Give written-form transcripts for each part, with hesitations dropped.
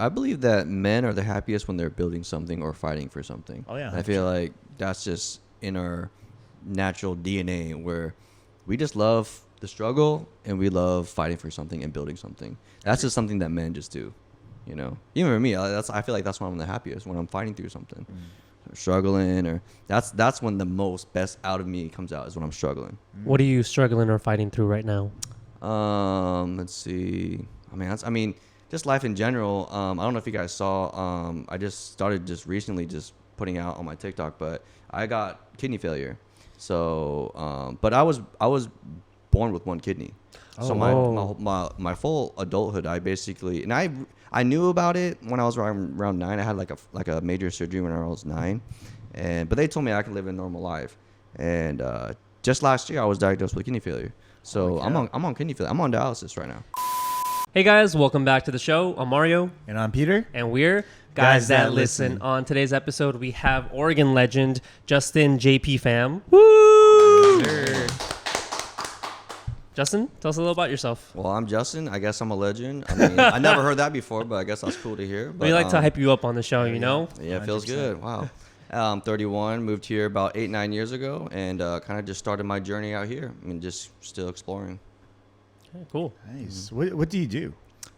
I believe that men are the happiest when they're building something or fighting for something. Oh, yeah. And I feel like that's just in our natural DNA where we just love the struggle and we love fighting for something and building something. That's just something that men just do, you know. Even for me, I feel like that's when I'm the happiest, when I'm fighting through something, or struggling, or that's when the most best out of me comes out, is when I'm struggling. What are you struggling or fighting through right now? Let's see. I mean, just life in general. I don't know if you guys saw. I just started just recently just putting out on my TikTok, but I got kidney failure. So, but I was born with one kidney. So my full adulthood, I basically, and I knew about it when I was around 9. I had like a major surgery when I was 9, but they told me I could live a normal life. And just last year I was diagnosed with kidney failure. So I'm on kidney failure. I'm on dialysis right now. Hey guys, welcome back to the show. I'm Mario. And I'm Peter. And we're Guys That Listen. On today's episode, we have Oregon legend Justin Pham. Woo! Yes, Justin, tell us a little about yourself. Well, I'm Justin. I guess I'm a legend. I mean, I never heard that before, but I guess that's cool to hear. But, we like to hype you up on the show, you know? Yeah, it feels good. Wow. I'm 31, moved here about 8-9 years ago, and kind of just started my journey out here. I mean, just still exploring. Okay, cool. Nice. What do you do?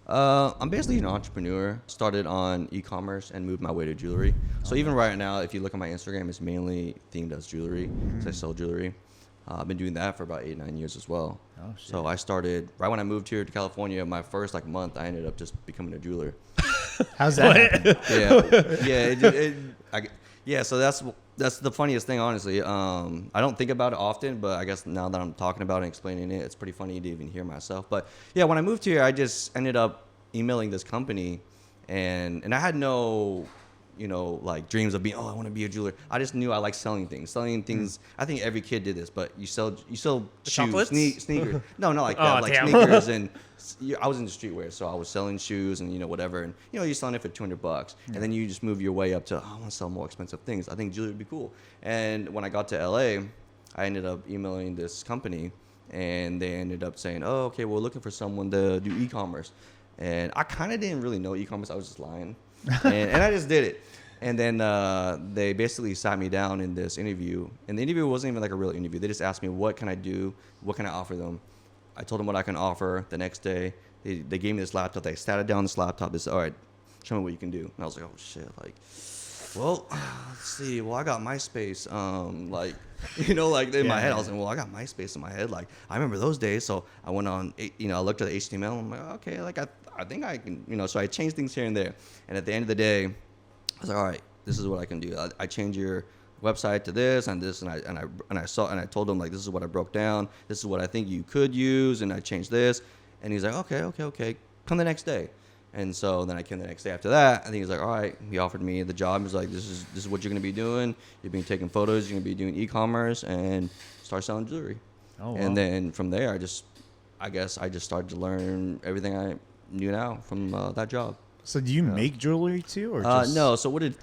I'm basically an entrepreneur. Started on e-commerce and moved my way to jewelry. So even right now, if you look at my Instagram, it's mainly themed as jewelry. So I sell jewelry. I've been doing that for about 8-9 years as well. Oh, shit. So I stared right when I moved here to California. My first month, I ended up just becoming a jeweler. How's that happen? Yeah. So that's the funniest thing, honestly. I don't think about it often, but I guess now that I'm talking about it and explaining it, it's pretty funny to even hear myself. But yeah, when I moved here, I just ended up emailing this company, and I had no, dreams of being, I want to be a jeweler. I just knew I like selling things. I think every kid did this, but you sell shoes, sneakers. No, not like that. Like sneakers and I was in the streetwear, so I was selling shoes and whatever, and you're selling it for $200, and then you just move your way up to I want to sell more expensive things. I think jewelry would be cool. And when I got to LA, I ended up emailing this company, and they ended up saying, "Oh, okay, we're looking for someone to do e-commerce." And I kind of didn't really know e-commerce. I was just lying, and I just did it. And then they basically sat me down in this interview, and the interview wasn't even like a real interview. They just asked me, what can I do? What can I offer them? I told them what I can offer. The next day, they gave me this laptop. They sat down this laptop. They said, all right, show me what you can do. And I was like, oh, shit. Let's see. Well, I got MySpace. In my head, I was like, well, I got MySpace in my head. I remember those days. So I went on, I looked at the HTML. And I'm like, okay, I think I can, so I changed things here and there. And at the end of the day, I was like, all right, this is what I can do. I change your website to this and this, and I told him this is what I broke down. This is what I think you could use, and I changed this. And he's like, okay. Come the next day. And so then I came the next day after that. I think he's like, all right. He offered me the job. He was like, this is what you're gonna be doing. You're being taking photos. You're gonna be doing e-commerce and start selling jewelry. Oh, wow. And then from there, I guess I just started to learn everything I knew now from that job. So do you make jewelry too, or just... No? So what it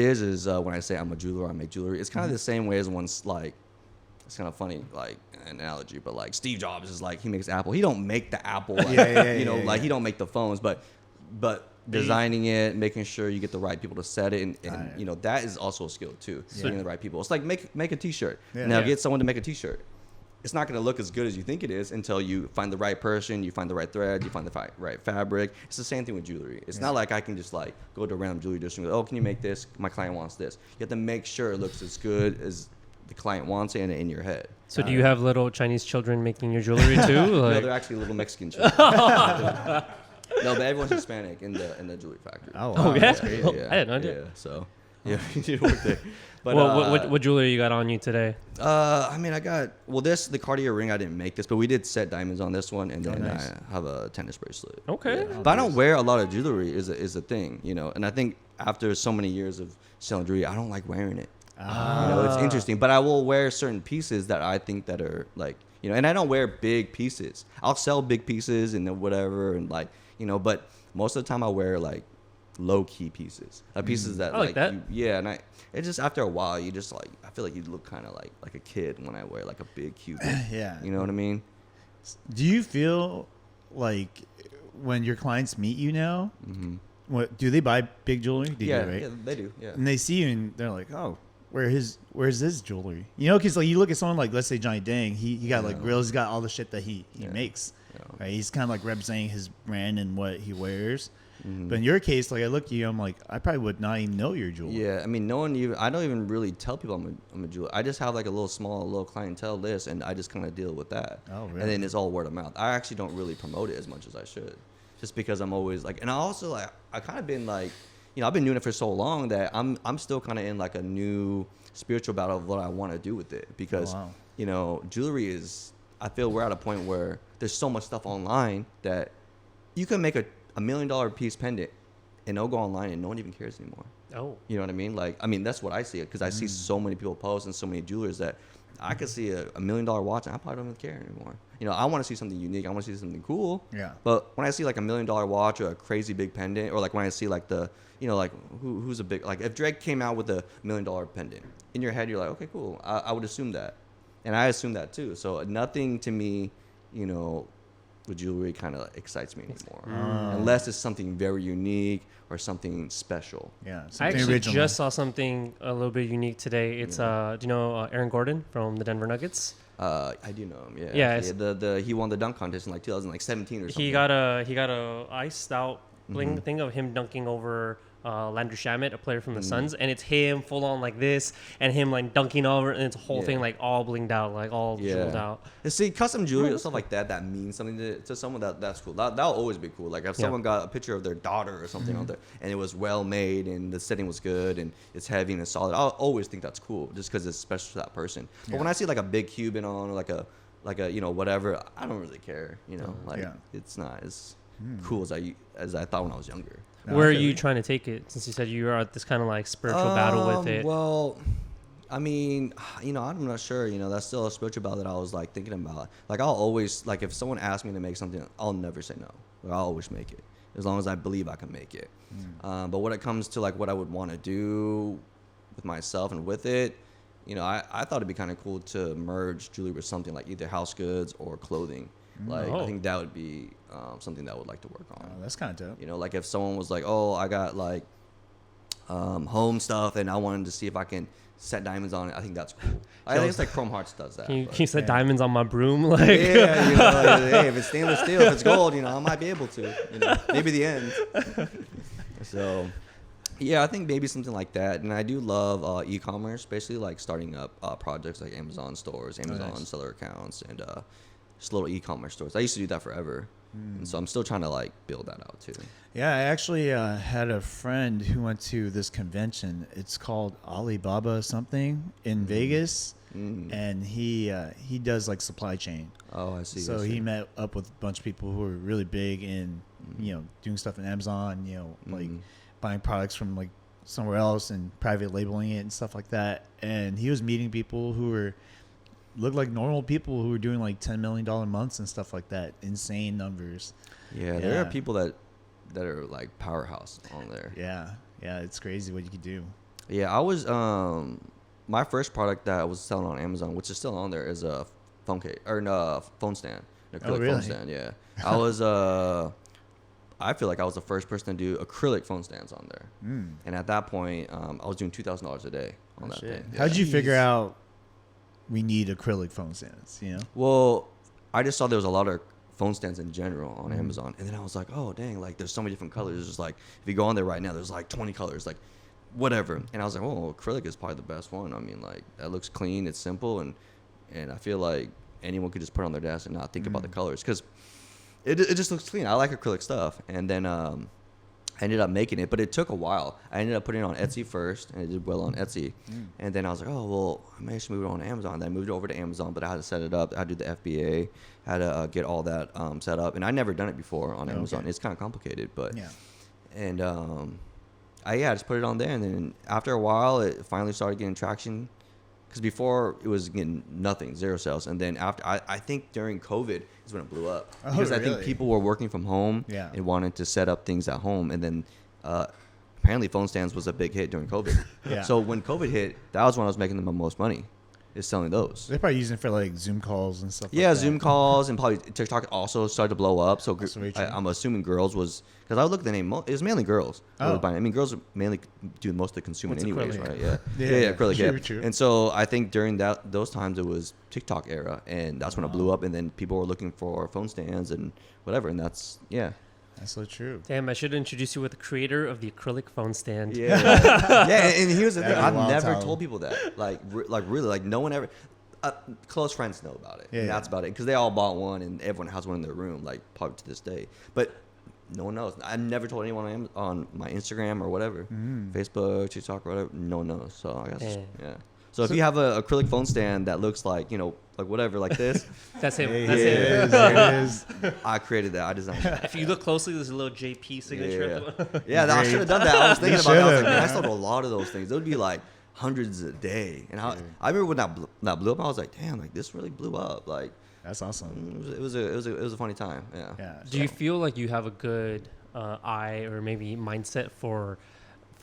is when I say I'm a jeweler, I make jewelry. It's kind of the same way as once it's kind of funny an analogy, but Steve Jobs is he makes Apple. He don't make the Apple, he don't make the phones, but designing it, making sure you get the right people to set it, and that is also a skill too. Getting the right people. It's like make a T-shirt. Get someone to make a T-shirt. It's not going to look as good as you think it is until you find the right person, you find the right thread, you find the right fabric. It's the same thing with jewelry. It's not like I can just go to a random jewelry district and go, oh, can you make this? My client wants this. You have to make sure it looks as good as the client wants it in your head. So do you have little Chinese children making your jewelry too? No, they're actually little Mexican children. No, but everyone's Hispanic in the jewelry factory. Oh, wow. Yeah? I didn't know. Yeah, so yeah, you did work there. But what jewelry you got on you today? I got the Cartier ring. I didn't make this, but we did set diamonds on this one, and then nice. I have a tennis bracelet. Okay. Yeah. But I don't wear a lot of jewelry. Is a thing, and I think after so many years of selling jewelry, I don't like wearing it. It's interesting, but I will wear certain pieces that I think that are and I don't wear big pieces. I'll sell big pieces and whatever, and but most of the time I wear low key pieces, pieces that I like that. And it's just after a while you just I feel like you look kind of like a kid when I wear a big cute thing. Yeah, you know what I mean? Do you feel like when your clients meet you now, what do they buy big jewelry? They Yeah, do, right? yeah, they do. Yeah. And they see you and they're like, oh, where's his jewelry? You know, because like you look at someone like, let's say Johnny Dang, he got like grills, he's got all the shit that he makes. Yeah. Right? He's kind of like representing his brand and what he wears. Mm-hmm. But in your case, like I look at you, I'm like, I probably would not even know your jewelry. Yeah, I mean, I don't even really tell people I'm a jeweler. I just have like a little clientele list, and I just kind of deal with that. Oh, really? And then it's all word of mouth. I actually don't really promote it as much as I should, just because I'm always like, and I also like, I kind of been like, I've been doing it for so long that I'm still kind of in like a new spiritual battle of what I want to do with it, because jewelry is, I feel we're at a point where there's so much stuff online that you can make a $1 million piece pendant and it'll go online and no one even cares anymore. Oh. You know what I mean? Like, I mean, that's what I see it, because I see so many people post and so many jewelers that I could see a $1 million watch and I probably don't even care anymore. I want to see something unique. I want to see something cool. Yeah. But when I see like $1 million watch or a crazy big pendant, or like when I see like the, like who's a big, like if Drake came out with a $1 million pendant, in your head you're like, okay, cool. I would assume that. And I assume that too. So nothing to me, with jewelry kind of excites me anymore, unless it's something very unique or something special. Yeah, I actually original. just saw something a little bit unique today. It's do you know Aaron Gordon from the Denver Nuggets? I do know him. Yeah, he won the dunk contest in like 2017 or something. He got a iced out bling thing of him dunking over Landry Shamet, a player from the Suns, and it's him full on like this, and him like dunking over, and it's a whole thing like all blinged out, like all jeweled out. And see, custom jewelry and stuff like that means something to someone, that's cool. That'll always be cool. Like if someone got a picture of their daughter or something on there, and it was well made, and the setting was good, and it's heavy and it's solid, I'll always think that's cool, just because it's special to that person. But when I see like a big Cuban on, or like a whatever, I don't really care. It's not as cool as I thought when I was younger. Where are you trying to take it? Since you said you are at this kind of like spiritual battle with it. Well, I mean, I'm not sure. That's still a spiritual battle that I was like thinking about. Like I'll always, like if someone asks me to make something, I'll never say no. Like, I'll always make it as long as I believe I can make it. But when it comes to like what I would want to do with myself and with it, I thought it'd be kind of cool to merge jewelry with something like either house goods or clothing. Like I think that would be something that I would like to work on. Oh, that's kind of dope. Like if someone was like, oh, I got like home stuff and I wanted to see if I can set diamonds on it, I think that's cool. I think it's like Chrome Hearts does that. Can you set diamonds on my broom? Like hey, if it's stainless steel, if it's gold, I might be able to. Maybe the end. So yeah, I think maybe something like that. And I do love e-commerce, basically like starting up projects like Amazon stores, Amazon seller accounts, and just little e-commerce stores. I used to do that forever, and so I'm still trying to like build that out too. Yeah, I actually had a friend who went to this convention. It's called Alibaba something in Vegas, and he does like supply chain. Oh, I see. So he met up with a bunch of people who were really big in doing stuff in Amazon, like buying products from like somewhere else and private labeling it and stuff like that. And he was meeting people who looked like normal people who were doing like $10 million months and stuff like that. Insane numbers. Yeah, there are people that are like powerhouse on there. Yeah, it's crazy what you could do. Yeah, I was my first product that I was selling on Amazon, which is still on there, is a phone case or no phone stand, an acrylic phone stand. Yeah, I was I feel like I was the first person to do acrylic phone stands on there, and at that point, I was doing $2,000 a day on that thing. Yeah. How did you figure out we need acrylic phone stands? Well, I just saw there was a lot of phone stands in general on Amazon, and then I was like, oh dang, like there's so many different colors. It's just like if you go on there right now, there's like 20 colors, like whatever. And I was like, oh, acrylic is probably the best one. I mean, like that looks clean, it's simple, and I feel like anyone could just put it on their desk and not think about the colors, because it just looks clean. I like acrylic stuff. And then I ended up making it, but it took a while. I ended up putting it on Etsy first, and it did well on Etsy. And then I was like, oh, well, I may just move it on Amazon. Then I moved it over to Amazon, but I had to set it up. I had to do the FBA, had to get all that set up. And I'd never done it before on Amazon. It's kind of complicated, but and I just put it on there. And then after a while, it finally started getting traction. Because before it was getting nothing, zero sales. And then after, I think during COVID is when it blew up. Because I think people were working from home and wanted to set up things at home. And then apparently phone stands was a big hit during COVID. So when COVID hit, that was when I was making the most money. is selling those. They're probably using it for like Zoom calls and stuff. Yeah, like that. Zoom calls, and probably TikTok also started to blow up. So That's very true. I'm assuming girls was, because I looked at the name, it was mainly girls. Who was Oh. buying it. I mean, girls mainly do most of the consuming What's anyways, acrylic? right? Yeah, Yeah, acrylic. true, Yeah. true. And so I think during those times it was TikTok era, and that's when it blew up. And then people were looking for phone stands and whatever, and that's That's so true. Damn, I should introduce you with the creator of the acrylic phone stand. Yeah, yeah, and here's the thing: That'd be I've a wild never time. told people that. Like really, like no one ever. Close friends know about it. Yeah, And yeah. that's about it, because they all bought one, and everyone has one in their room, like probably to this day. But no one knows. I've never told anyone on my Instagram or whatever, Facebook, TikTok, or whatever. No one knows. So I guess yeah. So if you have a acrylic phone stand that looks like like whatever, like this, That's him. Hey, That's here him. it is, here it is. I created that. I designed that. If you look closely, there's a little JP signature. Yeah, I Great. should have done that. I was thinking about it. I was like, should've. man, I sold a lot of those things. It would be like hundreds a day. And I remember when that blew up, I was like, damn, like this really blew up. Like That's awesome. it was a funny time. Yeah. Yeah. Do you feel like you have a good eye or maybe mindset for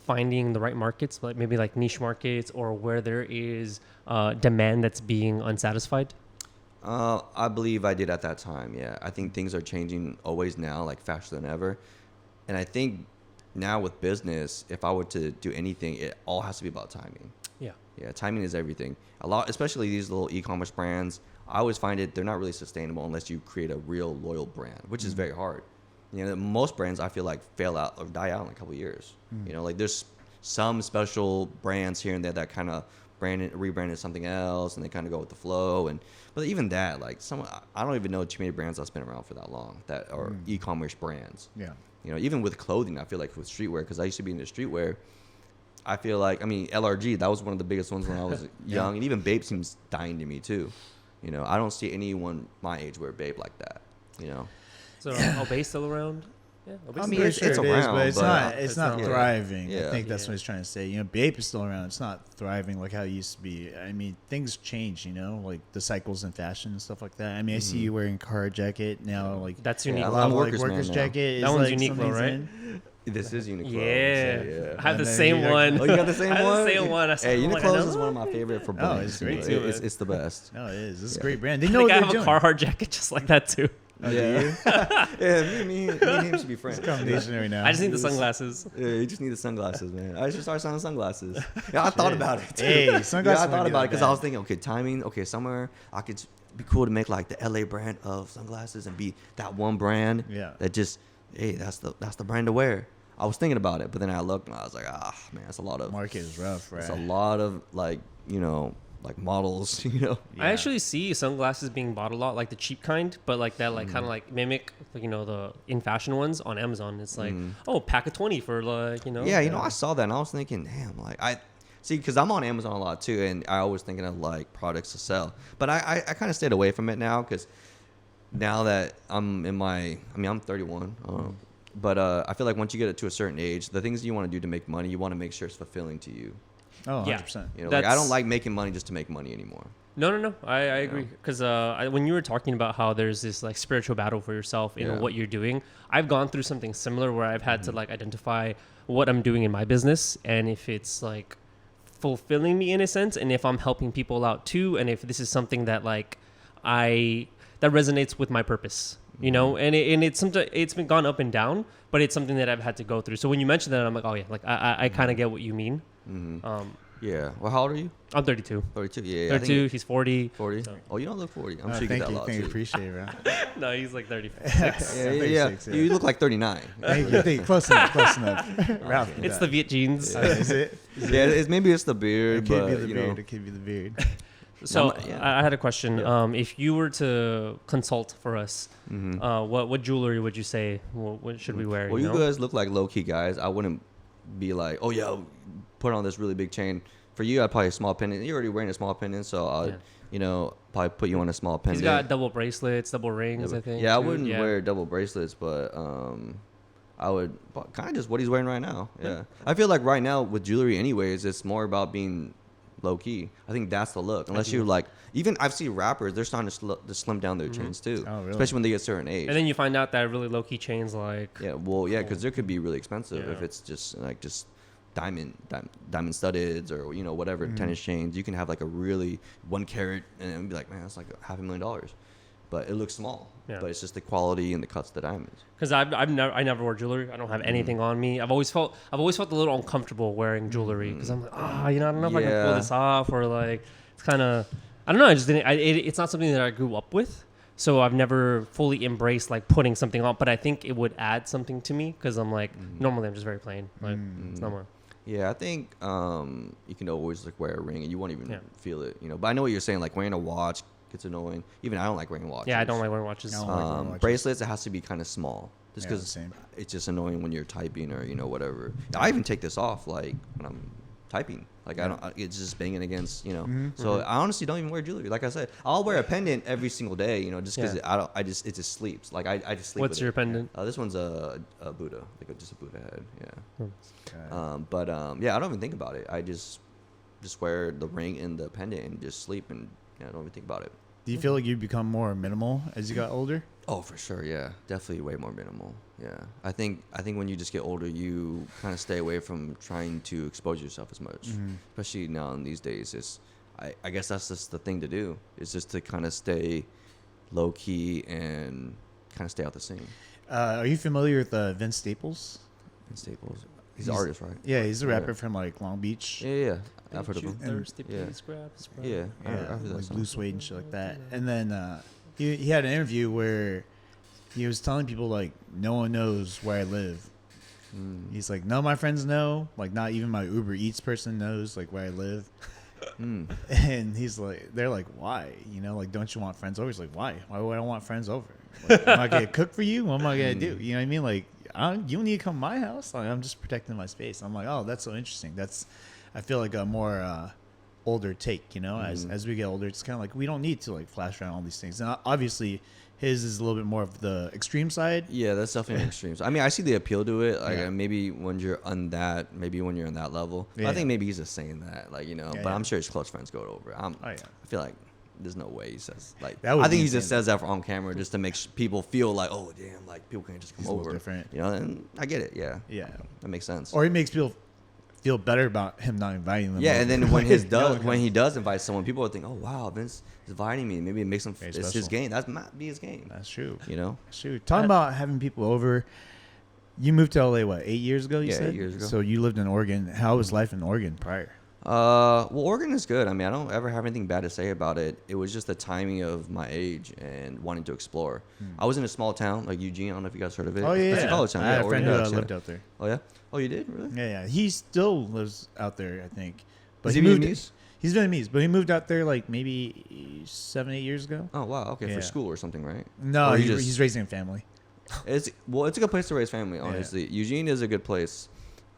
finding the right markets, like maybe like niche markets or where there is demand that's being unsatisfied? I believe I did at that time. Yeah. I think things are changing always now, like faster than ever. And I think now with business, if I were to do anything, it all has to be about timing. Yeah. Yeah, timing is everything. A lot, especially these little e-commerce brands. I always find they're not really sustainable unless you create a real loyal brand, which is very hard. Most brands I feel like fail out or die out in a couple of years. Like there's some special brands here and there that kind of rebranded something else, and they kind of go with the flow. But even that, like I don't even know too many brands that's been around for that long that are e-commerce brands. Yeah. Even with clothing, I feel like with streetwear, because I used to be into streetwear. I feel like, LRG, that was one of the biggest ones when I was young. And even Bape seems dying to me, too. I don't see anyone my age wear Bape like that, So Obey still around? Yeah, Obey's I mean, still it's It is, around, but it's but not. it's It's not not- thriving. Yeah. I think that's Yeah. what he's trying to say. Bape is still around. It's not thriving like how it used to be. I mean, things change. Like the cycles in fashion and stuff like that. I mean, I see you wearing a car jacket now. Like That's Yeah, unique. a I'm lot of like workers' man workers now. jacket. That is, one's like, unique though, something's right? in. This is Uniqlo. Yeah. I have the And then same you got- one. Oh, you got the same I have one? the same one. I saw Hey, it, I'm like, I Uniqlo know is one of my favorite for Oh, brands. it's great, too, man. It's the best. No, it is. It's Yeah. a great brand. They I know think what I they're have a doing. Carhartt jacket just like that too. Yeah. Yeah, me and him should be friends. Combination right now. I just need the sunglasses. Yeah, you just need the sunglasses, man. I should start selling sunglasses. Yeah, I thought about it. Too. Hey, Yeah, sunglasses I might thought be about that it because I bad. was thinking, okay, timing. Okay, somewhere I could be cool to make like the LA brand of sunglasses and be that one brand. Yeah. That just, hey, that's the brand to wear. I was thinking about it, but then I looked and I was like, man, it's a lot of Market is rough, right? It's a lot of like models. Yeah. I actually see sunglasses being bought a lot, like the cheap kind, but like that, like kind of like mimic, like, the in fashion ones on Amazon. It's like, pack of 20 for like, Yeah, I saw that and I was thinking, damn, like I see, because I'm on Amazon a lot too, and I always thinking of like products to sell, but I kind of stayed away from it now because now that I'm I'm 31, but I feel like once you get it to a certain age, the things you want to do to make money, you want to make sure it's fulfilling to you. Oh, Yeah. 100%. Like I don't like making money just to make money anymore. No. I agree. Because when you were talking about how there's this like spiritual battle for yourself in Yeah. what you're doing, I've gone through something similar where I've had to like identify what I'm doing in my business and if it's like fulfilling me in a sense, and if I'm helping people out too, and if this is something that like that resonates with my purpose. And it's been gone up and down, but it's something that I've had to go through. So when you mentioned that, I'm like, oh yeah, like I kind of get what you mean. Yeah. Well, how old are you? I'm 32. 32. Yeah. I 32. think He's 40. 40. So- Oh, you don't look 40. I'm Oh, sure you get that a lot thank you. too. Appreciate it, bro. No, he's like 36. Yeah. 36, yeah. You look like 39. Thank you. Close enough. Ralph, did It's that. the Viet jeans. Is it? Yeah, maybe it's the beard, It could but be the you beard. know. It could be the beard. So Yeah. I had a question. Yeah. If you were to consult for us, what jewelry would you say? What should we wear? Well, you you know? guys look like low key guys. I wouldn't be like, oh yeah, put on this really big chain. For you, I'd probably a small pendant. You're already wearing a small pendant, so I'd probably put you on a small pendant. He's got double bracelets, double rings. I think. Yeah, I too. wouldn't wear double bracelets, but I would kind of just what he's wearing right now. Yeah, I feel like right now with jewelry, anyways, it's more about being low key. I think that's the look. Unless you like, even I've seen rappers, they're starting to slim down their chains too, Oh, really? especially when they get a certain age. And then you find out that really low key chains like. Yeah, well, yeah, because there could be really expensive Yeah. if it's just like just diamond studded or whatever tennis chains. You can have like a really 1 carat and it'd be like, man, that's like $500,000, but it looks small. Yeah. But it's just the quality and the cuts of the diamonds. Because I never wear jewelry. I don't have anything on me. I've always felt a little uncomfortable wearing jewelry because I'm like, I don't know if I can pull this off, or like it's kind of, I don't know. I just didn't. It's not something that I grew up with, so I've never fully embraced like putting something on. But I think it would add something to me because I'm like normally I'm just very plain. Like it's not more. Yeah, I think you can always like wear a ring and you won't even feel it, But I know what you're saying. Like wearing a watch gets annoying. Even I don't like wearing watches. Yeah, I don't like wearing watches. Bracelets, it has to be kind of small, just because it's just annoying when you're typing or whatever. I even take this off like when I'm typing. Like it's just banging against, So I honestly don't even wear jewelry. Like I said, I'll wear a pendant every single day, just because it just sleeps. Like I just sleep. What's with your it. pendant? This one's a Buddha, like just a Buddha head. Yeah. Okay. But I don't even think about it. I just wear the ring and the pendant and just sleep, and I don't even think about it. Do you feel like you become more minimal as you got older? Oh, for sure, yeah, definitely way more minimal. Yeah, I think when you just get older, you kind of stay away from trying to expose yourself as much, especially now in these days. I guess that's just the thing to do. Is just to kind of stay low key and kind of stay out the scene. Are you familiar with Vince Staples? Vince Staples, he's an artist, right? Yeah, he's a rapper from like Long Beach. Yeah. I've heard of him. Thirsty, Yeah. please grab this, bro. Yeah, Yeah, I've heard that like song. Blue Suede and shit like that. And then he had an interview where he was telling people like, no one knows where I live. He's like, none of my friends know. Like, not even my Uber Eats person knows like where I live. And he's like, they're like, why? Like, don't you want friends over? He's like, why? Why would I want friends over? Like, am I gonna cook for you? What am I gonna do? You know what I mean? Like, you don't need to come to my house. Like, I'm just protecting my space. I'm like, oh, that's so interesting. I feel like a more older take, as we get older, it's kind of like we don't need to like flash around all these things. And obviously his is a little bit more of the extreme side. Yeah, that's definitely an extreme. I mean, I see the appeal to it. Like maybe when you're on that level. Yeah. I think maybe he's just saying that, like, but I'm sure his close friends go over. I feel like there's no way he says like. I think he just says that for on camera just to make people feel like, oh damn, like people can't just come over. Different. And I get it. Yeah. Yeah. That makes sense. Or he makes people feel better about him not inviting them. Yeah, over. and then when he does invite someone, people will think, oh wow, Vince is inviting me. Maybe it makes him. It's his game. That might be his game. That's true. That's true. Talking about having people over, you moved to LA 8 years ago? You said 8 years ago. So you lived in Oregon. How was life in Oregon prior? Well, Oregon is good. I mean, I don't ever have anything bad to say about it. It was just the timing of my age and wanting to explore. I was in a small town like Eugene. I don't know if you guys heard of it. Oh yeah, it's a college town. I had a friend who Oregon, lived out there. Oh yeah. Oh, you did really? Yeah. He still lives out there, I think. But Is he moved. Vietnamese? He's Vietnamese, but he moved out there like maybe 7-8 years ago. Oh wow. Okay, Yeah. for school or something, right? No, Or he's raising a family. It's a good place to raise family. Honestly, Eugene is a good place.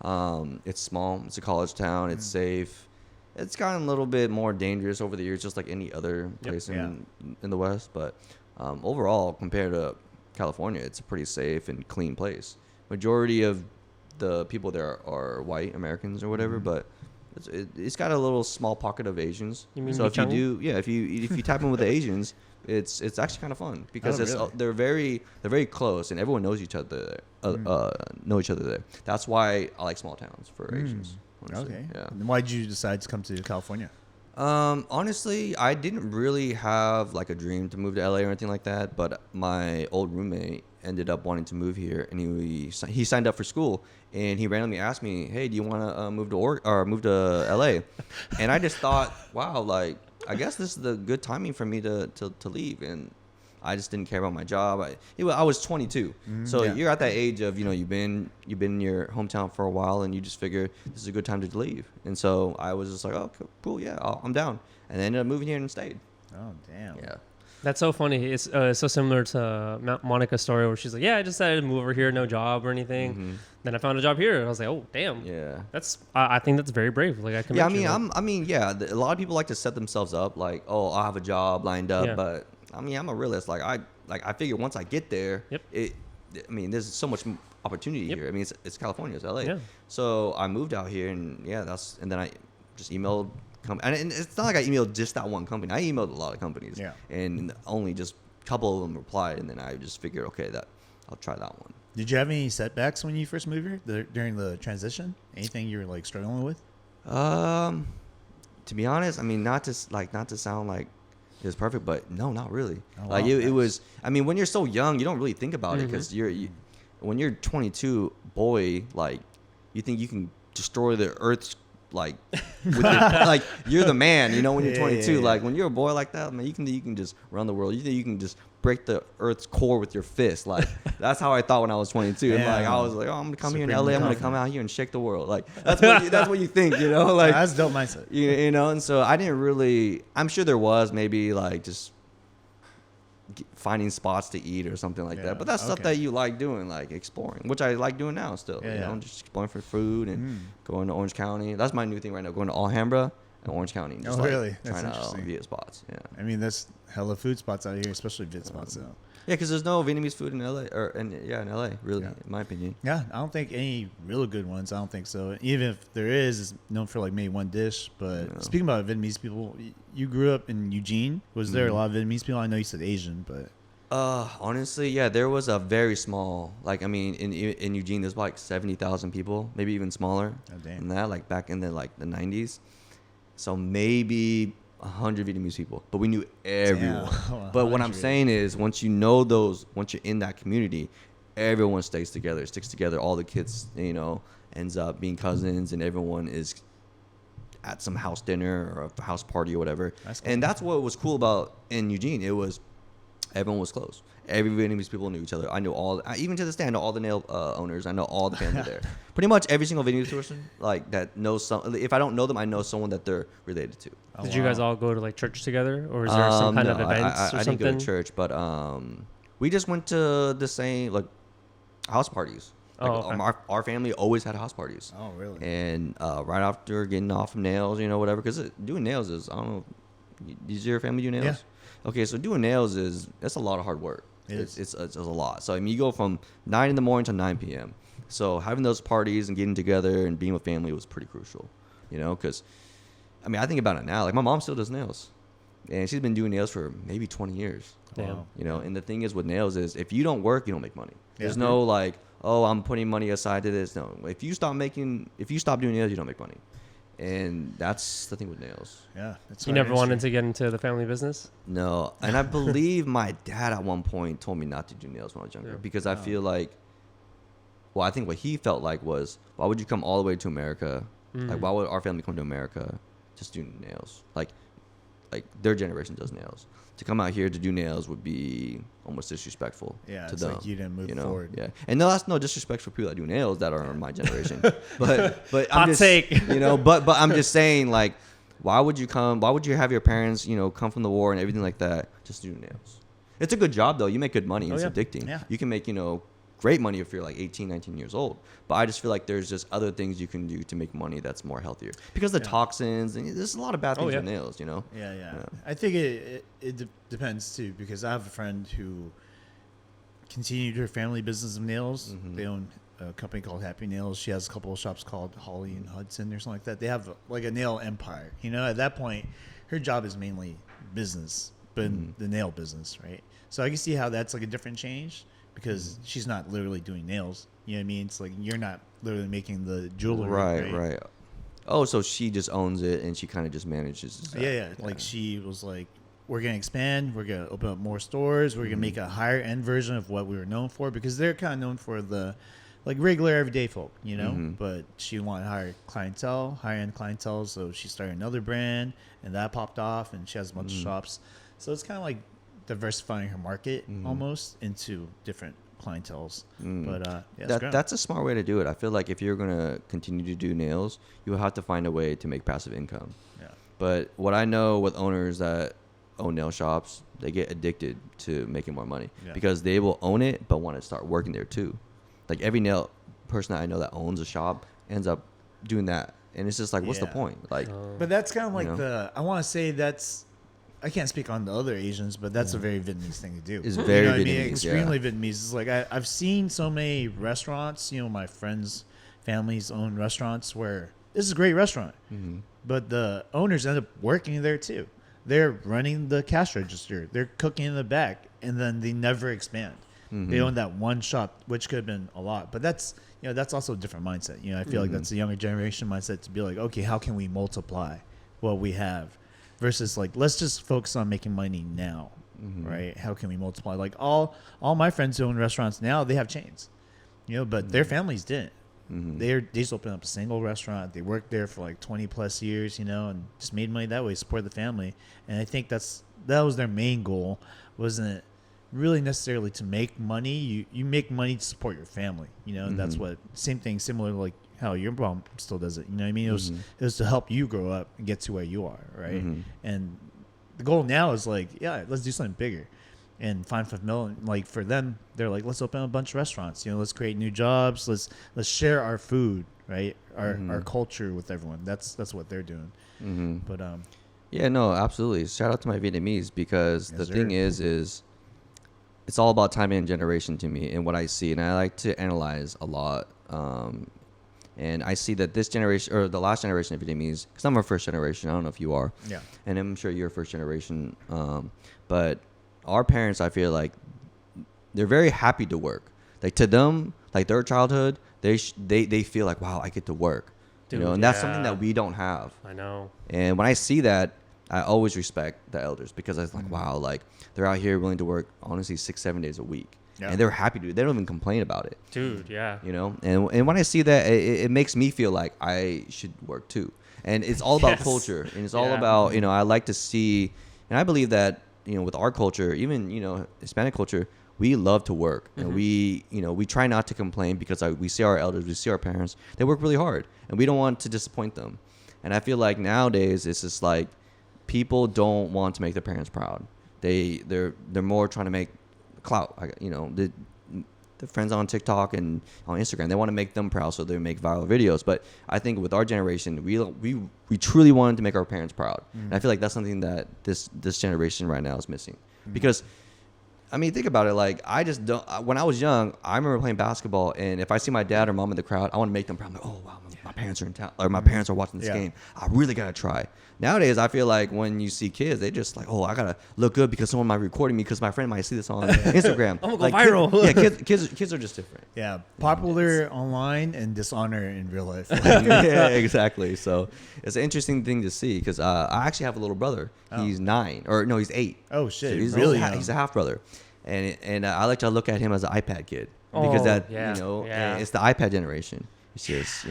It's small. It's a college town. It's safe. It's gotten a little bit more dangerous over the years, just like any other place in the West. But overall, compared to California, it's a pretty safe and clean place. Majority of the people there are white Americans or whatever, but it's got a little small pocket of Asians. You mean so if you Michang? do, if you tap in with the Asians, it's actually kind of fun because really? they're very close and everyone knows each other. Know each other there. That's why I like small towns for Asians. Honestly. Okay. Yeah. And why did you decide to come to California? Honestly, I didn't really have like a dream to move to LA or anything like that, but my old roommate ended up wanting to move here, and he signed up for school, and he randomly asked me, "Hey, do you want to move to LA?" And I just thought, wow, like I guess this is the good timing for me to leave, and I just didn't care about my job. I was 22, so you're at that age of you've been in your hometown for a while, and you just figure this is a good time to leave. And so I was just like, oh, cool, yeah, I'm down, and I ended up moving here and stayed. Oh damn. Yeah. That's so funny. It's so similar to Monica's story where she's like, yeah, I decided to move over here, no job or anything. Then I found a job here, and I was like, oh damn. Yeah. I think that's very brave. Like I can. Yeah, a lot of people like to set themselves up like, oh, I'll have a job lined up, but I'm a realist. I figure once I get there, there's so much opportunity here. I mean, it's California, it's LA. Yeah. So I moved out here, and then I just emailed. And it's not like I emailed just that one company. I emailed a lot of companies, and only just a couple of them replied, and then I just figured, okay, that I'll try that one. Did you have any setbacks when you first moved here during the transition? Anything you were like struggling with? To be honest, I mean, not to sound like it was perfect, but no, not really. Oh, Like wow. it was. I mean, when you're so young, you don't really think about it because when you're 22, boy, like you think you can destroy the earth's like, with your, like you're the man, you know. When you're 22, like when you're a boy like that, man, you can just run the world. You think you can just break the earth's core with your fist. Like that's how I thought when I was 22. And like I was like, oh, I'm gonna come here in LA. I'm gonna come out here and shake the world. Like that's what you think, you know. Like That's dope mindset. you know. And so I didn't really. I'm sure there was maybe like just finding spots to eat or something like that. But that's stuff that you like doing, like exploring, which I like doing now still. You know, just exploring for food and going to Orange County. That's my new thing right now. Going to Alhambra and Orange County. Just Really? That's trying interesting. to visit spots. Yeah. I mean, there's hella food spots out here, especially vid spots. So. Yeah, because there's no Vietnamese food in LA, in LA, really, in my opinion. Yeah, I don't think any real good ones. I don't think so. Even if there is, it's known for like maybe one dish. But speaking about Vietnamese people, you grew up in Eugene. Was there a lot of Vietnamese people? I know you said Asian, but Honestly, yeah, there was a very small, like, I mean, in Eugene, there's like 70,000 people, maybe even smaller than that, like back in the 90s. So maybe 100 Vietnamese people, but we knew everyone. But what I'm saying is, once you're in that community, everyone stays together, sticks together. All the kids, you know, ends up being cousins, and everyone is at some house dinner or a house party or whatever. And that's what was cool about in Eugene. It was everyone was close. Every Vietnamese people knew each other. I know even to this day, I know all the nail owners. I know all the family there. Pretty much every single Vietnamese person like that knows some. If I don't know them, I know someone that they're related to. Did you guys all go to like church together, or is there some kind of events or I something? didn't go to church, but we just went to the same like house parties. Like, our family always had house parties. Oh, really? And right after getting off of nails, you know, whatever, because doing nails is, I don't know, does your family do nails? Yeah. Okay, so doing nails that's a lot of hard work. It's a lot. So I mean, you go from 9 in the morning to 9 p.m. So having those parties and getting together and being with family was pretty crucial, you know, because I mean, I think about it now. Like my mom still does nails, and she's been doing nails for maybe 20 years. Damn. You know, and the thing is with nails is if you don't work, you don't make money. There's no like, oh, I'm putting money aside to this. No, if you stop doing nails, you don't make money. And that's the thing with nails. Yeah. That's You never wanted to get into the family business? No. And I believe my dad at one point told me not to do nails when I was younger because I feel like, well, I think what he felt like was, why would you come all the way to America? Like, why would our family come to America just do nails? Like their generation does nails. To come out here to do nails would be almost disrespectful to them. Like you didn't move forward. Yeah, and no, that's no disrespect for people that do nails that are in my generation. but I'm Hot just take. you know, but I'm just saying, like, why would you come? Why would you have your parents, you know, come from the war and everything like that just to do nails? It's a good job though. You make good money. It's addicting. Yeah. You can make, you know, great money if you're like 18, 19 years old. But I just feel like there's just other things you can do to make money that's more healthier because the toxins and there's a lot of bad things with nails, you know. Yeah. I think it depends too, because I have a friend who continued her family business of nails. They own a company called Happy Nails. She has a couple of shops called Holly and Hudson or something like that. They have like a nail empire. You know, at that point, her job is mainly business, but the nail business, right? So I can see how that's like a different change. Because she's not literally doing nails. You know what I mean? It's like you're not literally making the jewelry. Right. Oh, so she just owns it and she kind of just manages that. Yeah. Like she was like, we're going to expand. We're going to open up more stores. We're going to make a higher end version of what we were known for. Because they're kind of known for the like regular everyday folk, you know? But she wanted higher end clientele. So she started another brand and that popped off and she has a bunch of shops. So it's kind of like diversifying her market almost into different clienteles. But that's a smart way to do it. I feel like if you're gonna continue to do nails, you will have to find a way to make passive income. But what I know with owners that own nail shops, they get addicted to making more money because they will own it but want to start working there too. Like every nail person that I know that owns a shop ends up doing that, and it's just like, what's the point? Like, but that's kind of like I want to say that's. I can't speak on the other Asians, but that's a very Vietnamese thing to do. It's very Vietnamese. I mean? Extremely Vietnamese. It's like I've seen so many restaurants, you know, my friends' families own restaurants where this is a great restaurant, but the owners end up working there too. They're running the cash register. They're cooking in the back, and then they never expand. They own that one shop, which could have been a lot. But that's that's also a different mindset. I feel like that's a younger generation mindset to be like, okay, how can we multiply what we have, versus like let's just focus on making money now, right? How can we multiply? Like all my friends who own restaurants now, they have chains, but their families didn't. They just opened up a single restaurant. They worked there for like 20 plus years, and just made money that way, support the family. And I think that was their main goal. Wasn't really necessarily to make money. You make money to support your family, and that's what, same thing, similar to like how your mom still does it. You know what I mean? It was to help you grow up and get to where you are, right? And the goal now is like, yeah, let's do something bigger and find fulfillment. Like for them, they're like, let's open a bunch of restaurants, let's create new jobs, let's share our food, right? Our culture with everyone. That's what they're doing. But yeah, no, absolutely. Shout out to my Vietnamese, because the thing is it's all about time and generation to me and what I see, and I like to analyze a lot. And I see that this generation, or the last generation of Vietnamese, because I'm a first generation, I don't know if you are, and I'm sure you're first generation, but our parents, I feel like they're very happy to work. Like to them, like their childhood, they feel like, wow, I get to work, Dude, and that's something that we don't have. I know. And when I see that, I always respect the elders, because I was like, wow, like they're out here willing to work, honestly, 6-7 days a week. Yeah. And they're happy to. They don't even complain about it. Dude, yeah. And when I see that, it makes me feel like I should work too. And it's all about culture. And it's all about, I like to see, and I believe that, with our culture, even, Hispanic culture, we love to work. And we try not to complain, because we see our elders, we see our parents, they work really hard, and we don't want to disappoint them. And I feel like nowadays it's just like people don't want to make their parents proud. They're more trying to make clout. The friends on TikTok and on Instagram, they want to make them proud, so they make viral videos. But I think with our generation, we truly wanted to make our parents proud. And I feel like that's something that this generation right now is missing. Because I mean, think about it. Like, I just don't. When I was young, I remember playing basketball, and if I see my dad or mom in the crowd, I want to make them proud. I'm like, oh wow, my parents are in town, or my parents are watching this game. I really gotta try. Nowadays, I feel like when you see kids, they just like, oh, I gotta look good because someone might be recording me, because my friend might see this on Instagram. I'm gonna like, go viral. Kids are just different. Yeah, popular online and dishonor in real life. Yeah, exactly. So it's an interesting thing to see, because I actually have a little brother. He's 9, or no, he's 8. Oh shit, so he's really? He's a half brother. And I like to look at him as an iPad kid, because it's the iPad generation. It's just,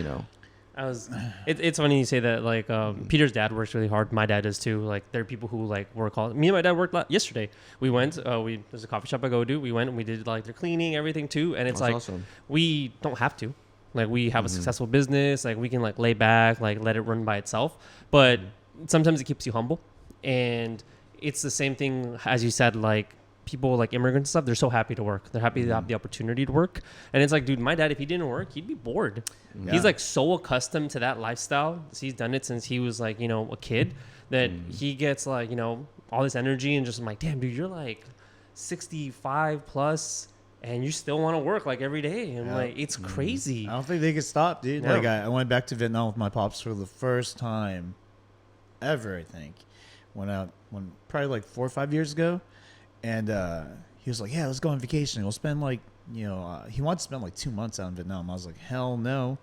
It's funny you say that. Like Peter's dad works really hard. My dad does too. Like there are people who like work all. Me and my dad worked yesterday. We went. There's a coffee shop I go to. We went and we did like their cleaning, everything too. And it's That's like awesome. We don't have to. Like we have a successful business. Like we can like lay back, like let it run by itself. But sometimes it keeps you humble. And it's the same thing as you said. Like people like immigrants and stuff, they're so happy to work. They're happy to have the opportunity to work. And it's like, dude, my dad, if he didn't work, he'd be bored. Yeah. He's like so accustomed to that lifestyle. He's done it since he was like, a kid, that he gets like, all this energy, and just I'm like, damn, dude, you're like 65 plus and you still want to work like every day. And like, it's crazy. I don't think they could stop, dude. No. Like I went back to Vietnam with my pops for the first time ever, I think. When probably like 4 or 5 years ago. And he was like, yeah, let's go on vacation. We'll spend like, he wanted to spend like 2 months out in Vietnam. I was like, hell no.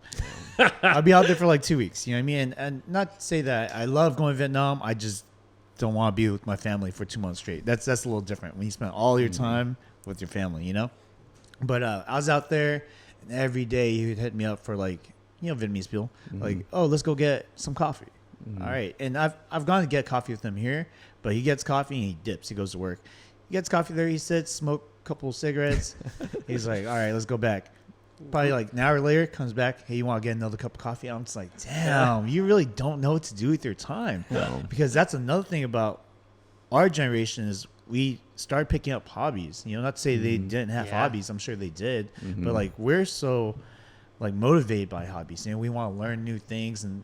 I'll be out there for like 2 weeks. You know what I mean? And not to say that I love going to Vietnam. I just don't want to be with my family for 2 months straight. That's a little different when you spend all your time with your family, But I was out there, and every day he would hit me up for like, Vietnamese people. Like, oh, let's go get some coffee. All right. And I've gone to get coffee with him here, but he gets coffee and he dips. He goes to work. He gets coffee there. He sits, smoke a couple of cigarettes. He's like, all right, let's go back. Probably like an hour later, comes back. Hey, you want to get another cup of coffee? I'm just like, damn, you really don't know what to do with your time. No. Because that's another thing about our generation is we started picking up hobbies. Not to say they didn't have hobbies. I'm sure they did. But like we're so like motivated by hobbies. We want to learn new things, and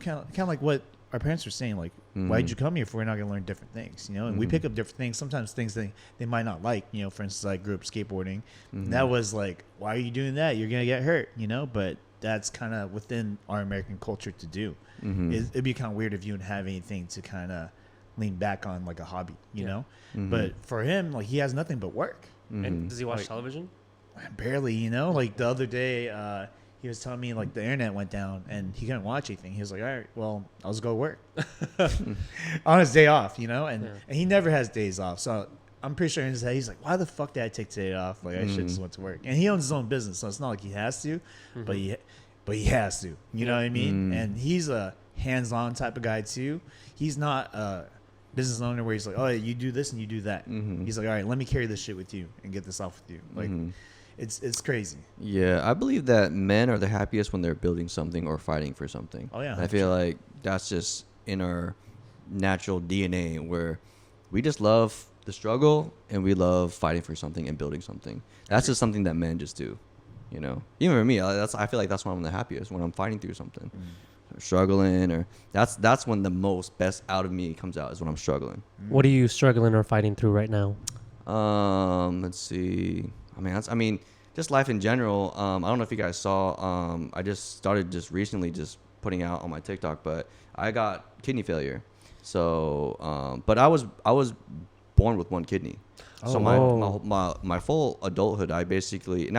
kind of like what our parents were saying, like, why did you come here if we're not going to learn different things, and we pick up different things, sometimes things they might not like, for instance, I grew up skateboarding. And that was like, why are you doing that? You're going to get hurt, but that's kind of within our American culture to do. It'd be kind of weird if you didn't have anything to kind of lean back on, like a hobby, know. But for him, like, he has nothing but work. And does he watch Like- television? Barely, you know. Like the other day, he was telling me like the internet went down and he couldn't watch anything. He was like, "All right, well, I'll just go work on his day off," you know. And he never has days off, so I'm pretty sure in his head he's like, "Why the fuck did I take today off? Like I should just went to work." And he owns his own business, so it's not like he has to, but he has to. You know what I mean? And he's a hands-on type of guy too. He's not a business owner where he's like, "Oh, you do this and you do that." He's like, "All right, let me carry this shit with you and get this off with you." Like. It's crazy. Yeah, I believe that men are the happiest when they're building something or fighting for something. Oh, yeah, And I feel like that's just in our natural DNA where we just love the struggle and we love fighting for something and building something. That's just something that men just do, you know. Even for me, I feel like that's when I'm the happiest, when I'm fighting through something, or struggling, or that's when the most best out of me comes out, is when I'm struggling. What are you struggling or fighting through right now? Let's see. I mean, just life in general. I don't know if you guys saw. I just started just recently just putting out on my TikTok, but I got kidney failure. So, but I was born with one kidney. So my full adulthood, I basically, and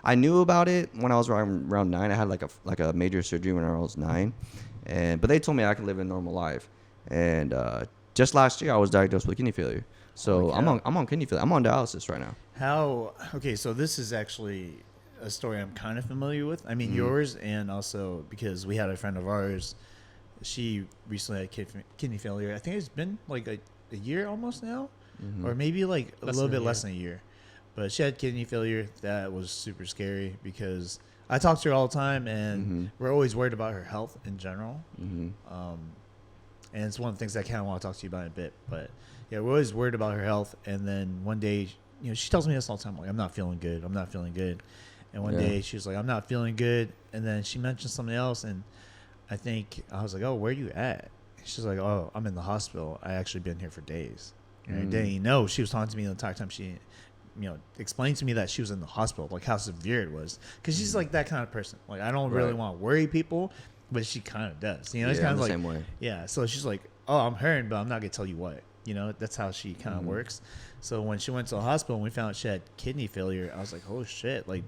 I knew about it when I was around 9. I had like a major surgery when I was 9, but they told me I could live a normal life. And just last year, I was diagnosed with kidney failure. So I'm on kidney failure. I'm on dialysis right now. Okay, so this is actually a story I'm kind of familiar with. I mean, yours, and also because we had a friend of ours, she recently had kidney failure. I think it's been like a year almost now, or maybe like a little bit less than a year. But she had kidney failure. That was super scary because I talk to her all the time, and we're always worried about her health in general. And it's one of the things I kind of want to talk to you about in a bit. But yeah, we're always worried about her health. And then one day, you know, she tells me this all the time, like, "I'm not feeling good. I'm not feeling good." And one day she was like, "I'm not feeling good." And then she mentioned something else. And I was like, "Oh, where are you at?" She's like, "Oh, I'm in the hospital. I actually been here for days." And I didn't even know. She was talking to me the entire time. She, you know, explained to me that she was in the hospital, like how severe it was. Because she's like that kind of person. Like, I don't really want to worry people, but she kind of does. You know, it's kind of like, same way. Yeah. So she's like, "Oh, I'm hurting, but I'm not gonna tell you what." You know, that's how she kind of works. So when she went to the hospital and we found out she had kidney failure, I was like, "Oh shit! Like,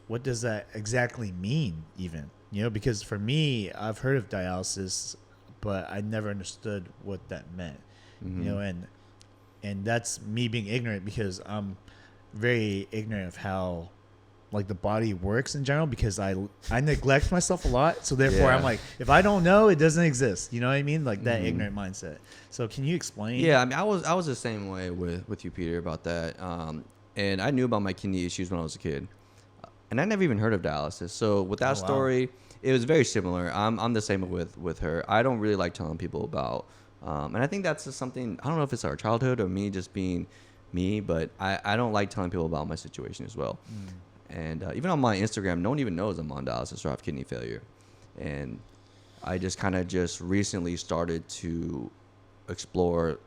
what does that exactly mean?" Even, you know, because for me, I've heard of dialysis, but I never understood what that meant. You know, and that's me being ignorant because I'm very ignorant of how like the body works in general, because I neglect myself a lot. So therefore I'm like, if I don't know, it doesn't exist. You know what I mean? Like that ignorant mindset. So can you explain? Yeah, I mean, I was the same way with you, Peter, about that. And I knew about my kidney issues when I was a kid, and I never even heard of dialysis. So with that story, it was very similar. I'm the same with her. I don't really like telling people about, and I think that's just something, I don't know if it's our childhood or me just being me, but I don't like telling people about my situation as well. And even on my Instagram, no one even knows I'm on dialysis or I have kidney failure. And I just kind of just recently started to explore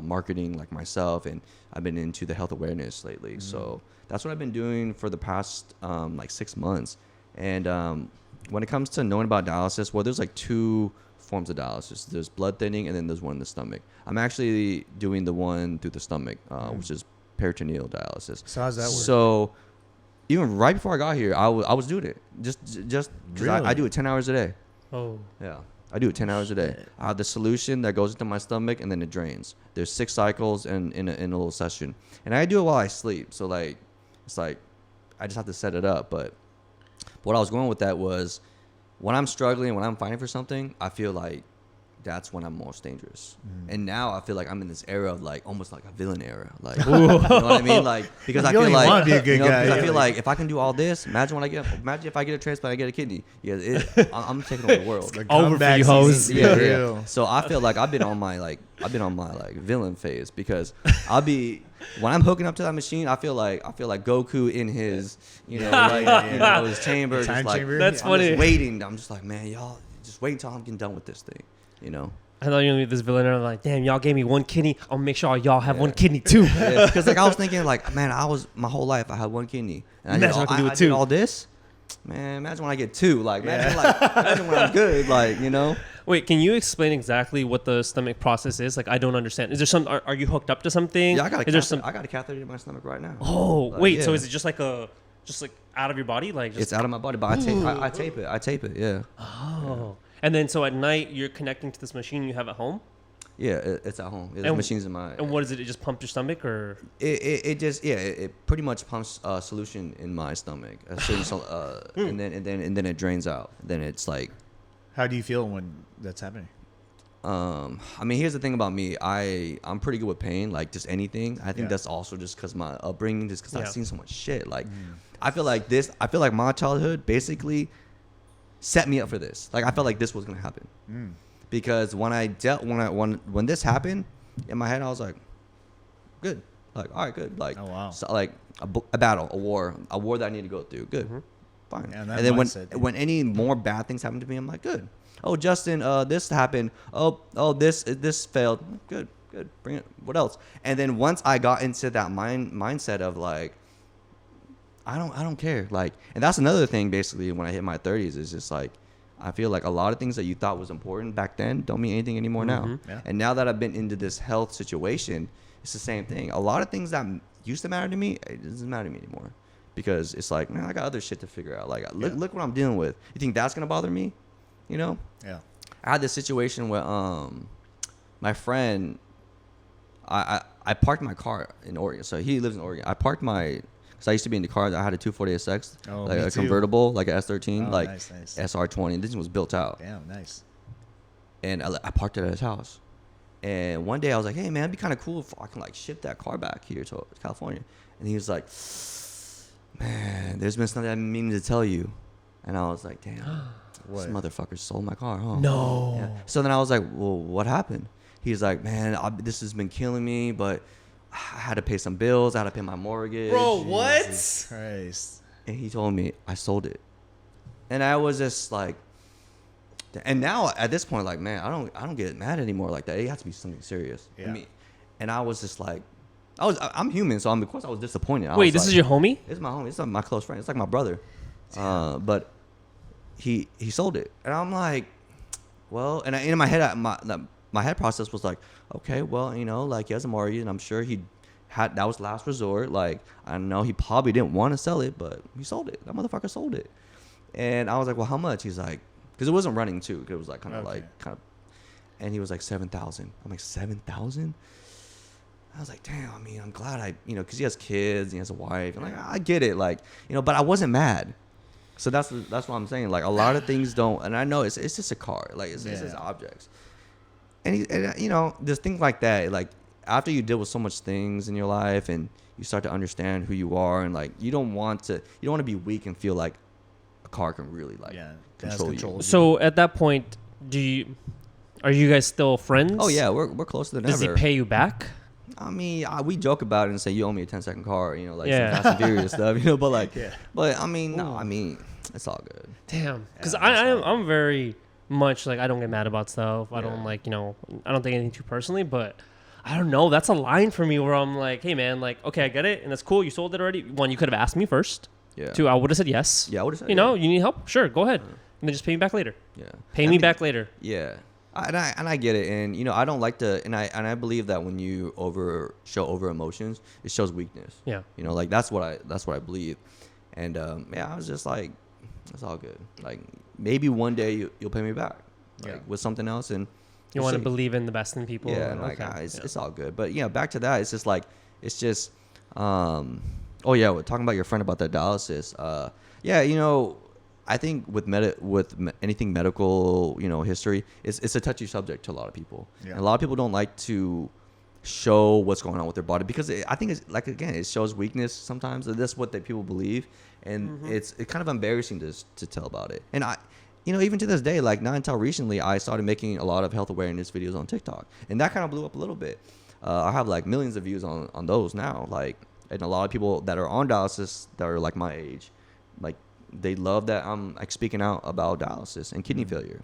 marketing like myself, and I've been into the health awareness lately. So that's what I've been doing for the past like 6 months. And when it comes to knowing about dialysis, well, there's like 2 forms of dialysis. There's blood thinning, and then there's one in the stomach. I'm actually doing the one through the stomach, which is peritoneal dialysis. So how's that work? So even right before I got here, I was doing it just because Really? I do it 10 hours a day. Oh, Yeah, I do it 10 hours a day. I have the solution that goes into my stomach, and then it drains. There's 6 cycles in a little session, and I do it while I sleep. So like, it's like I just have to set it up. But what I was going with that was, when I'm struggling, when I'm fighting for something, I feel like that's when I'm most dangerous. And now I feel like I'm in this era of like almost like a villain era. Like, you know what I mean? Like, because I feel like, be a good guy. because I feel like if I can do all this, imagine if I get a transplant, I get a kidney. Yeah, I'm taking over the world. over for you hoes. Yeah. So I feel like I've been on my villain phase, because when I'm hooking up to that machine, I feel like Goku in his his chamber, Time just like chamber? That's I'm funny. just waiting. I'm just like, man, y'all just wait until I'm getting done with this thing, you know. I thought you were gonna be this villain. I'm like, damn, y'all gave me 1 kidney. I'll make sure y'all have 1 kidney too. Because like I was thinking, like, man, my whole life I had 1 kidney, and Imagine I can do it I too. did all this. Man, imagine when I get 2. Like, imagine when I'm good. Like, you know. Wait, can you explain exactly what the stomach process is? Like, I don't understand. Is there some? Are you hooked up to something? Yeah, I got a Is catheter. there some? I got a catheter in my stomach right now. Oh, wait. So yeah. is it just like out of your body? Like just It's out of my body, but I tape it. I tape it. Yeah. Oh. And then so at night you're connecting to this machine you have at home. Yeah, it's at home. There's And- machines in my. And what is it? It just pumps your stomach, or It just it pretty much pumps a solution in my stomach, and then it drains out. Then it's like, How do you feel when that's happening? I mean, here's the thing about me. I'm pretty good with pain, like just anything. I think Yeah. that's also just because my upbringing, just because Yeah. I've seen so much shit. Like, I feel like my childhood basically set me up for this. Like, I felt like this was gonna happen because when this happened in my head, I was like, good, like all right, good, like Oh, wow. so, like a battle, a war that I need to go through. Good, fine. Yeah, that and then mindset, dude. when any more bad things happen to me, I'm like, good. Oh, Justin, this happened. Oh, this failed. Good. Bring it. What else? And then once I got into that mindset of like, I don't care. Like, and that's another thing. Basically, when I hit my 30s, is just like, I feel like a lot of things that you thought was important back then don't mean anything anymore now. Yeah. And now that I've been into this health situation, it's the same thing. A lot of things that used to matter to me, it doesn't matter to me anymore, because it's like, man, I got other shit to figure out. Like, look what I'm dealing with. You think that's gonna bother me? You know? Yeah. I had this situation where my friend, I parked my car in Oregon. So he lives in Oregon. I parked because I used to be in the car. I had a 248SX, Oh, like me a too. convertible, like a S13, Oh, like nice. SR20. This thing was built out. Damn, nice. And I parked it at his house. And one day I was like, hey, man, it'd be kind of cool if I can like ship that car back here to California. And he was like, man, there's been something I've been meaning to tell you. And I was like, damn, this What? motherfucker sold my car, huh? no? Yeah. So then I was like, well, what happened? He's like, man, this has been killing me, but I had to pay some bills. I had to pay my mortgage. Bro, what? Christ. And he told me I sold it. And I was just like, and now at this point, like, man, I don't get mad anymore like that. It has to be something serious. Yeah. I mean, and I was just like, I'm human, so of course I was disappointed. Wait, this is your homie? It's my homie. It's like my close friend. It's like my brother. But he sold it, and I'm like, well, and in my head, my head process was like, okay, well, you know, like he has a mortgage, and I'm sure that was last resort. Like, I know he probably didn't want to sell it, but he sold it. That motherfucker sold it. And I was like, well, how much? He's like, because it wasn't running too. It was like kind of, and he was like 7,000. I'm like, 7,000? I was like, damn. I mean, I'm glad because he has kids, he has a wife. I'm like, I get it, like, but I wasn't mad. So that's what I'm saying. Like, a lot of things don't, and I know it's just a car, like it's just objects. And there's things like that. Like, after you deal with so much things in your life, and you start to understand who you are, and like you don't want to be weak and feel like a car can really like control you. So at that point, are you guys still friends? Oh yeah, we're closer than Does ever. he pay you back? I mean, we joke about it and say you owe me a 10-second car, like Yeah. some Fast and Furious stuff, but like, Yeah. but I mean, no, I mean, it's all good. Damn, because Yeah, I'm very much like, I don't get mad about stuff. I Yeah. don't like, I don't take anything too personally, but I don't know. That's a line for me where I'm like, hey man, like, okay, I get it, and that's cool. You sold it already. One, you could have asked me first. Yeah. Two, I would have said yes. Yeah, I would have said. You need help? Sure, go ahead. And then just pay me back later. Yeah. Pay me back later. Yeah. And I get it, and I don't like to, and I believe that when you show over emotions, it shows weakness. Yeah. Like that's what I believe, and I was just like, it's all good. Like, maybe one day you'll pay me back, like with something else, and You we'll want to see. believe in the best in people. Yeah, and like, Okay. it's all good. But back to that, it's just like, oh yeah, we're talking about your friend about that dialysis. I think with anything medical, history, it's a touchy subject to a lot of people. Yeah. And a lot of people don't like to show what's going on with their body, because I think it's like, again, it shows weakness sometimes. That's what people believe, and it's kind of embarrassing to tell about it. And even to this day, like not until recently, I started making a lot of health awareness videos on TikTok, and that kind of blew up a little bit. I have like millions of views on those now, like, and a lot of people that are on dialysis that are like my age, like, they love that I'm like speaking out about dialysis and kidney failure.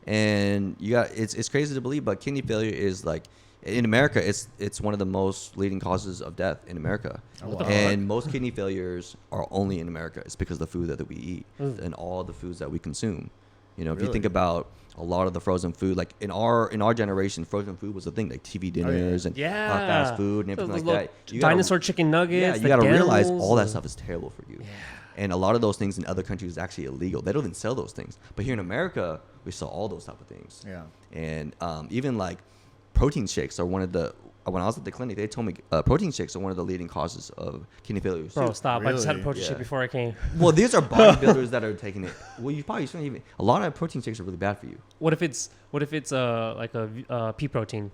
And it's crazy to believe, but kidney failure is like, in America, it's one of the most leading causes of death in America. Oh, wow. And most kidney failures are only in America. It's because of the food that we eat and all the foods that we consume. You know, if you Really? think about a lot of the frozen food, like in our generation, frozen food was a thing, like TV dinners and fast food and everything Those like little that. You dinosaur chicken nuggets. yeah, you the got to realize Gels. all that stuff is terrible for you. And a lot of those things in other countries is actually illegal. They don't even sell those things. But here in America, we sell all those type of things. Yeah. And even like protein shakes are one of the. When I was at the clinic, they told me protein shakes are one of the leading causes of kidney failure. Bro, too. stop! I just had a Really? protein shake Yeah. before I came. Well, these are bodybuilders that are taking it. Well, you probably shouldn't even. A lot of protein shakes are really bad for you. What if it's like a pea protein?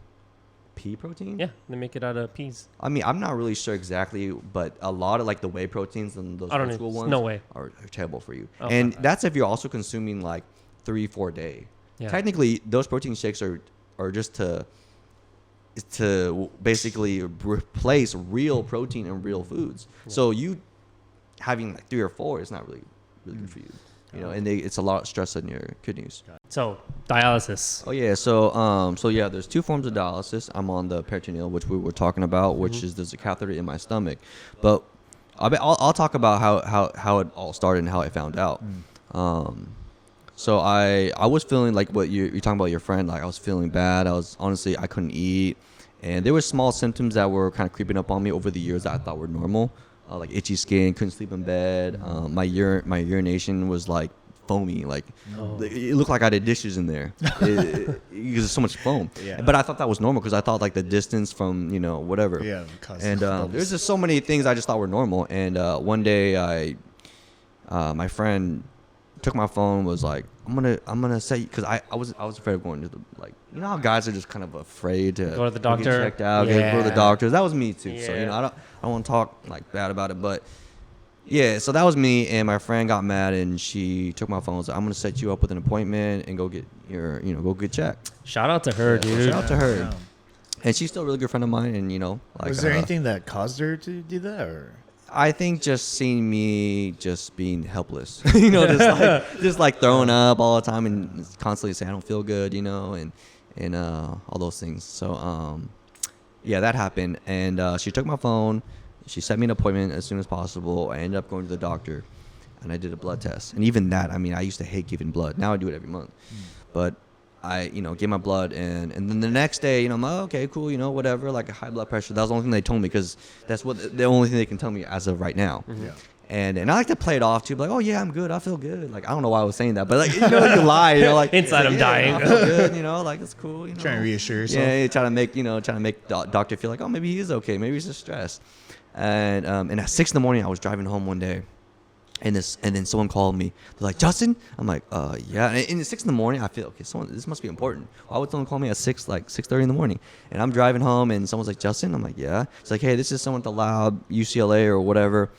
Pea protein? Yeah, they make it out of peas. I mean, I'm not really sure exactly, but a lot of like the whey proteins and those I don't old know. school There's ones no way. are terrible for you. Okay. And that's if you're also consuming like 3-4 day. Yeah. Technically, those protein shakes are just to basically replace real protein and real foods. So you having like 3 or 4 is not really good for you. You know, and it's a lot of stress on your kidneys. So dialysis. Oh yeah, so yeah, there's 2 forms of dialysis. I'm on the peritoneal, which we were talking about, which is there's a catheter in my stomach. But I'll talk about how it all started and how I found out. So I was feeling like what you're talking about your friend. Like I was feeling bad. I couldn't eat, and there were small symptoms that were kind of creeping up on me over the years that I thought were normal, like itchy skin, couldn't sleep in bed. My urination was like foamy, like it looked like I did dishes in there because there's so much foam. Yeah. But I thought that was normal because I thought like the distance from whatever. Yeah. Cause And there's just so many things I just thought were normal. And one day my friend took my phone, was like, I'm gonna say, because I was afraid of going to the, like, you know how guys are just kind of afraid to Go to the get doctor. checked out, go to the Yeah. doctors. That was me too. So Yeah. I don't want to talk like bad about it, but yeah. So that was me, and my friend got mad, and she took my phone. Was like, I'm gonna set you up with an appointment and go get go get checked. Shout out to her, dude. Shout out to her. Yeah. And she's still a really good friend of mine, and like, Was there anything that caused her to do that, or? I think just seeing me just being helpless, just like throwing up all the time and constantly saying I don't feel good, and all those things. So yeah, that happened, and she took my phone. She set me an appointment as soon as possible. I ended up going to the doctor, and I did a blood test. And even that, I mean, I used to hate giving blood. Now I do it every month, but I gave my blood, and then the next day, I'm like, okay, cool, whatever, like a high blood pressure. That was the only thing they told me, because that's the only thing they can tell me as of right now. Yeah. And I like to play it off too, like, oh yeah, I'm good, I feel good. Like, I don't know why I was saying that, but like, you lie, like Inside, I'm yeah, dying. I feel good, like it's cool, Trying to reassure yourself. Yeah, you try to make the doctor feel like, oh, maybe he is okay, maybe he's just stressed. And at 6 in the morning, I was driving home one day. And then someone called me. They're like, Justin? I'm like, yeah. And at 6 in the morning, I feel, okay, this must be important. Why would someone call me at 6:30 in the morning? And I'm driving home, and someone's like, Justin? I'm like, yeah. It's like, hey, this is someone at the lab, UCLA or whatever,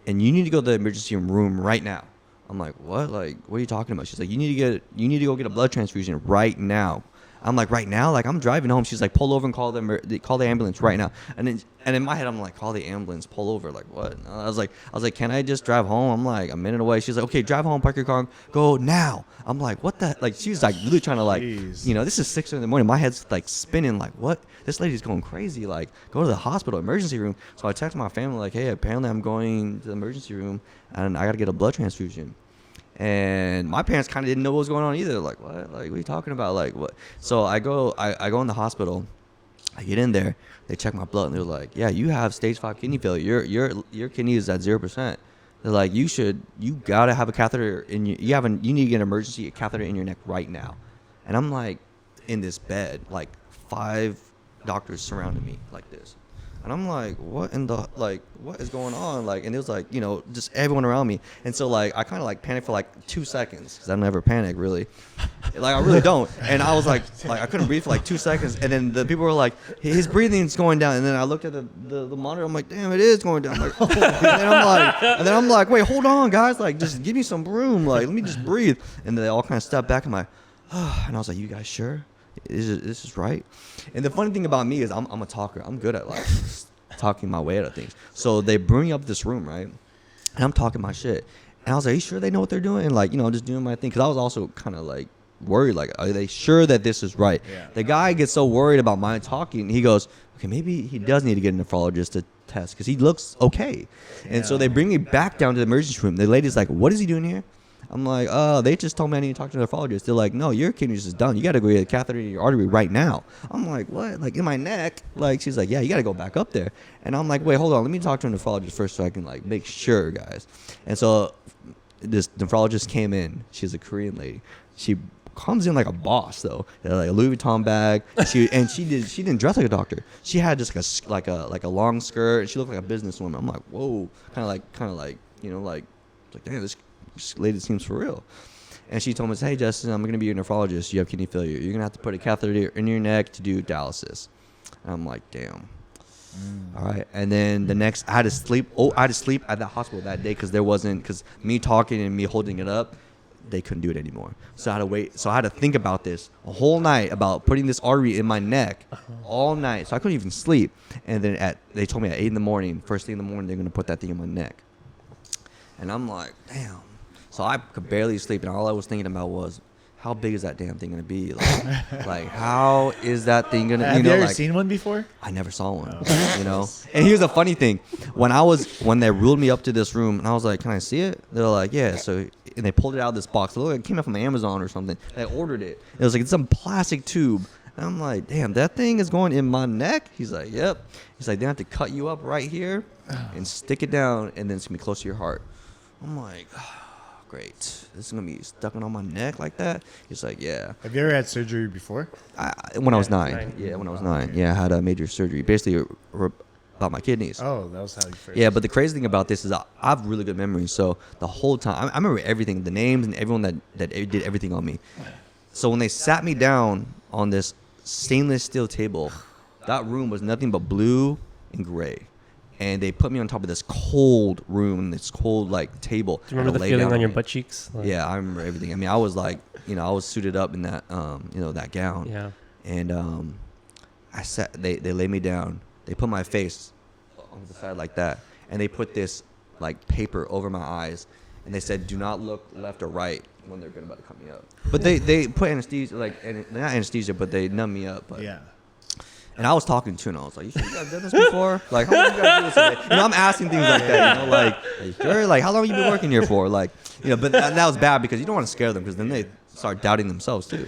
and you need to go to the emergency room right now. I'm like, what? Like, what are you talking about? She's like, you need to go get a blood transfusion right now. I'm like, right now? Like, I'm driving home. She's like, pull over and call the ambulance right now. And in my head, I'm like, call the ambulance, pull over. Like, what? And I was like, can I just drive home? I'm like a minute away. She's like, okay, drive home, park your car, go now. I'm like, what the? Like, she's like really trying to like, Jeez. this is 6 in the morning. My head's like spinning. Like, what? This lady's going crazy. Like, go to the hospital, emergency room. So I text my family like, hey, apparently I'm going to the emergency room and I got to get a blood transfusion. And my parents kind of didn't know what was going on either. Like, what? Like, what are you talking about? Like, what? So I go in the hospital. I get in there. They check my blood, and they're like, yeah, you have stage 5 kidney failure. Your kidney is at 0%. They're like, you gotta have a catheter in you. You need to get an emergency catheter in your neck right now. And I'm like, in this bed, like 5 doctors surrounding me like this. And I'm like, what is going on? Like, and it was like, just everyone around me. And so like, I kind of like panicked for like 2 seconds, because I never panic really. Like, I really don't. And I was like I couldn't breathe for like 2 seconds. And then the people were like, his breathing's going down. And then I looked at the monitor. I'm like, damn, it is going down. I'm like, and then I'm like, wait, hold on, guys. Like, just give me some room. Like, let me just breathe. And they all kind of stepped back. I'm like, and I was like, you guys sure? This is right? And the funny thing about me is I'm a talker. I'm good at like talking my way out of things. So they bring me up this room, right? And I'm talking my shit. And I was like, are you sure they know what they're doing? And like, just doing my thing. Because I was also kind of like worried. Like, are they sure that this is right? Yeah. The guy gets so worried about my talking. He goes, okay, maybe he does need to get a nephrologist to test, because he looks okay. And so they bring me back down to the emergency room. The lady's like, what is he doing here? I'm like, they just told me I need to talk to the nephrologist. They're like, no, your kidneys is done. You got to go get a catheter in your artery right now. I'm like, what? Like in my neck? Like, she's like, yeah, you got to go back up there. And I'm like, wait, hold on. Let me talk to a nephrologist first so I can like make sure, guys. And so this nephrologist came in. She's a Korean lady. She comes in like a boss though, like a Louis Vuitton bag. She didn't dress like a doctor. She had just like a long skirt. She looked like a businesswoman. I'm like, whoa, kind of like like damn, this lady seems for real. And she told me, hey Justin, I'm gonna be your nephrologist. You have kidney failure. You're gonna have to put a catheter in your neck to do dialysis. And I'm like, damn. All right, and then the next, I had to sleep at the hospital that day because me talking and me holding it up, they couldn't do it anymore. So I had to wait. So I had to think about this a whole night about putting this artery in my neck all night. So I couldn't even sleep. And then they told me at 8 in the morning, first thing in the morning, they're gonna put that thing in my neck. And I'm like, damn. So I could barely sleep, and all I was thinking about was, how big is that damn thing gonna be? Like how is that thing gonna? Have you ever seen one before? I never saw one. And here's the funny thing: when they ruled me up to this room, and I was like, "Can I see it?" They're like, "Yeah." So and they pulled it out of this box. It looked like it came out from Amazon or something. I ordered it. It was like it's some plastic tube. And I'm like, "Damn, that thing is going in my neck." He's like, "Yep." He's like, "They have to cut you up right here and stick it down, and then it's gonna be close to your heart." I'm like, great. This is going to be stuck on my neck like that? He's like, yeah. Have you ever had surgery before? When I was 9. Yeah, when I was 9. Yeah, I had a major surgery. Basically, about my kidneys. Oh, that was how you first. Yeah, but the crazy thing about this is I have really good memory. So the whole time, I remember everything, the names and everyone that did everything on me. So when they sat me down on this stainless steel table, that room was nothing but blue and gray. And they put me on top of this cold room, this cold like table. Do you remember the feeling on your butt cheeks? Like, yeah, I remember everything. I mean, I was like, I was suited up in that, that gown. Yeah. And I sat. They laid me down. They put my face on the side like that, and they put this like paper over my eyes, and they said, "Do not look left or right when they're about to cut me up." But they put anesthesia, not anesthesia, but they numb me up. But, yeah. And I was talking to her, and I was like, "You sure you guys done this before? Like, how long you guys do this today?" I'm asking things like that, like, sure? Like, how long you been working here for? Like, but that was bad because you don't want to scare them because then they start doubting themselves too,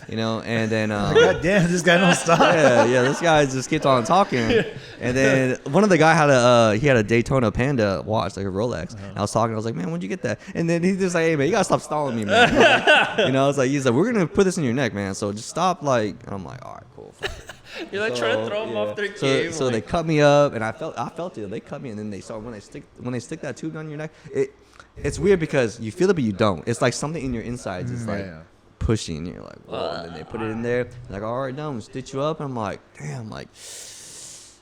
And then, God damn, this guy don't stop. Yeah, this guy just keeps on talking. And then one of the guy had a Daytona Panda watch, like a Rolex. And I was talking, I was like, "Man, when'd you get that?" And then he's just like, "Hey man, you gotta stop stalling me, man." Like, he's like, "We're gonna put this in your neck, man. So just stop." Like, and I'm like, "All right, cool." You're like trying to throw them off their game. So they cut me up, and I felt it. They cut me, and then they saw when they stick that tube down your neck. It's weird because you feel it, but you don't. It's like something in your insides is like pushing. You're like, whoa. And then they put it in there. Like, all right, now I'm gonna stitch you up. And I'm like, damn, like,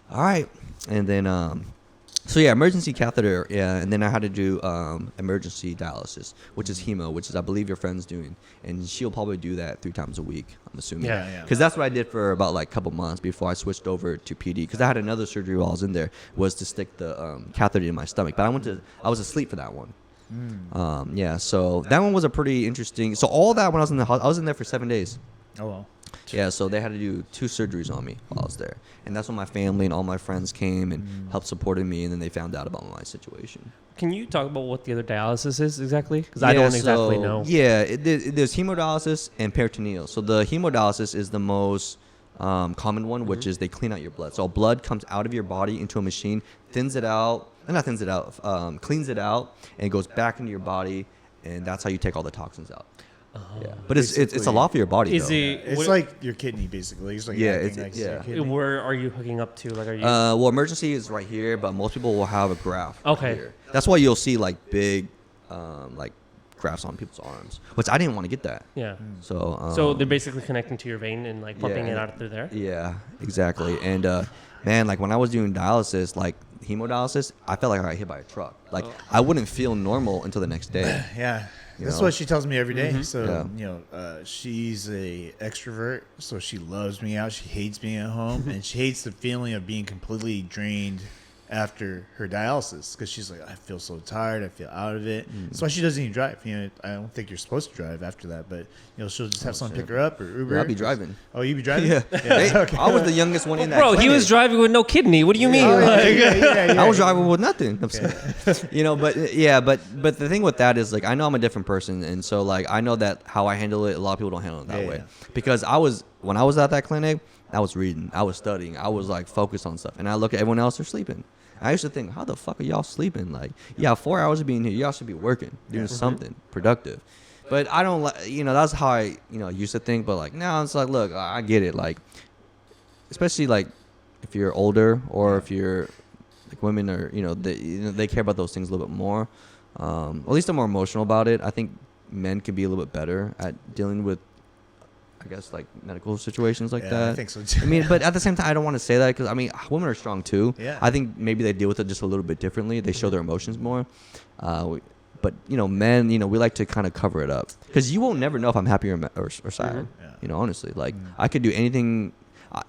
all right. And then so yeah, emergency catheter, yeah, and then I had to do emergency dialysis, which is hemo, which is I believe your friend's doing, and she'll probably do that 3 times a week, I'm assuming. Yeah. Because that's what I did for about like a couple months before I switched over to PD. Because I had another surgery while I was in there, was to stick the catheter in my stomach, but I was asleep for that one. So that one was a pretty interesting. So all that when I was in the hospital, I was in there for 7 days. Oh well. Yeah, so they had to do 2 surgeries on me while I was there. And that's when my family and all my friends came and helped supported me, and then they found out about my situation. Can you talk about what the other dialysis is exactly? Because I don't exactly know. Yeah, there's hemodialysis and peritoneal. So the hemodialysis is the most common one, which is they clean out your blood. So blood comes out of your body into a machine, cleans it out, and it goes back into your body, and that's how you take all the toxins out. Yeah, but it's a lot for your body. It's like your kidney basically. It's like Where are you hooking up to? Like, are you? Well, emergency is right here, but most people will have a graft. Okay. Here. That's why you'll see like big, like grafts on people's arms, which I didn't want to get that. Yeah. So they're basically connecting to your vein and like pumping it out through there. Yeah, exactly. And man, like when I was doing dialysis, like hemodialysis, I felt like I got hit by a truck. Like I wouldn't feel normal until the next day. Yeah. That's what she tells me every day. So, Yeah. she's a extrovert, so she loves me out. She hates being at home, and she hates the feeling of being completely drained after her dialysis because she's like, I feel so tired, I feel out of it. That's why she doesn't even drive. I don't think you're supposed to drive after that, but she'll just have someone pick her up or Uber. Yeah, I'll be driving. Oh, you be driving? Yeah. Okay. I was the youngest one in that. Bro, he clinic. was driving with no kidney. What do you mean? Oh, Like- yeah. I was driving with nothing. I'm saying. But the thing with that is like I know I'm a different person, and so like I know that how I handle it, a lot of people don't handle it that way. Because when I was at that clinic, I was reading, I was studying, I was like focused on stuff, and I look at everyone else, they're sleeping. I used to think, how the fuck are y'all sleeping? Like, 4 hours of being here, y'all should be working, doing something productive. But I don't like, that's how I, used to think. But like now it's like, look, I get it. Like, especially like if you're older or if you're like women or, they care about those things a little bit more. At least they're more emotional about it. I think men can be a little bit better at dealing with, I guess, like medical situations like that. I think so too. I mean, but at the same time, I don't want to say that because, women are strong too. Yeah. I think maybe they deal with it just a little bit differently. They show their emotions more. But, men, we like to kind of cover it up. Because you won't never know if I'm happy or sad. Honestly. Like, I could do anything.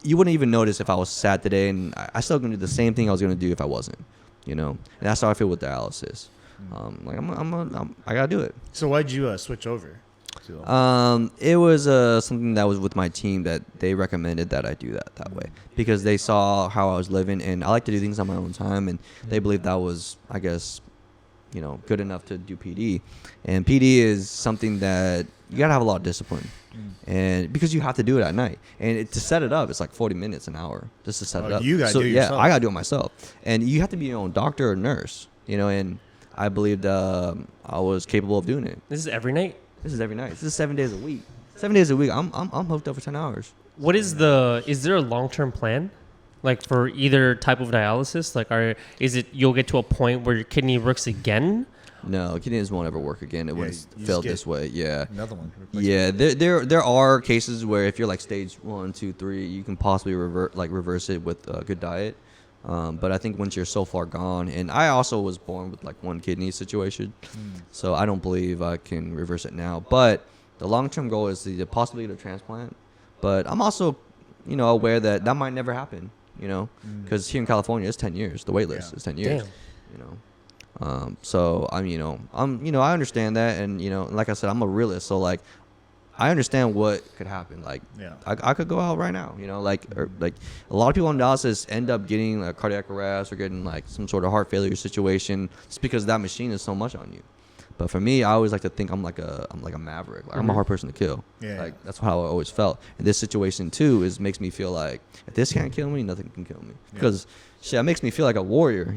You wouldn't even notice if I was sad today, and I still going to do the same thing I was going to do if I wasn't. And that's how I feel with dialysis. I got to do it. So why'd you switch over? It was something that was with my team that they recommended that I do that way because they saw how I was living, and I like to do things on my own time, and they believed that was, I guess, good enough to do PD. And PD is something that you gotta have a lot of discipline, and because you have to do it at night, and to set it up, it's like 40 minutes an hour just to set it up. You gotta do it yourself. I gotta do it myself, and you have to be your own doctor or nurse, and I believed I was capable of doing it. This is every night? This is every night. This is 7 days a week. 7 days a week. I'm hooked up for 10 hours. What is there a long-term plan? Like for either type of dialysis? Like is it you'll get to a point where your kidney works again? No, kidneys won't ever work again. It wouldn't failed this way. Yeah. Another one. Yeah, there are cases where if you're like stage 1, 2, 3, you can possibly reverse it with a good diet. But I think once you're so far gone, and I also was born with like one kidney situation, so I don't believe I can reverse it now. But the long-term goal is the possibility of transplant. But I'm also, aware that might never happen, because here in California it's 10 years. The wait list is 10 years. Damn. So I understand that, and like I said, I'm a realist, so like I understand what could happen. Like, I could go out right now, like a lot of people on dialysis end up getting like cardiac arrest or getting like some sort of heart failure situation just because that machine is so much on you. But for me, I always like to think I'm like a maverick. Like, I'm a hard person to kill. Yeah. Like, that's how I always felt. And this situation too makes me feel like if this can't kill me, nothing can kill me. Because shit, it makes me feel like a warrior,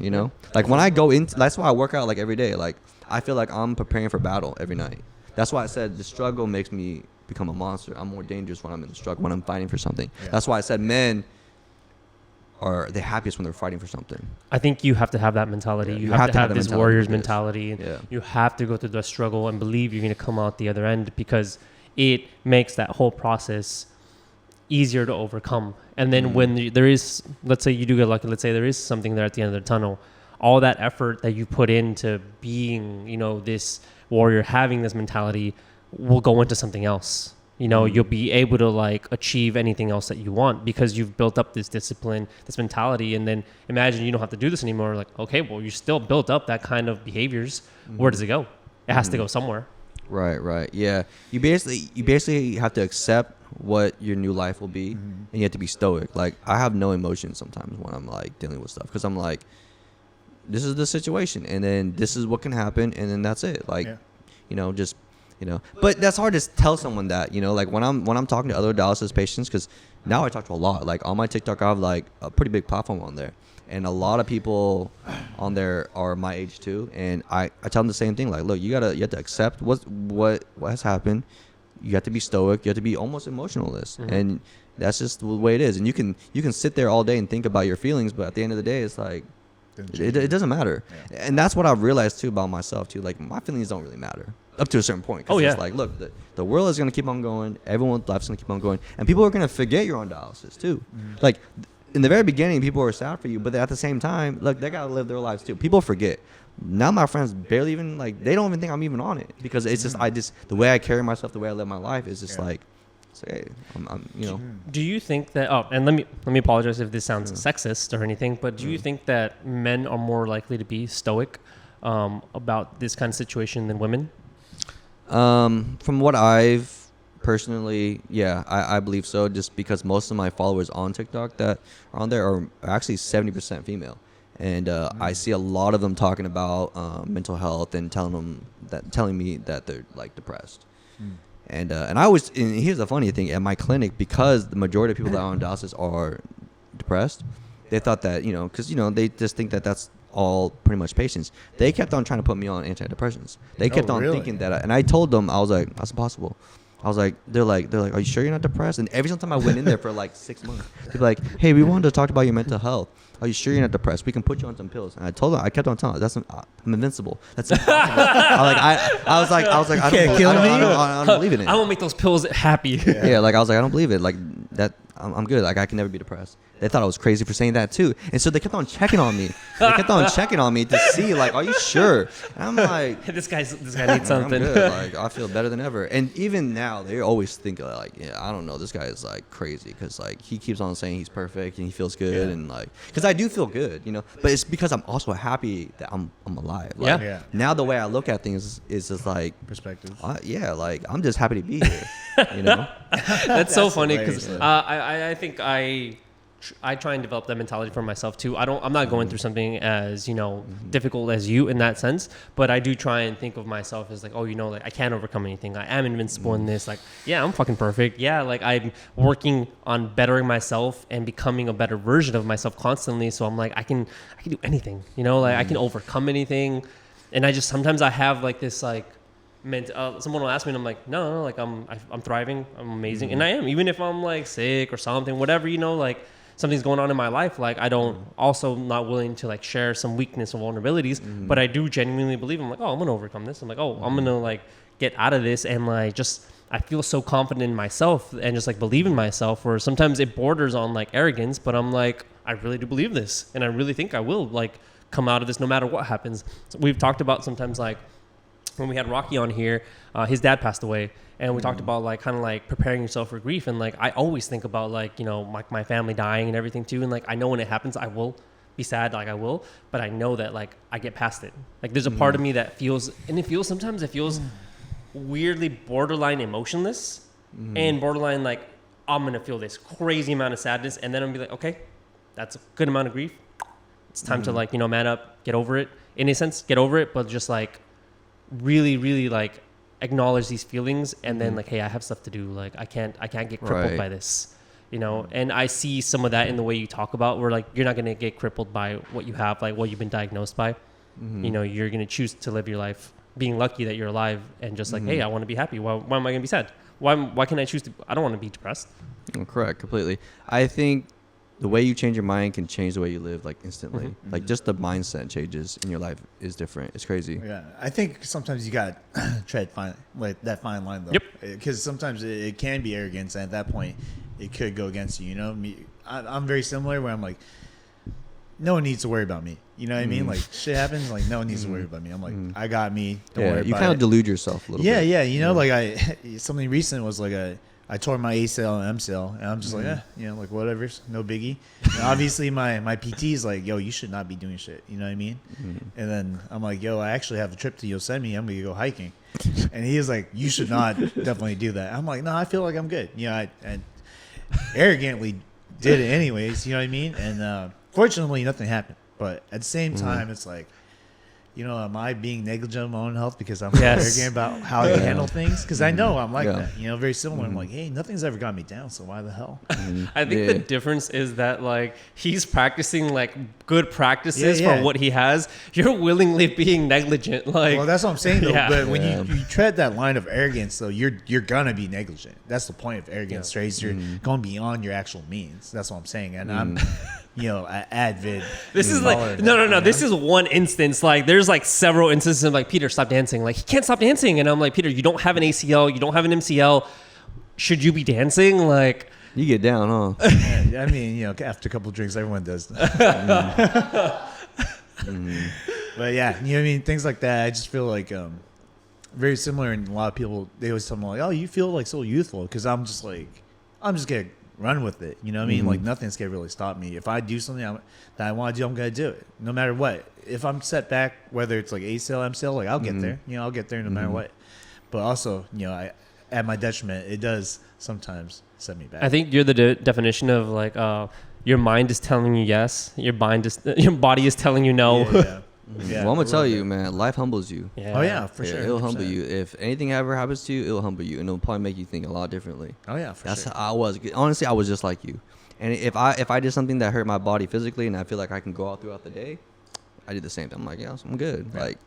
Like when I go in, that's why I work out like every day. Like I feel like I'm preparing for battle every night. That's why I said the struggle makes me become a monster. I'm more dangerous when I'm in the struggle, when I'm fighting for something. Yeah. That's why I said men are the happiest when they're fighting for something. I think you have to have that mentality. You have to have this warrior's mentality. And you have to go through the struggle and believe you're going to come out the other end, because it makes that whole process easier to overcome. And then when there is, let's say you do get lucky, let's say there is something there at the end of the tunnel, all that effort that you put into being, this warrior, having this mentality, will go into something else. You'll be able to like achieve anything else that you want because you've built up this discipline, this mentality. And then imagine you don't have to do this anymore. Like, okay, well, you still built up that kind of behaviors. Where does it go? It has to go somewhere. Right. Yeah. You basically have to accept what your new life will be, and you have to be stoic. Like, I have no emotion sometimes when I'm like dealing with stuff, because I'm like, this is the situation, and then this is what can happen, and then that's it. Like, but that's hard to tell someone that, like when I'm talking to other dialysis patients, because now I talk to a lot. Like on my TikTok, I have like a pretty big platform on there, and a lot of people on there are my age too. And I tell them the same thing. Like, look, you have to accept what has happened. You have to be stoic. You have to be almost emotionalist, and that's just the way it is. And you can sit there all day and think about your feelings, but at the end of the day, it's like it doesn't matter. Yeah. And that's what I've realized too about myself too. Like, my feelings don't really matter up to a certain point. It's like, look, the world is going to keep on going. Everyone's life's going to keep on going. And people are going to forget you're on dialysis too. Like, in the very beginning, people are sad for you. But at the same time, look, they got to live their lives too. People forget. Now my friends barely even, like, they don't even think I'm even on it. Because it's just, the way I carry myself, the way I live my life is just like, So hey, I'm you know. Do you think that? Oh, and let me apologize if this sounds sexist or anything, but do you think that men are more likely to be stoic about this kind of situation than women? From what I've personally, yeah, I believe so. Just because most of my followers on TikTok that are on there are actually 70% female, and I see a lot of them talking about mental health and telling me that they're like depressed. And I always, and here's the funny thing, at my clinic, because the majority of people that are on dialysis are depressed, they thought that, because, they just think that that's all pretty much patients. They kept on trying to put me on antidepressants. They kept on really? thinking that, and I told them, I was like, that's impossible. I was like, they're like, are you sure you're not depressed? And every single time I went in there for like 6 months, they'd be like, hey, we wanted to talk about your mental health. Are you sure you're not depressed? We can put you on some pills. And I told them, I kept on telling them, I'm invincible. That's impossible. I was like, I don't believe in it. I won't make those pills happy. Yeah, like I was like, I don't believe it. Like that, I'm good. Like I can never be depressed. They thought I was crazy for saying that too, and so they kept on checking on me. They kept on checking on me to see, like, are you sure? And I'm like, this guy needs something. I'm good. Like I feel better than ever. And even now, they always think like, yeah, I don't know, this guy is like crazy because like he keeps on saying he's perfect and he feels good and like, because I do feel good, But it's because I'm also happy that I'm alive. Like, now the way I look at things is just like perspective. Like I'm just happy to be here. That's so funny because I think I try and develop that mentality for myself too. I'm not going through something as, difficult as you in that sense, but I do try and think of myself as like, oh, like I can't overcome anything. I am invincible in this. Like, yeah, I'm fucking perfect. Yeah. Like I'm working on bettering myself and becoming a better version of myself constantly. So I'm like, I can do anything, like I can overcome anything. And sometimes I have like this, like, someone will ask me and I'm like, no, like I'm thriving. I'm amazing. And I am, even if I'm like sick or something, whatever, like, something's going on in my life, like I don't also not willing to like share some weakness or vulnerabilities, but I do genuinely believe I'm like, oh, I'm gonna overcome this. I'm like, oh, I'm gonna like get out of this, and like I feel so confident in myself and just like believe in myself, where sometimes it borders on like arrogance, but I'm like, I really do believe this, and I really think I will like come out of this no matter what happens. So we've talked about sometimes like when we had Rocky on here, his dad passed away. And we talked about like kind of like preparing yourself for grief. And like I always think about like, my family dying and everything too. And like I know when it happens, I will be sad, like I will. But I know that like I get past it. Like there's a part of me that feels, sometimes it feels weirdly borderline emotionless and borderline like I'm going to feel this crazy amount of sadness. And then I'm going to be like, okay, that's a good amount of grief. It's time to like, man up, get over it. In a sense, get over it. But just like really, really like acknowledge these feelings, and then like, hey, I have stuff to do. Like I can't get crippled by this, and I see some of that in the way you talk about, where like you're not going to get crippled by what you have, like what you've been diagnosed by. You're going to choose to live your life being lucky that you're alive, and just like, hey, I want to be happy. Why am I going to be sad? Why can I choose to? I don't want to be depressed. Correct, completely. I think the way you change your mind can change the way you live, like instantly. Like just the mindset changes in your life is different. It's crazy. Yeah, I think sometimes you got to tread that fine line though. Yep. Because sometimes it can be arrogance, and at that point, it could go against you. I'm very similar, where I'm like, no one needs to worry about me. You know what I mean? Like shit happens, like no one needs to worry about me. I'm like, I got me. Don't worry about it. You kind of delude yourself a little bit. Yeah. Like something recent was like I tore my ACL and MCL, and I'm just like, like whatever, no biggie. And obviously, my PT's like, yo, you should not be doing shit. You know what I mean? And then I'm like, yo, I actually have a trip to Yosemite. I'm gonna go hiking, and he's like, you should not definitely do that. I'm like, no, I feel like I'm good. I arrogantly did it anyways. You know what I mean? And fortunately, nothing happened. But at the same time, it's like, am I being negligent of my own health because I'm arrogant about how I handle things? Because I know I'm like that, very similar. I'm like, hey, nothing's ever got me down, so why the hell? I think the difference is that like he's practicing like good practices for what he has. You're willingly being negligent. Like, well, that's what I'm saying though. But when you tread that line of arrogance, though, you're gonna be negligent. That's the point of arrogance, right? You're going beyond your actual means. That's what I'm saying, and I'm. Advid. This is like no. This is one instance. Like there's like several instances of like, Peter, stop dancing. Like he can't stop dancing, and I'm like, Peter, you don't have an ACL, you don't have an MCL. Should you be dancing? Like you get down, huh? Yeah, I mean, after a couple of drinks, everyone does. But yeah, I mean, things like that. I just feel like very similar, and a lot of people, they always tell me like, oh, you feel like so youthful, because I'm just gonna run with it, you know what I mean? Like nothing's gonna really stop me. If I do something that I want to do, I'm gonna do it no matter what. If I'm set back, whether it's like A sale, M sale, like I'll get there, I'll get there no matter what. But also, at my detriment, it does sometimes set me back. I think you're the definition of like your mind is telling you yes, your body is telling you no. Yeah, well, I'm gonna tell you, man, life humbles you. Yeah. Oh yeah, for sure. It'll humble 100%. you. If anything ever happens to you, it'll humble you, and it'll probably make you think a lot differently. Oh yeah, for That's sure. how I was. Honestly, I was just like you. And if I did something that hurt my body physically, and I feel like I can go out throughout the day, I did the same thing. I'm like, yeah, I'm good. Yeah. Like,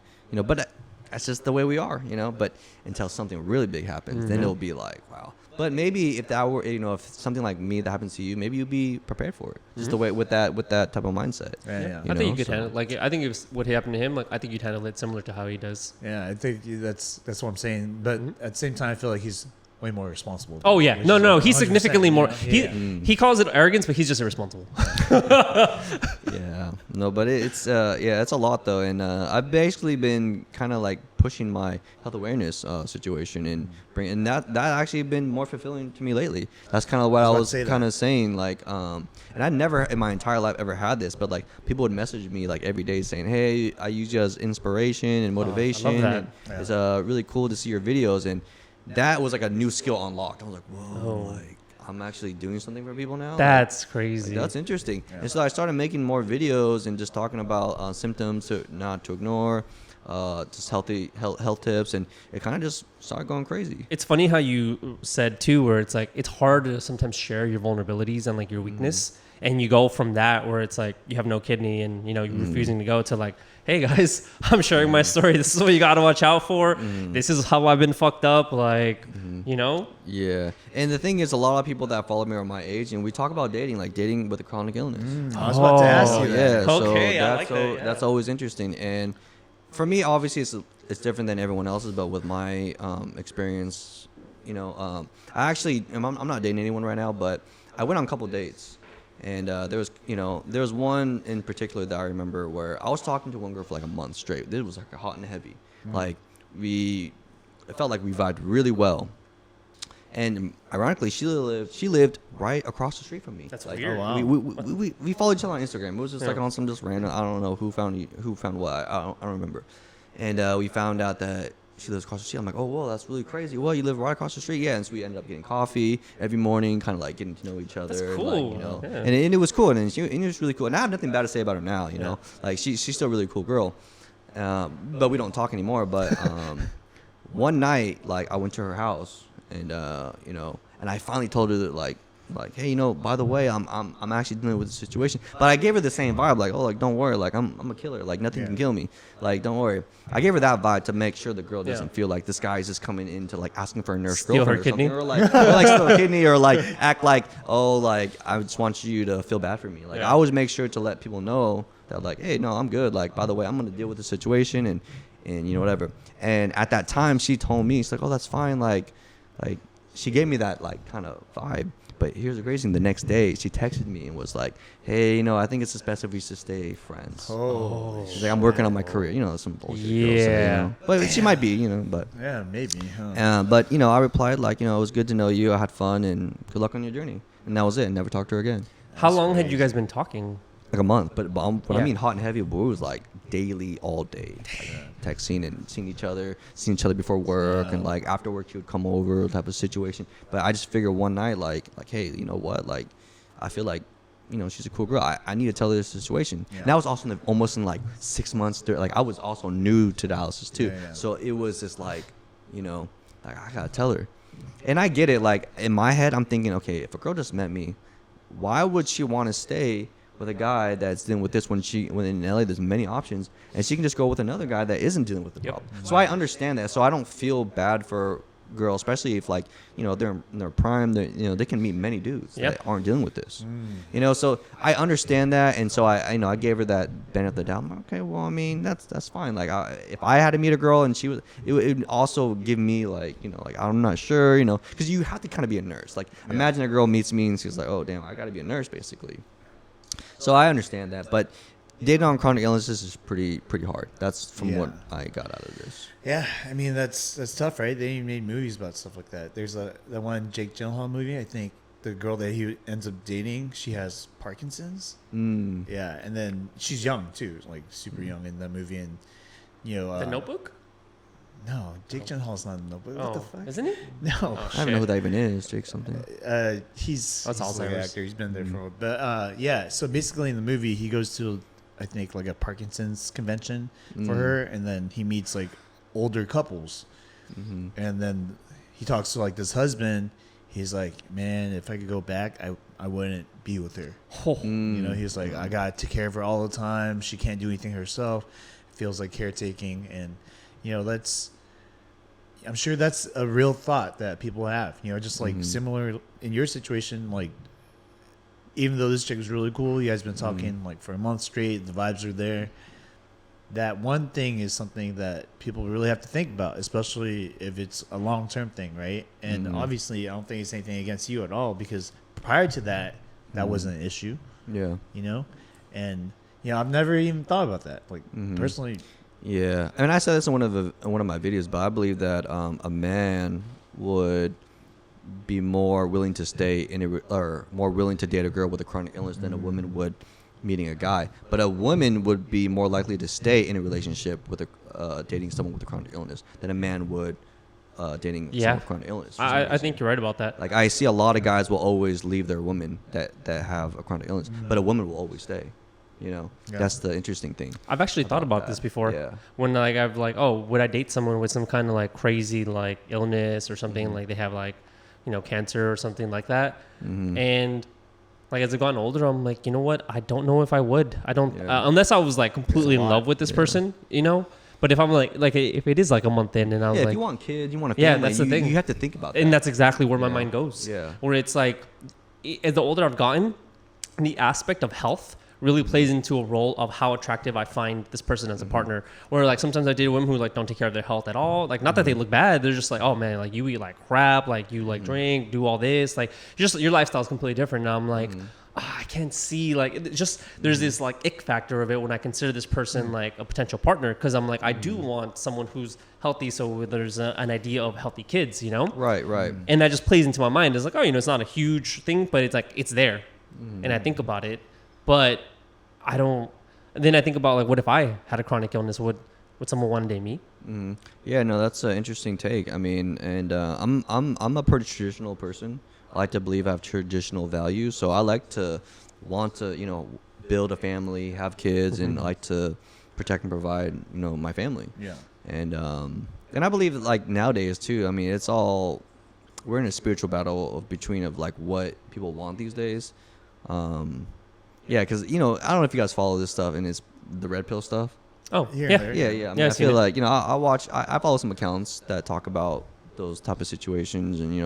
but that's just the way we are, But until something really big happens, then it'll be like, wow. But maybe if that were, if something like me that happens to you, maybe you'd be prepared for it. Just the way with that type of mindset. Yeah. I think you could handle it. Like, I think if what happened to him, like, I think you'd handle it similar to how he does. Yeah, I think that's what I'm saying. But at the same time, I feel like he's way more responsible. Oh yeah, Which no, is no, like he's 100%, significantly more. Yeah. He calls it arrogance, but he's just irresponsible. Yeah, no, but it's it's a lot though, and I've basically been kind of like pushing my health awareness situation and that actually been more fulfilling to me lately. That's kind of what I was kind of saying, like, and I never in my entire life ever had this, but like people would message me like every day saying, hey, I use you as inspiration and motivation. I love that. And it's really cool to see your videos, and that was like a new skill unlocked. I was like, whoa, like I'm actually doing something for people now. That's crazy. That's interesting. Yeah. And so I started making more videos and just talking about symptoms not to ignore, just health tips, and it kind of just started going crazy. It's funny how you said too, where it's like it's hard to sometimes share your vulnerabilities and like your weakness, and you go from that where it's like you have no kidney and you're refusing to go to like, hey guys, I'm sharing my story. This is what you got to watch out for. This is how I've been fucked up. Like, Yeah. And the thing is, a lot of people that follow me are my age, and we talk about dating, like dating with a chronic illness. I was about to ask you that. Yeah. Okay, so I like that, yeah. that's always interesting. And for me, obviously, it's different than everyone else's, but with my experience, I actually, I'm not dating anyone right now, but I went on a couple dates. And there was one in particular that I remember where I was talking to one girl for like a month straight. This was like hot and heavy. Like it felt like we vibed really well. And ironically, she lived right across the street from me. That's like, weird. Oh, wow. We followed each other on Instagram. It was just like Yeah. on some just random. I don't know who found what. I don't remember. And we found out that she lives across the street. I'm like, oh, well, that's really crazy. Well, you live right across the street. Yeah. And so we ended up getting coffee every morning, kind of like getting to know each other. That's Like, cool. Yeah. and it was cool. And it was really cool. And I have nothing bad to say about her now, Like, she's still a really cool girl. But we don't talk anymore. But one night, like, I went to her house and, and I finally told her that, like, hey, by the way, I'm actually dealing with the situation. But I gave her the same vibe, like, oh, like, don't worry, like, I'm a killer, like, nothing can kill me, like, don't worry. I gave her that vibe to make sure the girl doesn't feel like this guy is just coming in to like asking for a nurse Steal her girlfriend or kidney? something, or like steal her kidney, or like act like, oh, like I just want you to feel bad for me. Like, I always make sure to let people know that, like, hey, no, I'm good. Like, by the way, I'm gonna deal with the situation and whatever. And at that time, she told me, she's like, oh, that's fine, like she gave me that like kind of vibe. But here's the crazy thing. The next day, she texted me and was like, hey, I think it's just best if we just stay friends. Oh, She's like, I'm working on my career. Some bullshit. Girls say, Yeah. But she might be, but. yeah, maybe. Huh? But, I replied like, it was good to know you. I had fun and good luck on your journey. And that was it. Never talked to her again. How long had you guys been talking? Like a month. But when I Yeah. mean hot and heavy, boy, it was like daily, all day. Like, texting and seeing each other before work. And like after work, she would come over type of situation. But I just figured one night, like, hey, you know what? Like, I feel like, she's a cool girl. I need to tell her this situation. Yeah. And that was also almost in like 6 months. Like, I was also new to dialysis too. Yeah. So it was just like, like, I got to tell her. And I get it. Like, in my head, I'm thinking, okay, if a girl just met me, why would she want to stay with a guy that's dealing with this when in LA there's many options, and she can just go with another guy that isn't dealing with the problem. So I understand that. So I don't feel bad for girls, especially if like they're in their prime. They can meet many dudes that aren't dealing with this. So I understand that, and so I gave her that benefit of the doubt. I'm like, okay, well, I mean that's fine. Like if I had to meet a girl and she was, it would also give me like like I'm not sure, because you have to kind of be a nurse. Like imagine a girl meets me and she's like, oh damn, I got to be a nurse basically. So I understand that, but dating on chronic illnesses is pretty hard. That's from Yeah. what I got out of this. Yeah, I mean that's tough, right? They even made movies about stuff like that. There's that one Jake Gyllenhaal movie. I think the girl that he ends up dating, she has Parkinson's. Yeah, and then she's young too, like super young in that movie. And The Notebook? no, Jake Gyllenhaal's not in the Notebook. What the fuck? Isn't he? No, Oh, I don't know who that even is. Jake something. he's That's like an Alzheimer's. actor. He's been there for a while. But yeah, so basically in the movie, he goes to I think like a Parkinson's convention for her, and then he meets like older couples, and then he talks to like this husband. He's like, man, if I could go back, I wouldn't be with her. He's like, I got to take care of her all the time. She can't do anything herself. It feels like caretaking, and I'm sure that's a real thought that people have. Just like similar in your situation, like even though this chick was really cool, you guys been talking like for a month straight, the vibes are there. That one thing is something that people really have to think about, especially if it's a long-term thing, right? And obviously, I don't think it's anything against you at all, because prior to that, that wasn't an issue. Yeah. And I've never even thought about that, like personally. Yeah, I mean, I said this in one of my videos, but I believe that a man would be more willing to stay or more willing to date a girl with a chronic illness than a woman would meeting a guy. But a woman would be more likely to stay in a relationship with dating someone with a chronic illness than a man would dating someone with chronic illness. I think you're right about that. Like, I see a lot of guys will always leave their women that have a chronic illness, but a woman will always stay. That's the interesting thing. I've actually thought about this before. Yeah. When I've would I date someone with some kind of like crazy like illness or something, like they have like cancer or something like that, and like as I've gotten older, I'm like, you know what? I don't know if I would. I don't unless I was like completely in love with this person, But if I'm like if it is like a month in and I was if like, you want kids, you want a family, that's the thing. You have to think about that. And that's exactly where my mind goes. Yeah. Where it's like, as the older I've gotten, the aspect of health really plays into a role of how attractive I find this person as a partner. Where like sometimes I date women who like don't take care of their health at all. Like not that they look bad, they're just like, oh man, like you eat like crap, like you like drink, do all this, like just your lifestyle is completely different. And I'm like, I can't see there's this like ick factor of it when I consider this person like a potential partner, because I'm like I do want someone who's healthy, so there's an idea of healthy kids, Right. and that just plays into my mind. It's like, oh, it's not a huge thing, but it's like it's there, and I think about it, but I don't. And then I think about like, what if I had a chronic illness? Would someone one day me? Yeah, no, that's an interesting take. I mean, and I'm a pretty traditional person. I like to believe I have traditional values, so I like to want to build a family, have kids, and I like to protect and provide my family. Yeah. And I believe that, like, nowadays too, I mean, we're in a spiritual battle between like what people want these days. Yeah, because I don't know if you guys follow this stuff, and it's the red pill stuff. Oh, Here and there. Yeah. I mean, I feel like I follow some accounts that talk about those type of situations and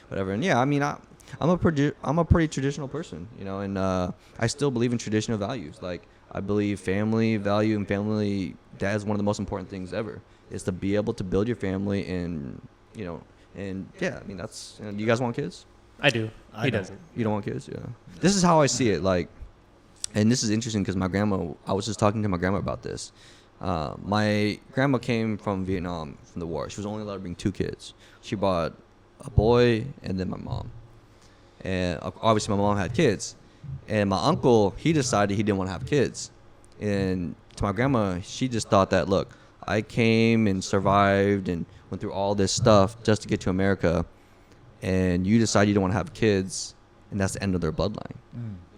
whatever. And yeah, I mean, I'm a pretty traditional person, and I still believe in traditional values. Like, I believe family value and family, that is one of the most important things ever, is to be able to build your family. And and yeah, I mean, that's do you guys want kids? I do. He don't. doesn't. You don't want kids? Yeah. This is how I see it. Like, and this is interesting because my grandma, I was just talking to my grandma about this. My grandma came from Vietnam, from the war. She was only allowed to bring 2 kids. She brought a boy and then my mom. And obviously my mom had kids. And my uncle, he decided he didn't want to have kids. And to my grandma, she just thought that, look, I came and survived and went through all this stuff just to get to America. And you decide you don't want to have kids, and that's the end of their bloodline.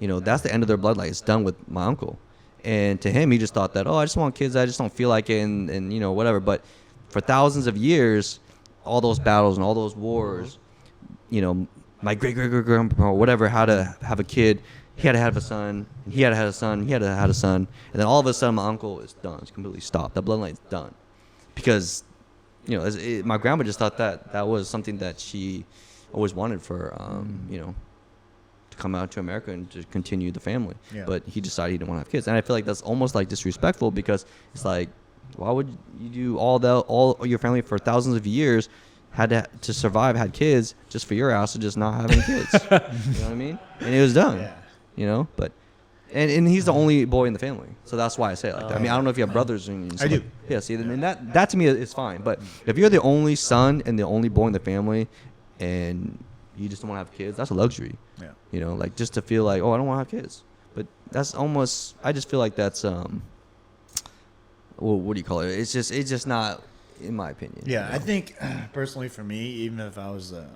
That's the end of their bloodline. It's done with my uncle. And to him, he just thought that, I just want kids. I just don't feel like it, and whatever. But for thousands of years, all those battles and all those wars, my great-great-great-grandpa or whatever had to have a kid. He had to have a son. And he had to have a son. He had to have a son. And then all of a sudden, my uncle is done. It's completely stopped. That bloodline is done. Because, my grandma just thought that was something that she always wanted for, to come out to America and to continue the family. Yeah. But he decided he didn't want to have kids. And I feel like that's almost like disrespectful, because it's like, why would you do all your family for thousands of years had to survive, had kids, just for your ass to just not having kids? You know what I mean? And it was done. Yeah. But And he's the only boy in the family, so that's why I say it like that. I mean, I don't know if you have brothers. And I do. Yeah, see, and that to me is fine. But if you're the only son and the only boy in the family, and you just don't want to have kids, that's a luxury. Yeah. You know, like just to feel like, oh, I don't want to have kids. But that's almost. I just feel like that's well, what do you call it? It's just not, in my opinion. Yeah, you know? I think personally for me, even if I was the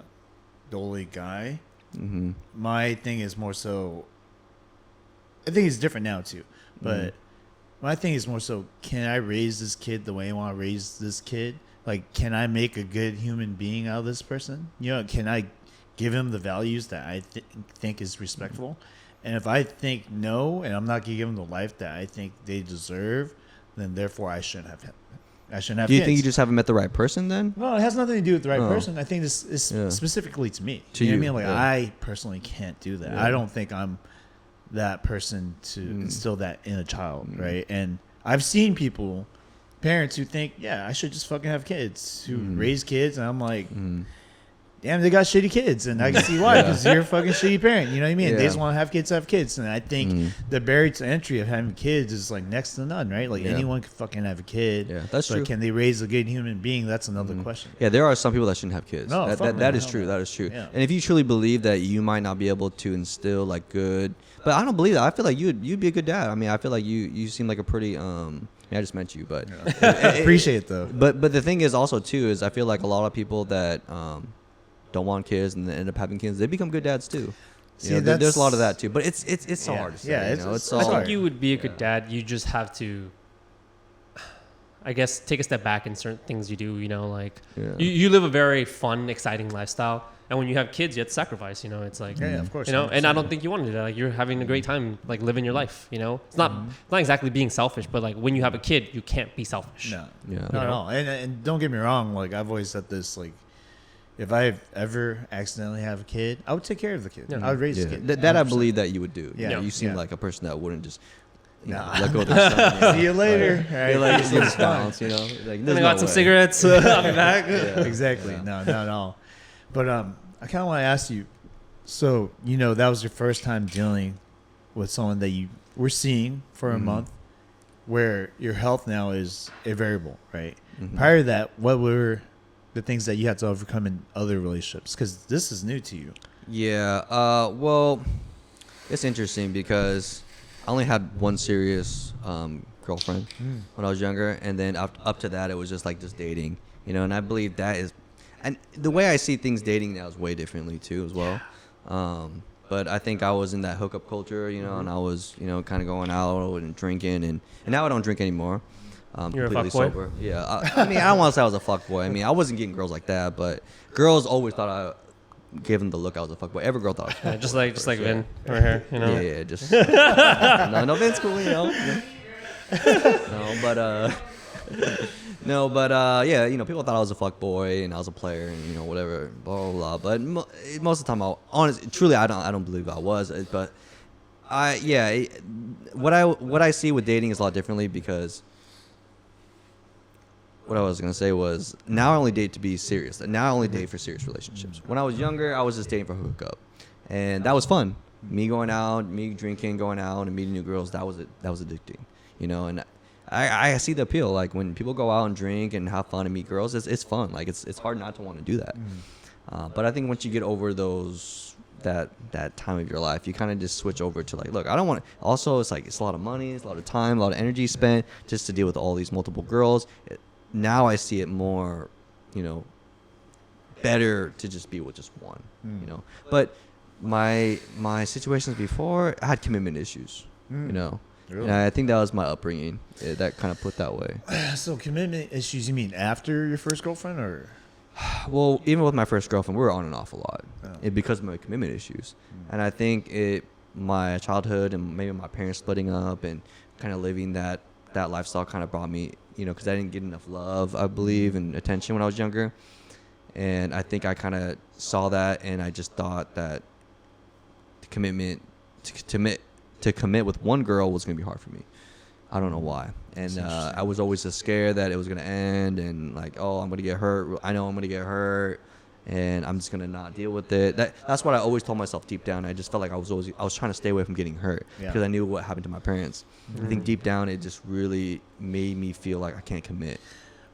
only guy, my thing is more so. I think it's different now too, but my thing is more so: can I raise this kid the way I want to raise this kid? Like, can I make a good human being out of this person? You know, can I give him the values that I think is respectful? And if I think no, and I'm not gonna give them the life that I think they deserve, then therefore I shouldn't have him. I shouldn't have. Do you kids. think you just haven't met the right person then? No, it has nothing to do with the right Oh. person. I think this is Yeah. specifically to me. To you know you, what I mean? Like, yeah. I personally can't do that. Yeah. I don't think I'm that person to instill that in a child, right? And I've seen people, parents who think, yeah, I should just fucking have kids, who raise kids, and I'm like, damn, they got shitty kids, and I can see why, because you're a fucking shitty parent. You know what I mean? Yeah. They just want to have kids, and I think the barrier to entry of having kids is like next to none, right? Like Yeah. anyone can fucking have a kid. Yeah, that's but true. can they raise a good human being? That's another question. Yeah, there are some people that shouldn't have kids. No, that fuck that, no, that is hell true. no. That is true. Yeah. And if you truly believe that you might not be able to instill like good, but I don't believe that. I feel like you'd be a good dad. I mean, I feel like you seem like a pretty I mean, I just met you, but Appreciate it though. But the thing is also too is I feel like a lot of people that don't want kids and then end up having kids, they become good dads too. See, You know, there's that's- a lot of that too. But it's so Yeah. hard to say. Yeah, you it's- know? it's all, I hard. think you would be a good dad. You just have to, I guess, take a step back in certain things you do. You know, like Yeah. you live a very fun, exciting lifestyle, and when you have kids, you have to sacrifice. You know, it's like Yeah, of course. you know, and 100%. I don't think you want to do that. Like you're having a great time, like living your life. You know, it's not exactly being selfish, but like when you have a kid, you can't be selfish. No, Yeah. not at all. And don't get me wrong. Like, I've always said this. Like, if I ever accidentally have a kid, I would take care of the kid. Yeah. I would raise Yeah. the kid. That I 100%. believe that you would do. Yeah. You seem Yeah. like a person that wouldn't just you know, Nah. let go of their son. You know? See you later. All right, You're like, it's it's fine. balance, you know? Like, And there's I no got some way. cigarettes. I'll be back. Yeah. Exactly. Yeah. No, not at all. But I kind of want to ask you. So that was your first time dealing with someone that you were seeing for a month, where your health now is a variable, right? Prior to that, what were the things that you had to overcome in other relationships? Because this is new to you. Yeah. Well, it's interesting because I only had one serious girlfriend when I was younger, and then up to that, it was just dating, you know. And I believe that is, and the way I see things dating now is way differently too, as well. But I think I was in that hookup culture, you know, and I was, you know, kind of going out and drinking, and now I don't drink anymore. You're a Completely fuckboy? sober. Yeah. I mean, I don't want to say I was a fuckboy. I mean, I wasn't getting girls like that, but girls always thought I gave them the look I was a fuckboy. Every girl thought I was a Yeah, fuckboy. just like Yeah. Vin right here, you know. Yeah, just no, Vince cool, you know. No, but yeah, you know, people thought I was a fuck boy and I was a player and you know whatever, blah blah blah. But most of the time, truly, I don't believe I was. But what I see with dating is a lot differently because what I was gonna say was now I only date to be serious. Now I only date for serious relationships. When I was younger, I was just dating for hookup, and that was fun. Me going out, me drinking, going out, and meeting new girls. That was addicting, you know. And I see the appeal. Like when people go out and drink and have fun and meet girls, it's fun. Like it's hard not to want to do that. But I think once you get over that time of your life, you kind of just switch over to like, look, I don't want. Also, it's a lot of money, it's a lot of time, a lot of energy spent just to deal with all these multiple girls. Now I see it more, you know, better to just be with just one, you know. But my situations before, I had commitment issues, you know. Really? And I think that was my upbringing that kind of put that way. So commitment issues, you mean after your first girlfriend, or? Well, even with my first girlfriend, we were on and off a lot Oh. because of my commitment issues. And I think my childhood and maybe my parents splitting up and kind of living that lifestyle kind of brought me, you know, because I didn't get enough love, I believe, and attention when I was younger. And I think I kind of saw that, and I just thought that the commitment to commit with one girl was going to be hard for me. I don't know why. And I was always just scared that it was going to end and like, oh, I'm going to get hurt. I know I'm going to get hurt. and I'm just gonna not deal with it. That's what I always told myself deep down. I just felt like I was trying to stay away from getting hurt because I knew what happened to my parents. I think deep down it just really made me feel like I can't commit.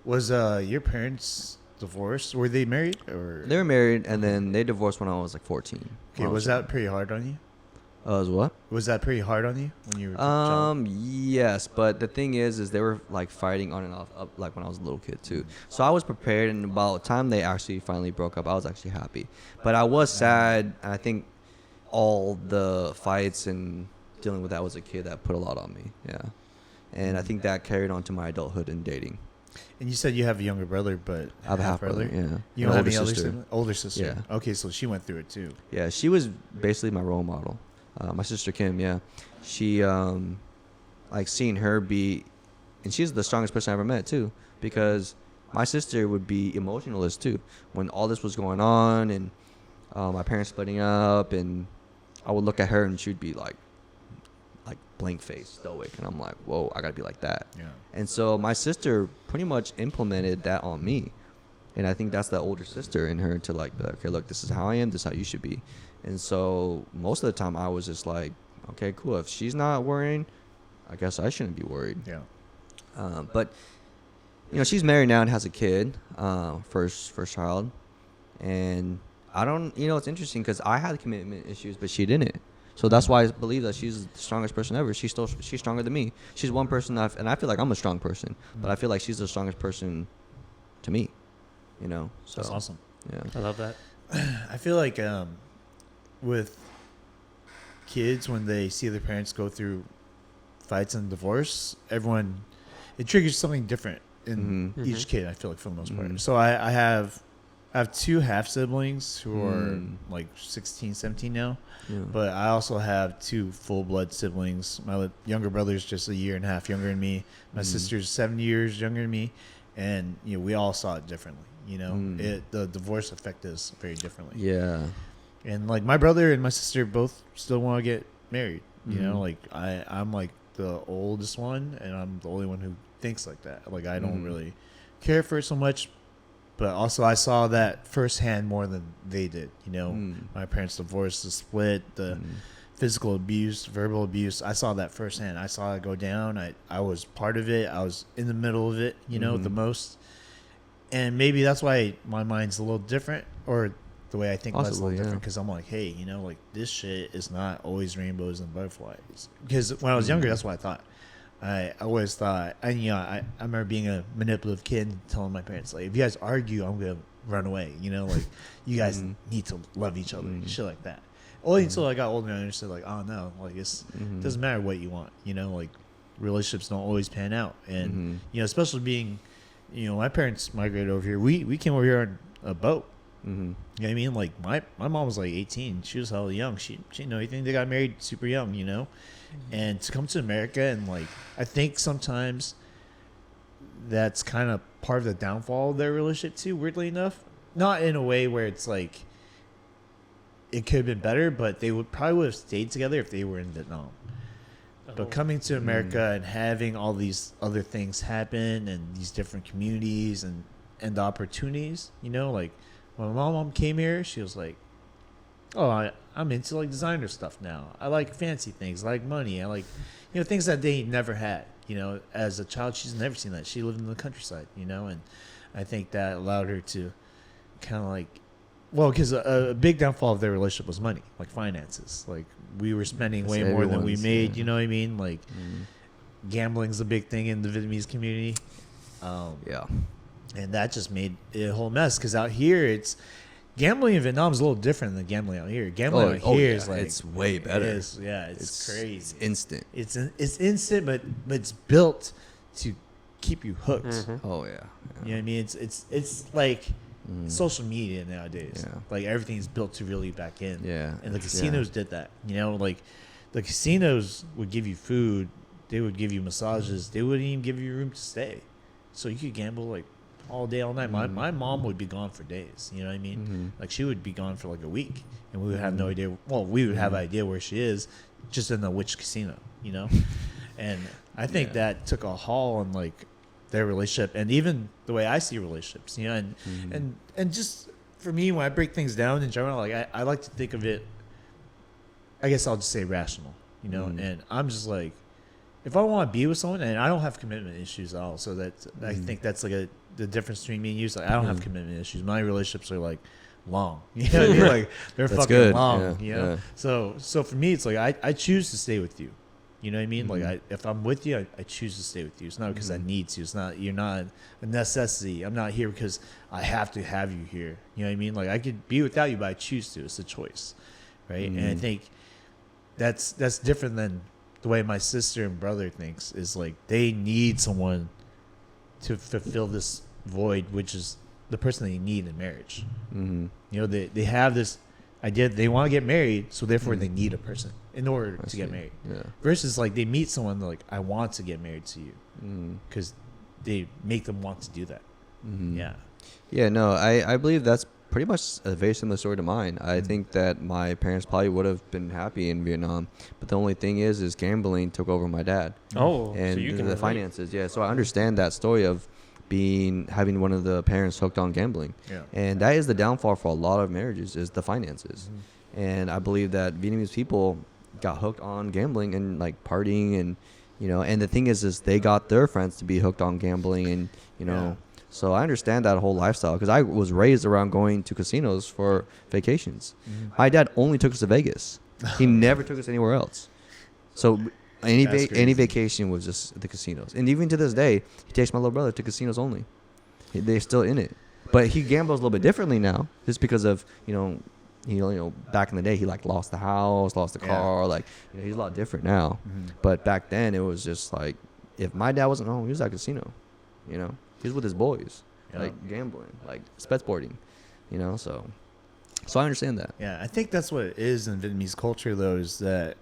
Was your parents divorced? Were they married or? They were married, and then they divorced when I was like 14. Okay, was that pretty hard on you? Was what? Was that pretty hard on you when you were a child? Yes, but the thing is they were like fighting on and off up like when I was a little kid too. So I was prepared, and about the time they actually finally broke up, I was actually happy. But I was sad, and I think all the fights and dealing with that as a kid that put a lot on me. Yeah, and I think that carried on to my adulthood and dating. And you said you have a younger brother, but I have a half brother. Yeah, You don't have any older other sister. sibling? Older sister. Yeah. Okay, so she went through it too. Yeah, she was basically my role model. My sister Kim, yeah, she like seeing her be, and she's the strongest person I ever met too, because my sister would be emotionless too when all this was going on, and my parents splitting up, and I would look at her and she'd be like blank face, stoic, and I'm like, whoa, I gotta be like that. Yeah. And so my sister pretty much implemented that on me, and I think that's the older sister in her to like, be like, okay, look, this is how I am, this is how you should be. And so most of the time I was just like, okay, cool. If she's not worrying, I guess I shouldn't be worried. Yeah. But she's married now and has a kid, first child, and I don't. It's interesting because I had commitment issues, but she didn't. So that's why I believe that she's the strongest person ever. She's stronger than me. She's one person and I feel like I'm a strong person, but I feel like she's the strongest person to me. So That's awesome. Yeah, I love that. I feel like with kids, when they see their parents go through fights and divorce, it triggers something different in each kid, I feel like, for the most part. So I have two half siblings who are like 16, 17 now, but I also have two full blood siblings. My younger brother's just a year and a half younger than me. My sister's 7 years younger than me, and we all saw it differently. The divorce affected us very differently. Yeah. And like my brother and my sister both still want to get married. Like I'm like the oldest one, and I'm the only one who thinks like that. Like I don't really care for it so much, but also I saw that firsthand more than they did. My parents' divorce, the split, the physical abuse, verbal abuse. I saw that firsthand. I saw it go down. I was part of it. I was in the middle of it. The most. And maybe that's why my mind's a little different, or the way I think about it's a little different, because I'm like, hey, like this shit is not always rainbows and butterflies. Because when I was younger, that's what I thought. I always thought, and I remember being a manipulative kid and telling my parents, like, if you guys argue, I'm gonna run away. Like you guys need to love each other, shit like that. Only until I got older and I understood, like, oh no, like it doesn't matter what you want. Like relationships don't always pan out, and especially being, my parents migrated over here. We came over here on a boat. You know what I mean? Like my mom was like 18. She was hella young. She didn't know anything. They got married super young, and to come to America, and like I think sometimes that's kind of part of the downfall of their relationship too, weirdly enough. Not in a way where it's like it could have been better, but they would have stayed together if they were in Vietnam. But coming to America and having all these other things happen, and these different communities and the opportunities, like when my mom came here, she was like, oh, I'm into like designer stuff now. I like fancy things. I like money. I like, things that they never had. As a child, she's never seen that. She lived in the countryside, and I think that allowed her to kind of like, well, because a big downfall of their relationship was money, like finances. Like we were spending way more than we made. You know what I mean? Like gambling's a big thing in the Vietnamese community. And that just made it a whole mess. Because out here, gambling in Vietnam is a little different than gambling out here. Gambling out here is like, it's way better. It's crazy. It's instant. It's instant, but it's built to keep you hooked. Oh yeah. You know what I mean? It's like social media nowadays. Yeah. Like everything's built to reel you back in. Yeah. And the casinos did that. Like the casinos would give you food, they would give you massages, they wouldn't even give you room to stay. So you could gamble like all day, all night. My mom would be gone for days. You know what I mean? Like she would be gone for like a week, and we would have no idea. Well, we would have an idea where she is, just in the which casino. And I think that took a haul on like their relationship, and even the way I see relationships. And just for me, when I break things down in general, like I like to think of it, I guess I'll just say rational, you know, and I'm just like, if I want to be with someone, and I don't have commitment issues at all, so I think that's like the difference between me and you. Is like I don't have commitment issues. My relationships are like long, you know what I mean? Like they're fucking good. long, Yeah, you know. yeah. So for me, it's like I choose to stay with you. You know what I mean? Like if I'm with you, I choose to stay with you. It's not because I need to. It's not you're not a necessity. I'm not here because I have to have you here. You know what I mean? Like I could be without you, but I choose to. It's a choice, right? And I think that's different than the way my sister and brother thinks. Is like they need someone to fulfill this void, which is the person they need in marriage. You know, they have this idea that they want to get married, so therefore they need a person in order to get married. Yeah. Versus like they meet someone like, I want to get married to you, because they make them want to do that. Yeah. Yeah. No, I believe that's pretty much a very similar story to mine. I think that my parents probably would have been happy in Vietnam, but the only thing is gambling took over my dad. Oh, and so you can the finances. Yeah. So I understand that story of having one of the parents hooked on gambling. Yeah. And that is the downfall for a lot of marriages, is the finances. And I believe that Vietnamese people got hooked on gambling and like partying, and you know, and the thing is they got their friends to be hooked on gambling, and you know, so I understand that whole lifestyle because I was raised around going to casinos for vacations. My dad only took us to Vegas. He never took us anywhere else. So any vacation was just the casinos. And even to this day, he takes my little brother to casinos only. They're still in it. But he gambles a little bit differently now, just because of, back in the day, he like lost the house, lost the car. Like, you know, he's a lot different now. But back then, it was just like, if my dad wasn't home, he was at a casino. You know, he was with his boys, like gambling, like sporting. You know, so I understand that. Yeah, I think that's what it is in Vietnamese culture, though, is that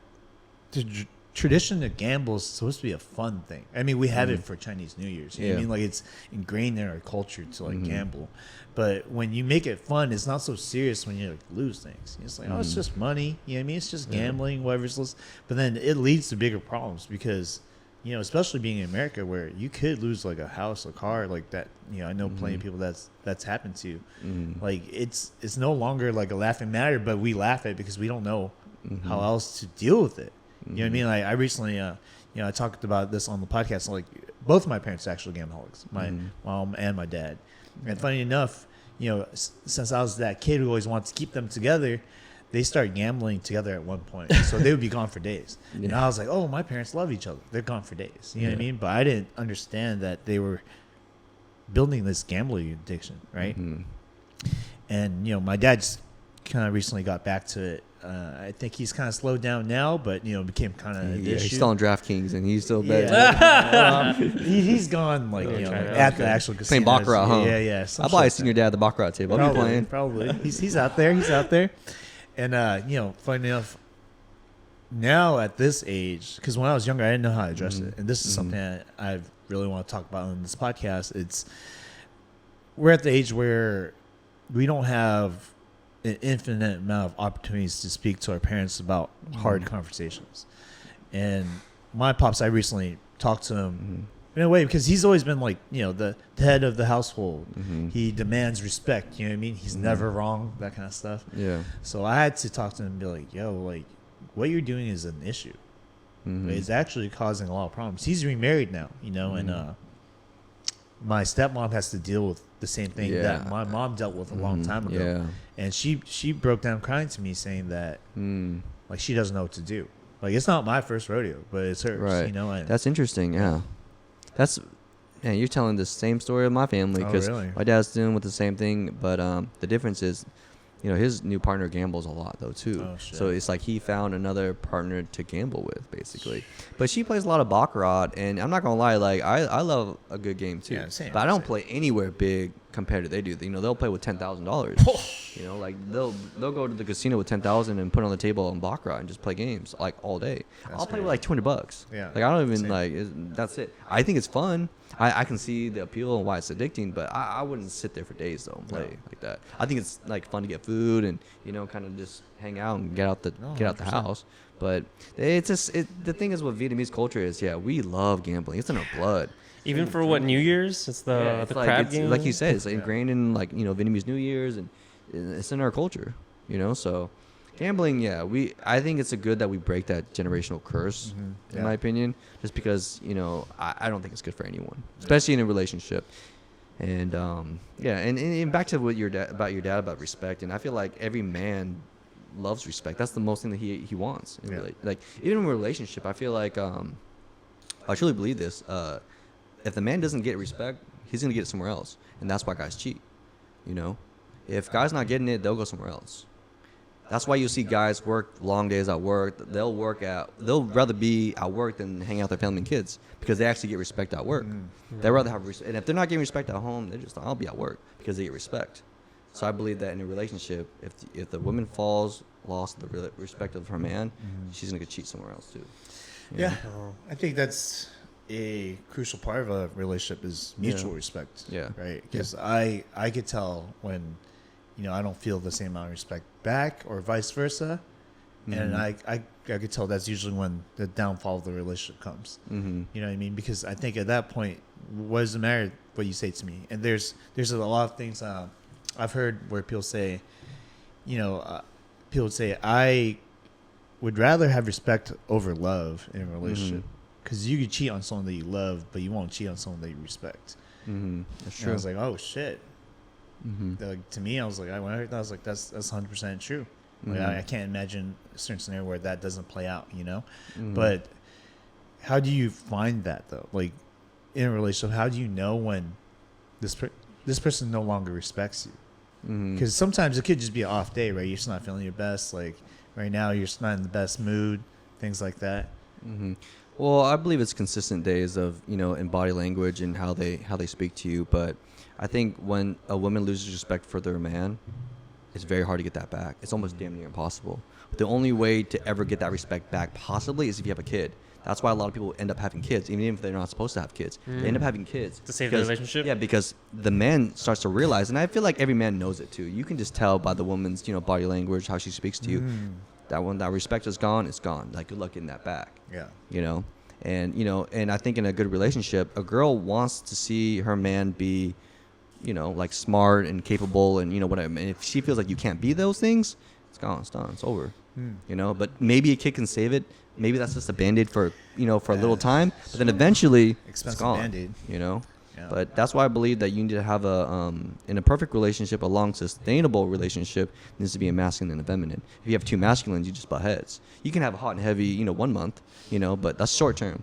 the tradition to gamble is supposed to be a fun thing. I mean, we have it for Chinese New Year's. You know what I mean? Like, it's ingrained in our culture to, like, gamble. But when you make it fun, it's not so serious when you, like, lose things. It's like, oh, it's just money. You know what I mean? It's just gambling, whatever's list. But then it leads to bigger problems because, you know, especially being in America where you could lose, like, a house, a car, like that. You know, I know plenty of people that's happened to. Like, it's no longer, like, a laughing matter, but we laugh at it because we don't know how else to deal with it. You know what I mean? Like, I recently, I talked about this on the podcast. Like, both of my parents are actually gamaholics, my mom and my dad. And funny enough, you know, since I was that kid who always wanted to keep them together, they started gambling together at one point. So they would be gone for days. And I was like, oh, my parents love each other. They're gone for days. You know what I mean? But I didn't understand that they were building this gambling addiction, right? And, you know, my dad just kind of recently got back to it. I think he's kind of slowed down now, but, you know, became kind of an issue. He's still on DraftKings, and he's still betting. He's gone, like, you know, at the actual casino. Playing Baccarat, huh? Yeah. I've probably seen your dad at the Baccarat table. I'll be playing. Probably. He's out there. And, you know, funny enough, now at this age, because when I was younger, I didn't know how to address it. And this is something that I really want to talk about in this podcast. We're at the age where we don't have an infinite amount of opportunities to speak to our parents about hard conversations. And my pops, I recently talked to him in a way because he's always been like, you know, the head of the household. He demands respect, you know what I mean? He's never wrong, that kind of stuff. Yeah. So I had to talk to him and be like, yo, like, what you're doing is an issue. It's actually causing a lot of problems. He's remarried now, you know, and my stepmom has to deal with the same thing that my mom dealt with a long time ago. Yeah. And she broke down crying to me saying that like she doesn't know what to do. Like, it's not my first rodeo, but it's hers. Right. You know. And that's interesting. Yeah. You're telling the same story of my family because my dad's dealing with the same thing, but the difference is, you know, his new partner gambles a lot though too. Oh, so it's like he found another partner to gamble with basically. But she plays a lot of Baccarat, and I'm not gonna lie, like I love a good game too. Yeah, same, but I don't play anywhere big compared to they do. You know, they'll play with $10,000. You know, like they'll go to the casino with $10,000 and put on the table on Baccarat and just play games like all day. I'll play with like $200. Yeah. Like I don't even that's it. I think it's fun. I can see the appeal and why it's addicting, but I wouldn't sit there for days though and play like that. I think it's like fun to get food and, you know, kind of just hang out and get out the house. But it's just the thing is with Vietnamese culture is we love gambling. It's in our blood. Even for what, New Year's? It's the crab game? Like you said, it's ingrained in, like, you know, Vietnamese New Year's, and it's in our culture, you know. So gambling, yeah, I think it's a good that we break that generational curse, in my opinion, just because, you know, I don't think it's good for anyone, especially in a relationship. And yeah, and back to what your dad about respect, and I feel like every man loves respect. That's the most thing that he wants. Like even in a relationship, I feel like I truly believe this. If the man doesn't get respect, he's gonna get it somewhere else, and that's why guys cheat. You know, if guys not getting it, they'll go somewhere else. That's why you see guys work long days at work. They'll rather be at work than hang out with their family and kids, because they actually get respect at work. They'd rather have respect. And if they're not getting respect at home, they're just, I'll be at work, because they get respect. So I believe that in a relationship, if the woman lost the respect of her man, she's gonna get cheat somewhere else too. Yeah, I think that's a crucial part of a relationship is mutual respect. Yeah, right. Because I could tell when, you know, I don't feel the same amount of respect back, or vice versa, and I could tell that's usually when the downfall of the relationship comes. You know what I mean? Because I think at that point, what does it matter what you say to me? And there's a lot of things I've heard where people say, you know, people say, I would rather have respect over love in a relationship, because you could cheat on someone that you love, but you won't cheat on someone that you respect. That's true. And I was like, oh shit. Like, to me, I was like, when I heard that, I was like, that's 100% true. Like, I can't imagine a certain scenario where that doesn't play out, you know. But how do you find that though? Like, in a relationship, how do you know when this person no longer respects you? Because sometimes it could just be an off day, right? You're just not feeling your best. Like right now, you're just not in the best mood, things like that. Well, I believe it's consistent days of, you know, in body language and how they speak to you. But I think when a woman loses respect for their man, it's very hard to get that back. It's almost damn near impossible. But the only way to ever get that respect back possibly is if you have a kid. That's why a lot of people end up having kids, even if they're not supposed to have kids. They end up having kids. To save the relationship? Yeah, because the man starts to realize, and I feel like every man knows it too. You can just tell by the woman's, you know, body language, how she speaks to you. That when that respect is gone, it's gone. Like, good luck getting that back. Yeah. You know? And, you know, and I think in a good relationship, a girl wants to see her man be, you know, like smart and capable and, you know, whatever. And if she feels like you can't be those things, it's gone. It's done. It's over. You know? But maybe a kid can save it. Maybe that's just a Band-Aid for, you know, for a little time. But then eventually, expensive it's gone. Band-Aid. You know? Yeah. But that's why I believe that you need to have in a perfect relationship, a long, sustainable relationship, needs to be a masculine and a feminine. If you have two masculines, you just butt heads. You can have a hot and heavy, you know, 1 month, you know, but that's short term.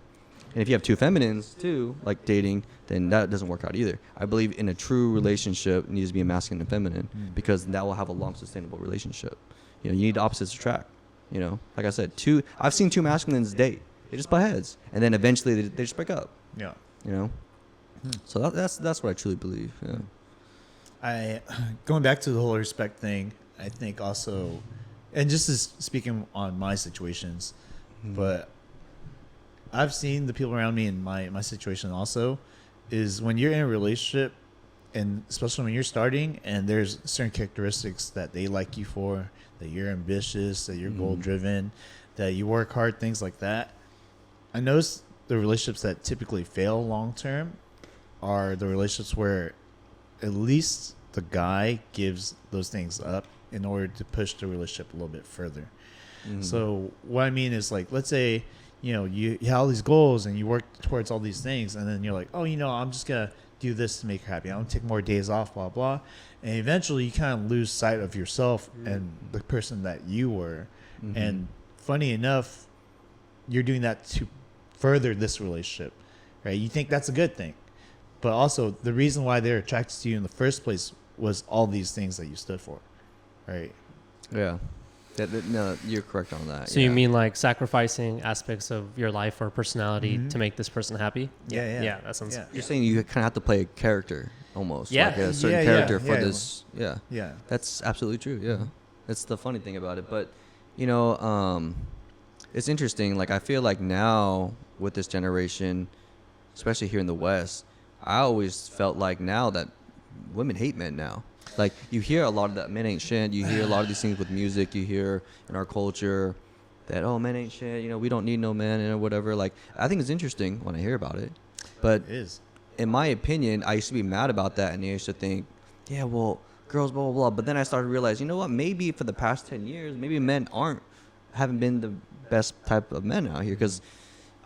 And if you have two feminines too, like dating, then that doesn't work out either. I believe in a true relationship, it needs to be a masculine and feminine, because that will have a long, sustainable relationship. You know, you need opposites attract. You know, like I said, I've seen two masculines date. They just butt heads, and then eventually they just break up. Yeah. You know. So that's what I truly believe. Yeah. Going back to the whole respect thing, I think also, and just as speaking on my situations, but I've seen the people around me in my situation also, is when you're in a relationship, and especially when you're starting, and there's certain characteristics that they like you for, that you're ambitious, that you're goal driven, that you work hard, things like that. I notice the relationships that typically fail long term are the relationships where at least the guy gives those things up in order to push the relationship a little bit further. So what I mean is, like, let's say, you know, you have all these goals and you work towards all these things, and then you're like, oh, you know, I'm just gonna do this to make her happy. I'm gonna take more days off, blah blah, and eventually you kind of lose sight of yourself and the person that you were. And funny enough, you're doing that to further this relationship, right? You think that's a good thing, but also the reason why they're attracted to you in the first place was all these things that you stood for, right? Yeah. No, you're correct on that. So you mean like sacrificing aspects of your life or personality to make this person happy? Yeah. That sounds. You're saying you kind of have to play a character almost. Yeah. Like a certain character for this. Yeah. That's absolutely true. Yeah. That's the funny thing about it. But, you know, it's interesting. Like, I feel like now with this generation, especially here in the West, I always felt like now that women hate men now. Like, you hear a lot of that, men ain't shit. You hear a lot of these things with music. You hear in our culture that, oh, men ain't shit. You know, we don't need no man or whatever. Like, I think it's interesting when I hear about it. But it is. In my opinion, I used to be mad about that. And I used to think, yeah, well, girls, blah, blah, blah. But then I started to realize, you know what? Maybe for the past 10 years, maybe men haven't been the best type of men out here. Because,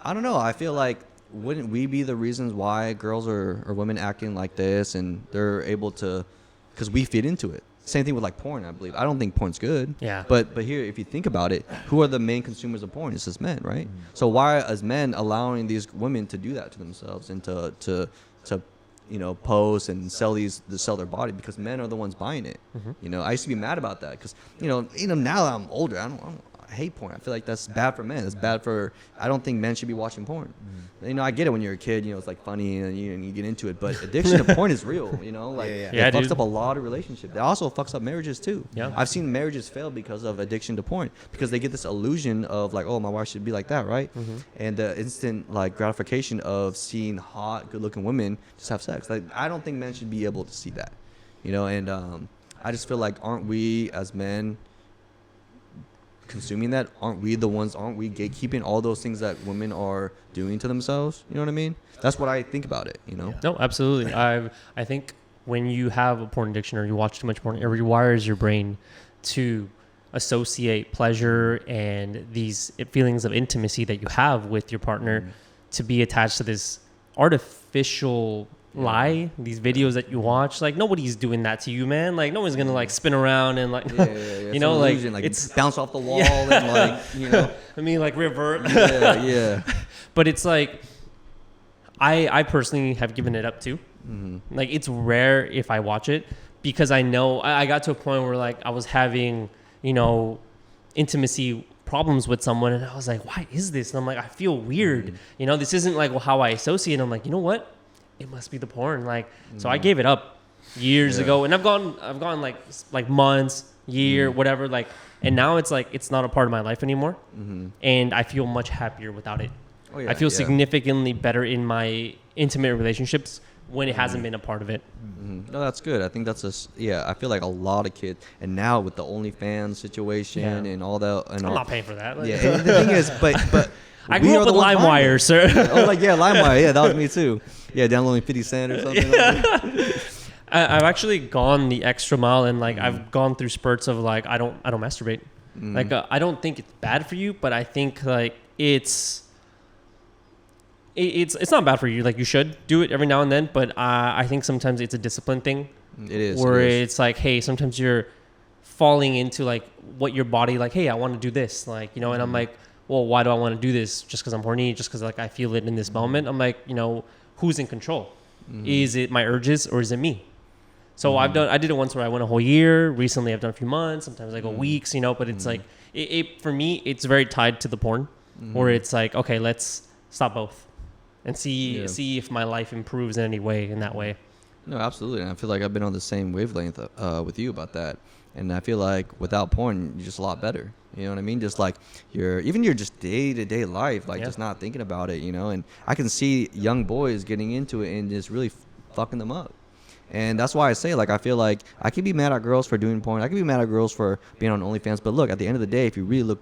I don't know, I feel like, wouldn't we be the reasons why girls or women acting like this and they're able to, because we fit into it. Same thing with like porn, I believe. I don't think porn's good. Yeah. But here, if you think about it, who are the main consumers of porn? It's just men, right? Mm-hmm. So why as men allowing these women to do that to themselves and to post and sell their body, because men are the ones buying it. Mm-hmm. I used to be mad about that because now that I'm older, I hate porn. I feel like that's bad for men. It's bad for. I don't think men should be watching porn. Mm-hmm. I get it when you're a kid. It's like funny and you get into it. But addiction to porn is real. It fucks up a lot of relationships. It also fucks up marriages too. Yeah. I've seen marriages fail because of addiction to porn, because they get this illusion of like, oh, my wife should be like that, right? Mm-hmm. And the instant like gratification of seeing hot, good-looking women just have sex. Like, I don't think men should be able to see that. And I just feel like, aren't we as men consuming that? Aren't we gatekeeping all those things that women are doing to themselves? You know what I mean? That's what I think about it. No, absolutely. I think when you have a porn addiction or you watch too much porn, it rewires your brain to associate pleasure and these feelings of intimacy that you have with your partner to be attached to this artificial lie, these videos that you watch. Like, nobody's doing that to you, man. Like, no one's gonna like spin around and like it's bounce off the wall and I mean, like revert. yeah But it's like, I personally have given it up too. Mm-hmm. Like, it's rare if I watch it, because I know I got to a point where like I was having intimacy problems with someone, and I was like, why is this? And I'm like, I feel weird. Mm-hmm. This isn't like how I associate. I'm like, you know what? It must be the porn. Like, so I gave it up years ago, and I've gone like months, year, whatever. Like, and now it's like, it's not a part of my life anymore. Mm-hmm. And I feel much happier without it. Oh, yeah, I feel significantly better in my intimate relationships when it hasn't been a part of it. Mm-hmm. No, that's good. I think that's I feel like a lot of kids, and now with the OnlyFans situation and all that. And I'm not paying for that. Yeah, and the thing is, but I grew up with LimeWire, sir. LimeWire. Yeah, that was me too. Yeah, downloading 50 Cent or something. I've actually gone the extra mile, and like I've gone through spurts of like I don't masturbate. Like I don't think it's bad for you, but I think like it's not bad for you. Like, you should do it every now and then, but I think sometimes it's a discipline thing. It is. Where it's like, hey, sometimes you're falling into like what your body like, hey, I want to do this, like, and I'm like, well, why do I want to do this? Just because I'm horny? Just because like I feel it in this moment? I'm like, who's in control? Is it my urges or is it me? So I did it once where I went a whole year. Recently, I've done a few months. Sometimes I go weeks, but it's like, it for me, it's very tied to the porn, where it's like, okay, let's stop both and see if my life improves in any way in that way. No, absolutely. And I feel like I've been on the same wavelength with you about that. And I feel like without porn, you're just a lot better. You know what I mean? Just like your just day-to-day life, like just not thinking about it, And I can see young boys getting into it and just really fucking them up. And that's why I say, like, I feel like I could be mad at girls for doing porn. I could be mad at girls for being on OnlyFans. But look, at the end of the day, if you really look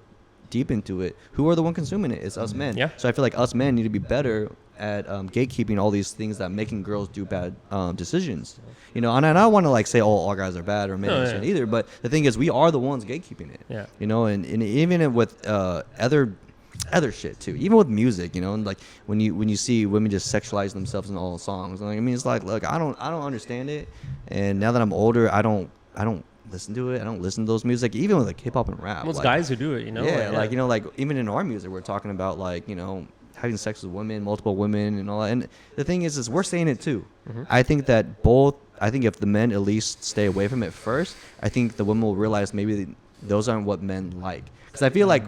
deep into it, who are the one consuming it? It's us men. Yeah. So I feel like us men need to be better at gatekeeping all these things that making girls do bad decisions. And I don't want to like say, oh, all guys are bad or men either. But the thing is, we are the ones gatekeeping it. Yeah. And even with other shit too, even with music, and like when you see women just sexualize themselves in all the songs, like, I mean, it's like, look, I don't understand it. And now that I'm older, I don't listen to it. I don't listen to those music, even with like hip hop and rap. Well, it's guys who do it, Yeah, like even in our music, we're talking about like having sex with women, multiple women, and all that. And the thing is we're saying it too. Mm-hmm. I think if the men at least stay away from it first, I think the women will realize maybe those aren't what men like. Because I feel like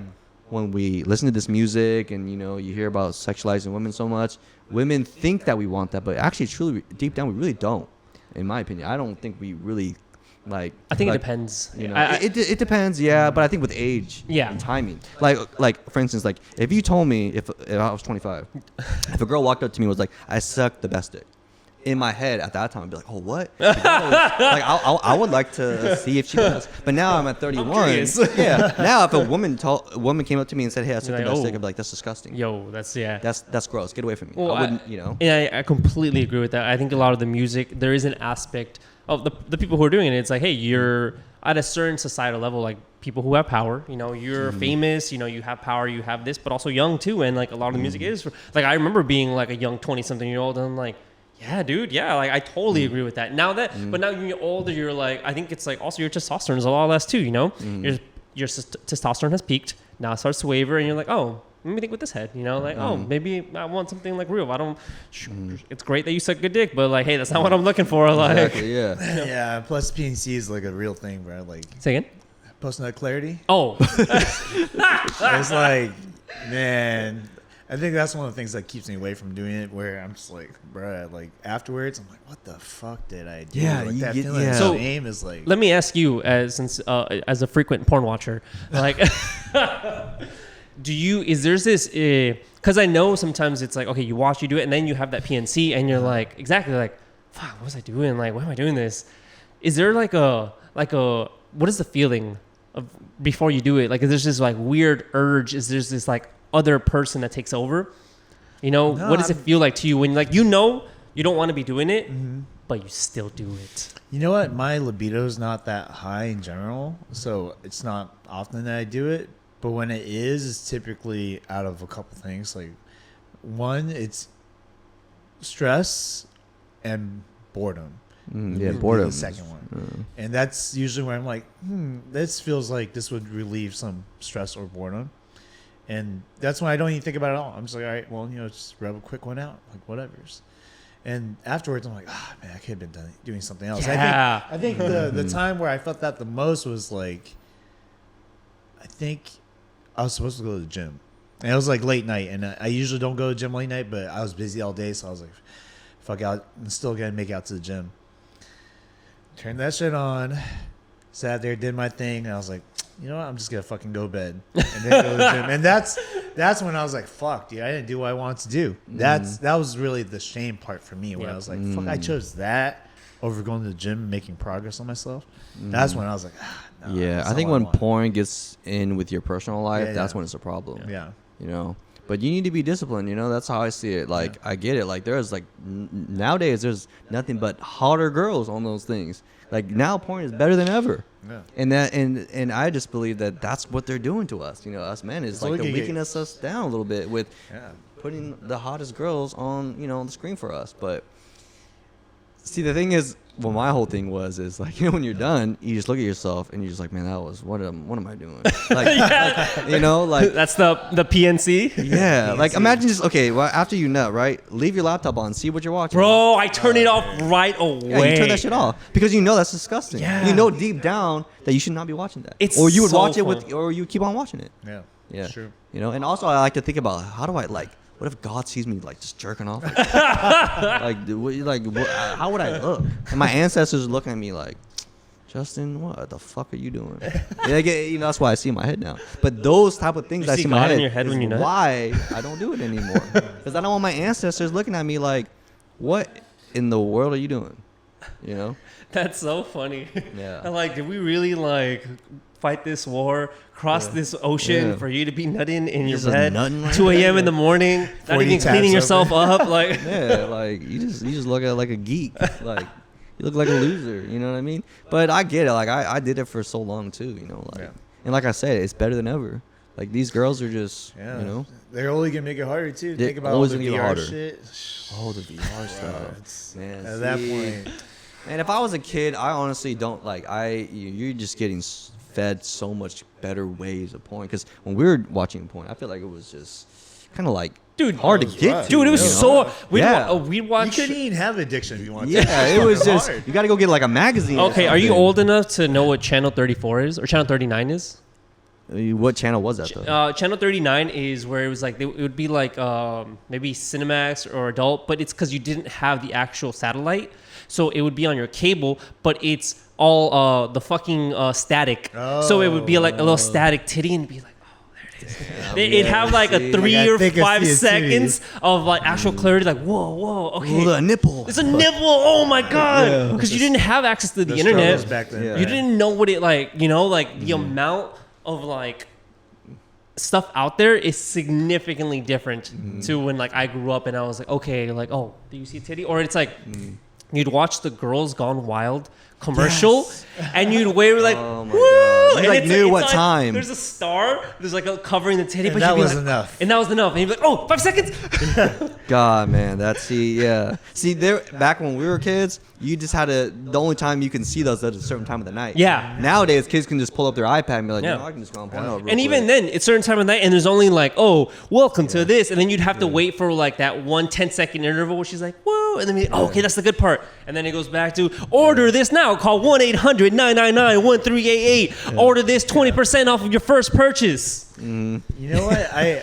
when we listen to this music and you hear about sexualizing women so much, women think that we want that, but actually, truly, deep down, we really don't. In my opinion, I don't think we really. Like, I think it depends. It depends, yeah. But I think with age, and timing, like for instance, like if you told me if I was 25, if a girl walked up to me and was like, "I suck the best dick," in my head at that time, I'd be like, "Oh, what?" Like I would like to see if she does. But now I'm at 31. Now if a woman came up to me and said, "Hey, I suck the best dick," I'd be like, "That's disgusting." Yo, that's gross. Get away from me. Well, I wouldn't, And I completely agree with that. I think a lot of the music, there is an aspect the people who are doing it, it's like, hey, you're at a certain societal level, like people who have power, you know, you're famous, you know, you have power, you have this, but also young too. And like a lot of the music is like, I remember being like a young 20-something-year-old and I'm like, yeah, dude. Yeah. Like I totally agree with that. Now that, but now you're older, you're like, I think it's like also your testosterone is a lot less too, you know, your testosterone has peaked. Now it starts to waver and you're like, oh, let me think with this head, you know, like, oh, maybe I want something like real. I don't, it's great that you suck good dick, but like, hey, that's not what I'm looking for. Like, Exactly, yeah. Yeah. Plus, PNC is like a real thing, bro. Like say again? post-nut clarity. Oh, It's like, man, I think that's one of the things that keeps me away from doing it. Where I'm just like, bruh, like afterwards, I'm like, what the fuck did I do? Yeah, like you that get- feeling yeah. of So, shame is like. let me ask you, as a frequent porn watcher, like, is there's this, because I know sometimes it's like, okay, you watch, you do it, and then you have that PNC, and you're like, exactly, like, fuck, what was I doing? Like, why am I doing this? Is there like a, what is the feeling of before you do it? Like, is there this like weird urge? Is there this like other person that takes over? You know, No, what does it feel like to you when like, you know, you don't want to be doing it, but you still do it? You know what? My libido is not that high in general, so it's not often that I do it. But when it is, it's typically out of a couple things. Like, one, it's stress and boredom. Yeah, would be boredom. The second one, and that's usually where I'm like, this feels like this would relieve some stress or boredom, and that's when I don't even think about it at all. I'm just like, all right, well, you know, just rub a quick one out, like whatever's. And afterwards, I'm like, man, I could have been doing something else. Yeah. I think the time where I felt that the most was like, I think I was supposed to go to the gym, and it was like late night, and I usually don't go to the gym late night, but I was busy all day, so I was like, fuck out, I'm still gonna make it out to the gym. Turned that shit on, sat there, did my thing, and I was like, you know what, I'm just gonna fucking go to bed and then go to the gym. And that's when I was like, fuck, dude, I didn't do what I wanted to do. That was really the shame part for me, where I was like, fuck, I chose that over going to the gym and making progress on myself. That's when I was like, no, Yeah, that's I not think what when want. porn gets in with your personal life, Yeah, that's yeah. when it's a problem. Yeah. You know, but you need to be disciplined. You know, that's how I see it. Like, I get it. Like, there's like nowadays, there's nothing but hotter girls on those things. Like, now porn is better than ever. Yeah. And I just believe that that's what they're doing to us. You know, us men is So like we they're can weakening us down a little bit with Yeah. putting the hottest girls on, you know, on the screen for us. But see, the thing is, well, my whole thing is like, you know, when you're done, you just look at yourself and you're just like, man, that was what am I doing? Like, you know, like, That's the PNC. yeah, like imagine just well, after you nut, right? Leave your laptop on, see what you're watching. Bro, I turn it off right away. Yeah, you turn that shit off because you know that's disgusting. Yeah. You know deep down that you should not be watching that. It's or you would so watch it fun. or you keep on watching it. Yeah. Yeah, Sure. You know, and also I like to think about how do I like. What if God sees me like just jerking off? How would I look? And my ancestors are looking at me like, Justin, what the fuck are you doing? You know, that's why I see in my head now. But those type of things You I see see in my God head, in your head is when you nut? why I don't do it anymore. Because I don't want my ancestors looking at me like, what in the world are you doing? You know? That's so funny. Yeah. I'm like, did we really like fight this war, cross this ocean Yeah. for you to be nutting in your Just bed, nutting like 2 a.m. in the morning, not 40 even cleaning tabs yourself up, like. Yeah, like you just look at it like a geek. Like you look like a loser, you know what I mean? But I get it. Like I did it for so long too, you know, like Yeah. and like I said, it's better than ever. Like these girls are just Yeah. you know. They're only gonna make it harder too. They're Think about all always the gonna get VR harder. shit. Oh, the VR stuff. It's- Man, at that see? point, And if I was a kid, I honestly don't like you're just getting fed so much better ways of porn because when we were watching porn, I feel like it was just kind of like Dude, hard to it was get rough. to. Dude, it was you know? so. We'd Yeah. we'd you watch. couldn't even have addiction if you wanted. Yeah, to. it was fucking just hard. you got to go get like a magazine. or Okay, are you something. old enough to know what Channel 34 is or Channel 39 is? What channel was that though? Channel 39 is where it was like it would be like maybe Cinemax or Adult, but it's because you didn't have the actual satellite, so it would be on your cable, but it's all the fucking static. So it would be like a little static titty and be like, oh, there it is. It'd have like a see. 3 Like, I or think I 5 see a seconds of like actual clarity. Like whoa, okay, Ooh, a nipple. it's a nipple. Oh my god, because you didn't have access to the internet. struggles back then. Yeah. You didn't know what it like, you know, like the amount of like stuff out there is significantly different to when like I grew up and I was like, okay, like, oh, do you see a titty? Or it's like you'd watch the Girls Gone Wild commercial, Yes. and you'd wait like, Oh my woo! God. You, And like, knew what on- time. There's a star. There's like a covering the titty, And but that you'd be was like, enough. And that was enough. And you'd be like, oh, 5 seconds. God, man, See, there back when we were kids, you just had to. The only time you can see those at a certain time of the night. Yeah. Nowadays, kids can just pull up their iPad and be like, Yeah. you know, I can just go on Pornhub. real And even quick. then, it's certain time of night, and there's only like, oh, welcome to this, and then you'd have to wait for like that 1 10-second interval where she's like, whoa, and then oh, okay, that's the good part, and then it goes back to order this now, call 1-800-999-1388, order this 20% off of your first purchase. You know what? I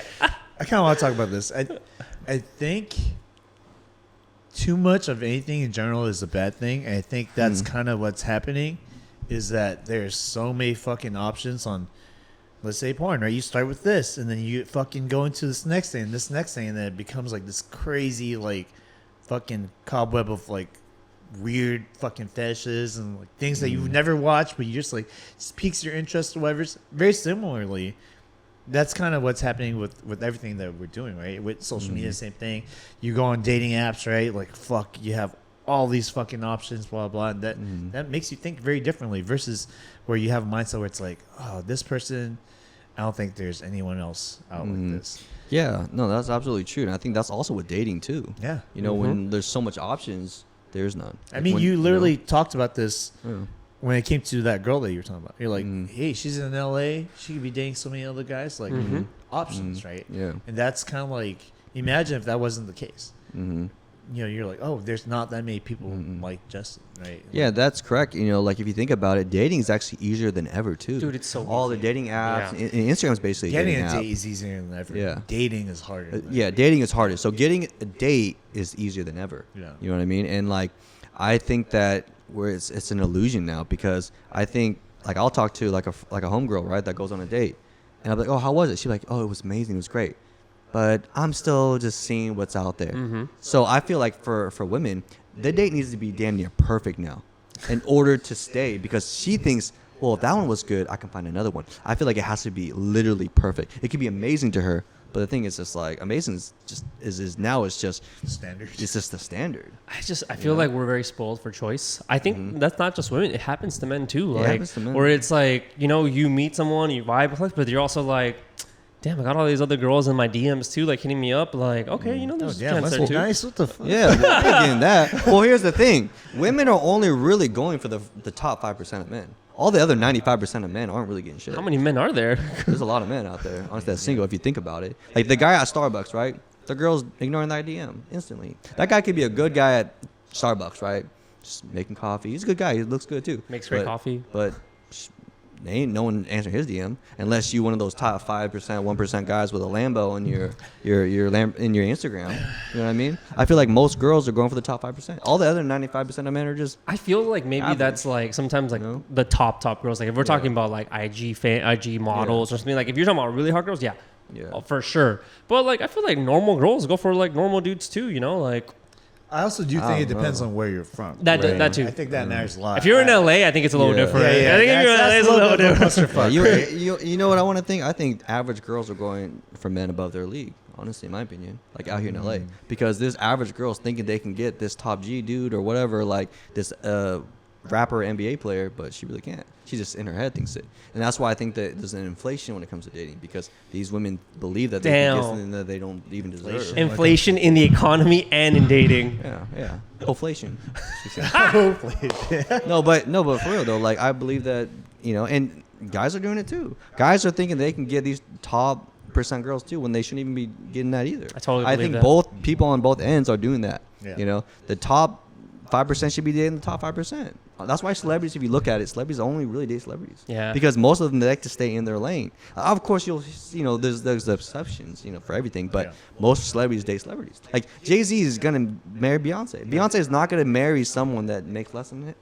kind of want to talk about this. I think too much of anything in general is a bad thing. And I think that's kind of what's happening, is that there's so many fucking options on, let's say, porn, right? You start with this, and then you fucking go into this next thing, and then it becomes like this crazy, like, fucking cobweb of like weird fucking fetishes and like things that you've never watched, but you just like just piques your interest or whatever. Very similarly, that's kind of what's happening with everything that we're doing, right? With social media, same thing. You go on dating apps, right? Like, fuck, you have all these fucking options, blah blah. And that makes you think very differently versus where you have a mindset where it's like, oh, this person, I don't think there's anyone else out like this. Yeah, no, that's absolutely true, and I think that's also with dating too. Yeah. You know, when there's so much options, there's none. I Like, mean, when, you literally know, talked about this yeah. when it came to that girl that you were talking about. You're like, hey, she's in LA. She could be dating so many other guys. Like, options, right? Yeah. And that's kind of like, imagine if that wasn't the case. Mm-hmm. You know, you're like, oh, there's not that many people like Justin, right? Yeah, that's correct. You know, like if you think about it, dating is actually easier than ever too. Dude, it's so all easy. the dating apps, Yeah. and Instagram's basically Getting dating a app. date is easier than ever. Yeah. Dating is harder. than Yeah, dating is harder. So getting a date is easier than ever. Yeah. You know what I mean? And like, I think that where it's an illusion now, because I think like I'll talk to like a homegirl, right, that goes on a date, and I'll be like, oh, how was it? She's like, oh, it was amazing, it was great, but I'm still just seeing what's out there. So I feel like for women, the date needs to be damn near perfect now in order to stay, because she thinks, well, if that one was good, I can find another one. I feel like it has to be literally perfect. It could be amazing to her, but the thing is just like amazing is just is now it's just standard. it's just the standard. I feel like we're very spoiled for choice. I think that's not just women; it happens to men too. It Like, happens to men. where it's like, you know, you meet someone, you vibe with, but you're also like, damn, I got all these other girls in my DMs too, like hitting me up, like, okay, you know, Oh, there's a damn, chance that's there too. nice. What the fuck? Yeah, well, thinking that. Well, here's the thing: women are only really going for the top 5% of men. All the other 95% of men aren't really getting shit. How many men are there? There's a lot of men out there, honestly, that's single. If you think about it, like the guy at Starbucks, right? The girl's ignoring that DM instantly. That guy could be a good guy at Starbucks, right? Just making coffee. He's a good guy. He looks good too. Makes great coffee. But ain't no one answering his DM unless you one of those top 5%, 1% guys with a Lambo in your Instagram. You know what I mean? I feel like most girls are going for the top 5%. All the other 95% of men are just I feel like maybe Average. that's like sometimes like You know? the top girls. Like if we're talking about like IG models or something, like if you're talking about really hot girls, yeah, for sure. But like I feel like normal girls go for like normal dudes too. You know, like I also do I think it don't depends know. on where you're from. That right? that too. I think that matters a lot. If you're in LA, I think it's a little Yeah. different. yeah, I think if you're in LA, it's a little bit of a different. clusterfuck, Yeah, right? you know what I want to think? I think average girls are going for men above their league, honestly, in my opinion, like out here in LA. Because there's average girls thinking they can get this top G dude or whatever, like this rapper NBA player, but she really can't. She just in her head thinks it. And that's why I think that there's an inflation when it comes to dating, because these women believe that they can get Damn. something that they don't even deserve. Inflation in the economy and in dating. Yeah. Inflation. she said. Hopefully. No, but for real though, like I believe that, you know, and guys are doing it too. Guys are thinking they can get these top percent girls too when they shouldn't even be getting that either. I totally I believe think that. both people on both ends are doing that. Yeah. You know, the top 5% should be dating the top 5%. That's why celebrities, if you look at it, celebrities only really date celebrities. Yeah. Because most of them they like to stay in their lane. Of course, there's exceptions, for everything, but Yeah. most celebrities date celebrities. Like Jay-Z is gonna marry Beyonce. Beyonce is not gonna marry someone that makes less than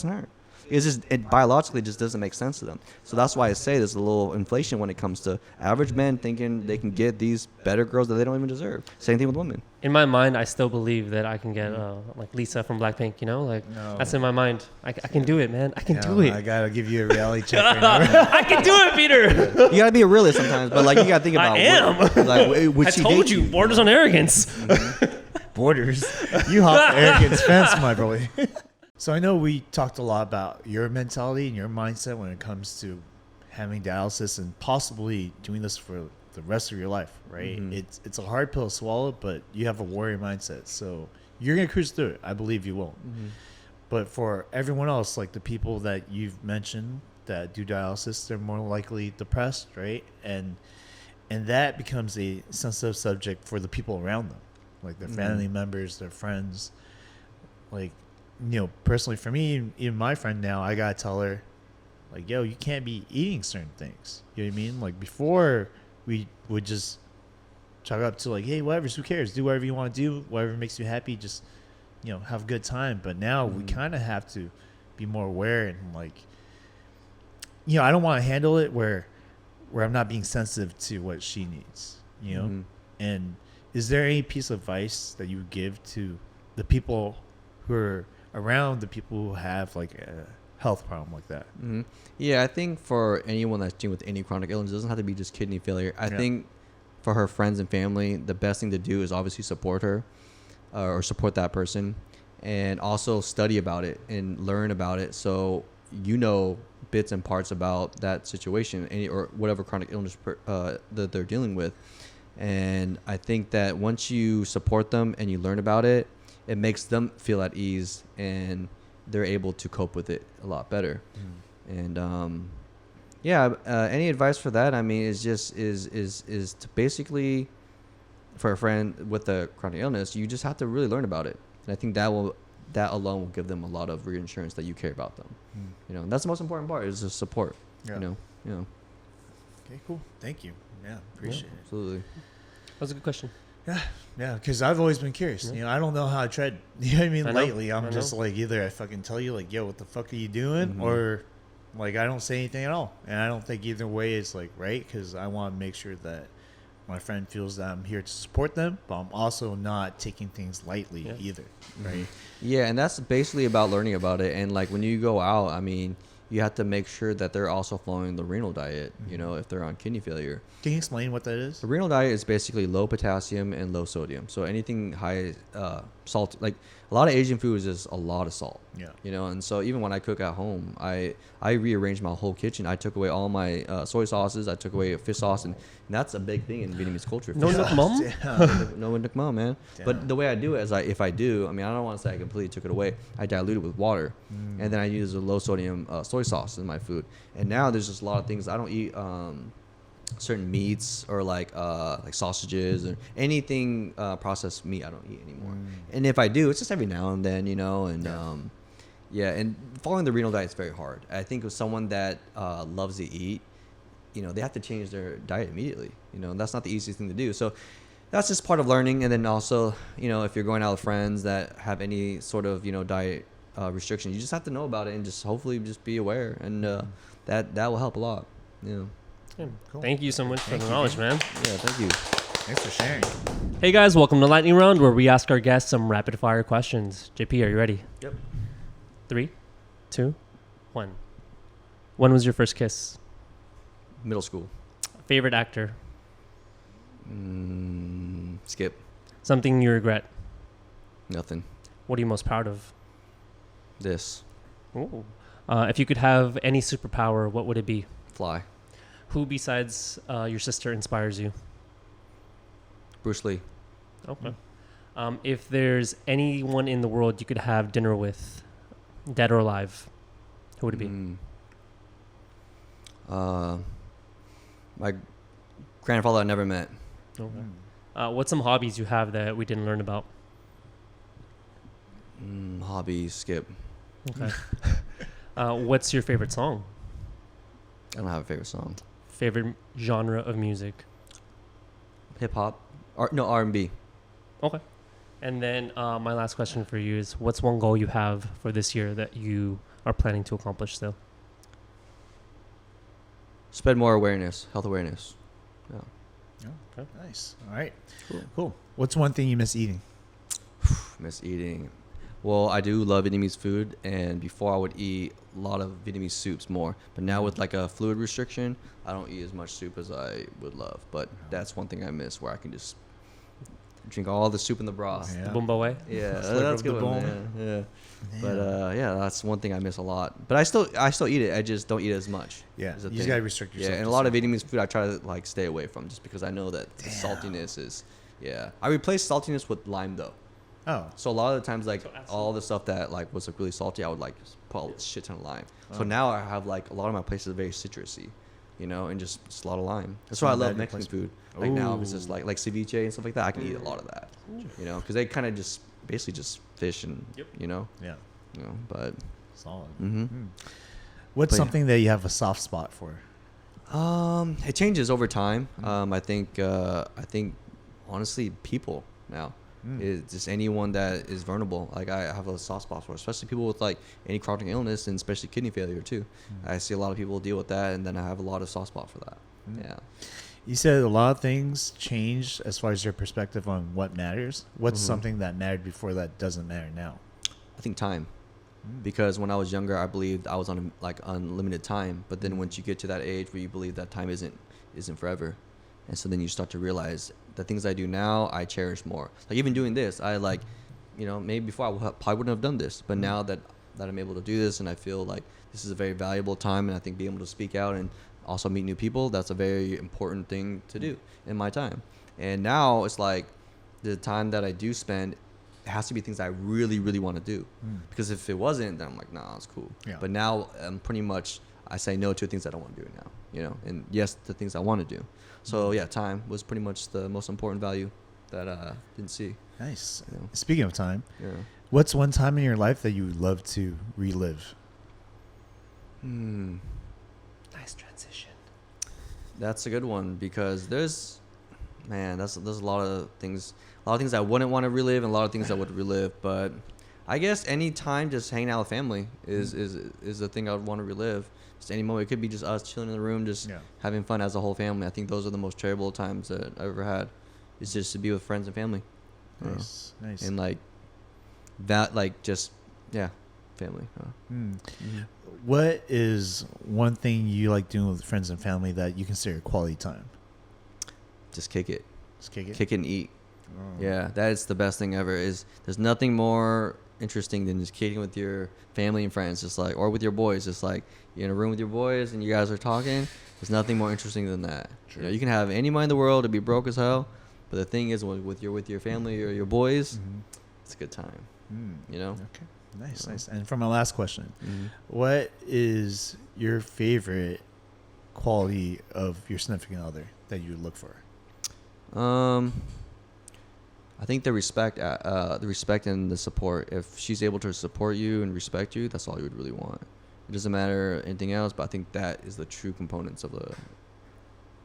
her. It biologically just doesn't make sense to them. So that's why I say there's a little inflation when it comes to average men thinking they can get these better girls that they don't even deserve. Same thing with women. In my mind, I still believe that I can get like Lisa from Blackpink. You know, like No. that's in my mind. I can do it, man. I can do I it. gotta give you a reality check right now. I can do it, Peter. You gotta be a realist sometimes, but like you gotta think about I am. would I she told date you, borders on arrogance. borders. You hop the arrogance fence, my boy. So I know we talked a lot about your mentality and your mindset when it comes to having dialysis and possibly doing this for the rest of your life, right? It's a hard pill to swallow, but you have a warrior mindset. So you're going to cruise through it. I believe you will. But for everyone else, like the people that you've mentioned that do dialysis, they're more likely depressed, right? And that becomes a sensitive subject for the people around them, like their family members, their friends. Like, personally for me, even my friend now, I got to tell her, like, yo, you can't be eating certain things. You know what I mean? Like before, we would just chalk up to like, hey, whatever, who cares? Do whatever you want to do, whatever makes you happy. Just, have a good time. But now we kind of have to be more aware and like, I don't want to handle it where I'm not being sensitive to what she needs, And is there any piece of advice that you would give to the people who are around the people who have like a health problem like that? Yeah, I think for anyone that's dealing with any chronic illness, it doesn't have to be just kidney failure. I think for her friends and family, the best thing to do is obviously support her or support that person, and also study about it and learn about it. So, bits and parts about that situation, or whatever chronic illness that they're dealing with. And I think that once you support them and you learn about it, it makes them feel at ease and they're able to cope with it a lot better. And any advice for that? I mean, is to basically, for a friend with a chronic illness, you just have to really learn about it. And I think that alone will give them a lot of reassurance that you care about them. And that's the most important part, is the support. Okay, cool. Thank you. Yeah, appreciate it. Absolutely. That was a good question. Yeah, because I've always been curious. I don't know how to tread. You know what I mean? Lately, I'm I just like, either I fucking tell you like, yo, what the fuck are you doing? Or like, I don't say anything at all. And I don't think either way is like right, because I want to make sure that my friend feels that I'm here to support them, but I'm also not taking things lightly either, right? Yeah, and that's basically about learning about it. And like when you go out, I mean, you have to make sure that they're also following the renal diet, if they're on kidney failure. Can you explain what that is? The renal diet is basically low potassium and low sodium. So anything high salt, like a lot of Asian foods is a lot of salt. And so even when I cook at home, I rearranged my whole kitchen. I took away all my soy sauces. I took away fish sauce, and that's a big thing in Vietnamese culture. No nuk mom? No nuk mom, man. Damn. But the way I do it is, if I don't want to say I completely took it away. I dilute it with water, and then I use a low sodium soy sauce in my food. And now there's just a lot of things I don't eat. Certain meats or like sausages or anything processed meat I don't eat anymore. And if I do, it's just every now and then, and and following the renal diet is very hard. I think with someone that loves to eat, they have to change their diet immediately, and that's not the easiest thing to do. So that's just part of learning. And then also, if you're going out with friends that have any sort of, diet restriction, you just have to know about it and just hopefully just be aware, and that will help a lot. Cool. Thank you so much for the knowledge, man. Yeah, thank you. Thanks for sharing. Hey guys, welcome to Lightning Round, where we ask our guests some rapid fire questions. JP, are you ready? Yep. 3, 2, 1. When was your first kiss? Middle school. Favorite actor? Skip. Something you regret? Nothing. What are you most proud of? This. Ooh. If you could have any superpower, what would it be? Fly. Who besides your sister inspires you? Bruce Lee. Okay. If there's anyone in the world you could have dinner with, dead or alive, who would it be? My grandfather I never met. Okay. What's some hobbies you have that we didn't learn about? Hobbies, skip. Okay. What's your favorite song? I don't have a favorite song. Favorite genre of music? Hip hop. R&B. Okay. And then my last question for you is, what's one goal you have for this year that you are planning to accomplish still? Spread more awareness, health awareness. Yeah. Okay. Nice. All right. Cool. What's one thing you miss eating? Miss eating. Well, I do love Vietnamese food, and before I would eat a lot of Vietnamese soups more. But now with like a fluid restriction, I don't eat as much soup as I would love. But that's one thing I miss, where I can just drink all the soup and the broth. Yeah. Bumba way. Yeah, Slurp that's up good the one, bone. man. Yeah. Yeah. But yeah, that's one thing I miss a lot. But I still eat it. I just don't eat it as much. Yeah, is the you just thing. gotta restrict yourself. Yeah, and to a lot of certain- Vietnamese food I try to like stay away from just because I know that the Damn. saltiness is. Yeah, I replace saltiness with lime though. Oh, So a lot of the times, like So add some- all the stuff that like was like, really salty, I would like just put a shit ton of lime. So Oh. now I have like a lot of my places are very citrusy, you know, and just a lot of lime. That's It's why I not love bad Mexican food. replacement. Like now it's just Ooh. like ceviche and stuff like that. I can eat a lot of that, you know, because they kind of just basically just fish and Yep. you know, yeah, But solid. mhm. What's But yeah. something that you have a soft spot for? It changes over time. I think honestly, people now. Is just anyone that is vulnerable. Like I have a soft spot for, especially people with like any chronic illness and especially kidney failure too. I see a lot of people deal with that, and then I have a lot of soft spot for that. Yeah. You said a lot of things changed as far as your perspective on what matters. What's Mm-hmm. something that mattered before that doesn't matter now? I think time, because when I was younger, I believed I was on like unlimited time. But then once you get to that age where you believe that time isn't forever, and so then you start to realize the things I do now, I cherish more. Like even doing this, I like, you know, maybe before probably wouldn't have done this, but now that I'm able to do this, and I feel like this is a very valuable time, and I think being able to speak out and also meet new people, that's a very important thing to do in my time. And now it's like the time that I do spend, it has to be things I really, really want to do. Because if it wasn't, then I'm like, nah, it's cool. Yeah. But now I'm pretty much, I say no to things I don't want to do now, you know, and yes to things I want to do. So yeah, time was pretty much the most important value that I didn't see. Nice. Yeah. Speaking of time, Yeah. what's one time in your life that you would love to relive? Nice transition. That's a good one because there's a lot of things I wouldn't want to relive and a lot of things I would relive. But I guess any time just hanging out with family is the thing I would want to relive. Just any moment. It could be just us chilling in the room, just Yeah. having fun as a whole family. I think those are the most terrible times that I've ever had. Is just to be with friends and family. Nice, nice. And like that, like just family. What is one thing you like doing with friends and family that you consider quality time? Just kick it. Just kick it. Kick it and eat. Oh. Yeah, that is the best thing ever. There's nothing more interesting than just kicking with your family and friends, just like, or with your boys, just like you're in a room with your boys and you guys are talking. There's nothing more interesting than that. True. You know, you can have any money in the world to be broke as hell, but the thing is, with your family or your boys, it's a good time. You know. Okay. Nice, nice. And for my last question, Mhm. what is your favorite quality of your significant other that you would look for? I think the respect and the support. If she's able to support you and respect you, that's all you would really want. It doesn't matter anything else, but I think that is the true components of a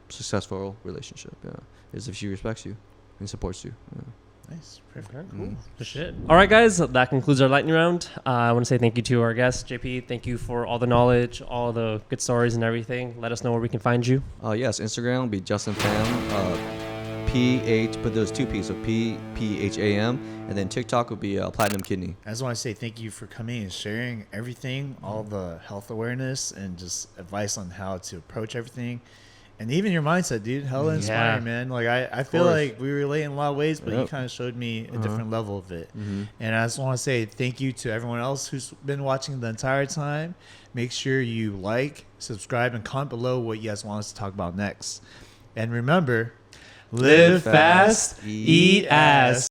successful relationship. Yeah, is if she respects you and supports you. Yeah. Nice. Perfect. Okay, Cool. Good shit. All right, guys, that concludes our lightning round. I want to say thank you to our guest, JP. Thank you for all the knowledge, all the good stories and everything. Let us know where we can find you. Yes, Instagram will be Justin Pham, PH, but there's two P's, so PHAM, and then TikTok would be Platinum Kidney. I just want to say thank you for coming and sharing everything, all the health awareness and just advice on how to approach everything. And even your mindset, dude. Hella inspiring, man. Like I feel course. like we relate in a lot of ways, but you Yep. kind of showed me a different level of it. Mm-hmm. And I just want to say thank you to everyone else who's been watching the entire time. Make sure you like, subscribe, and comment below what you guys want us to talk about next. And remember, live fast, eat ass.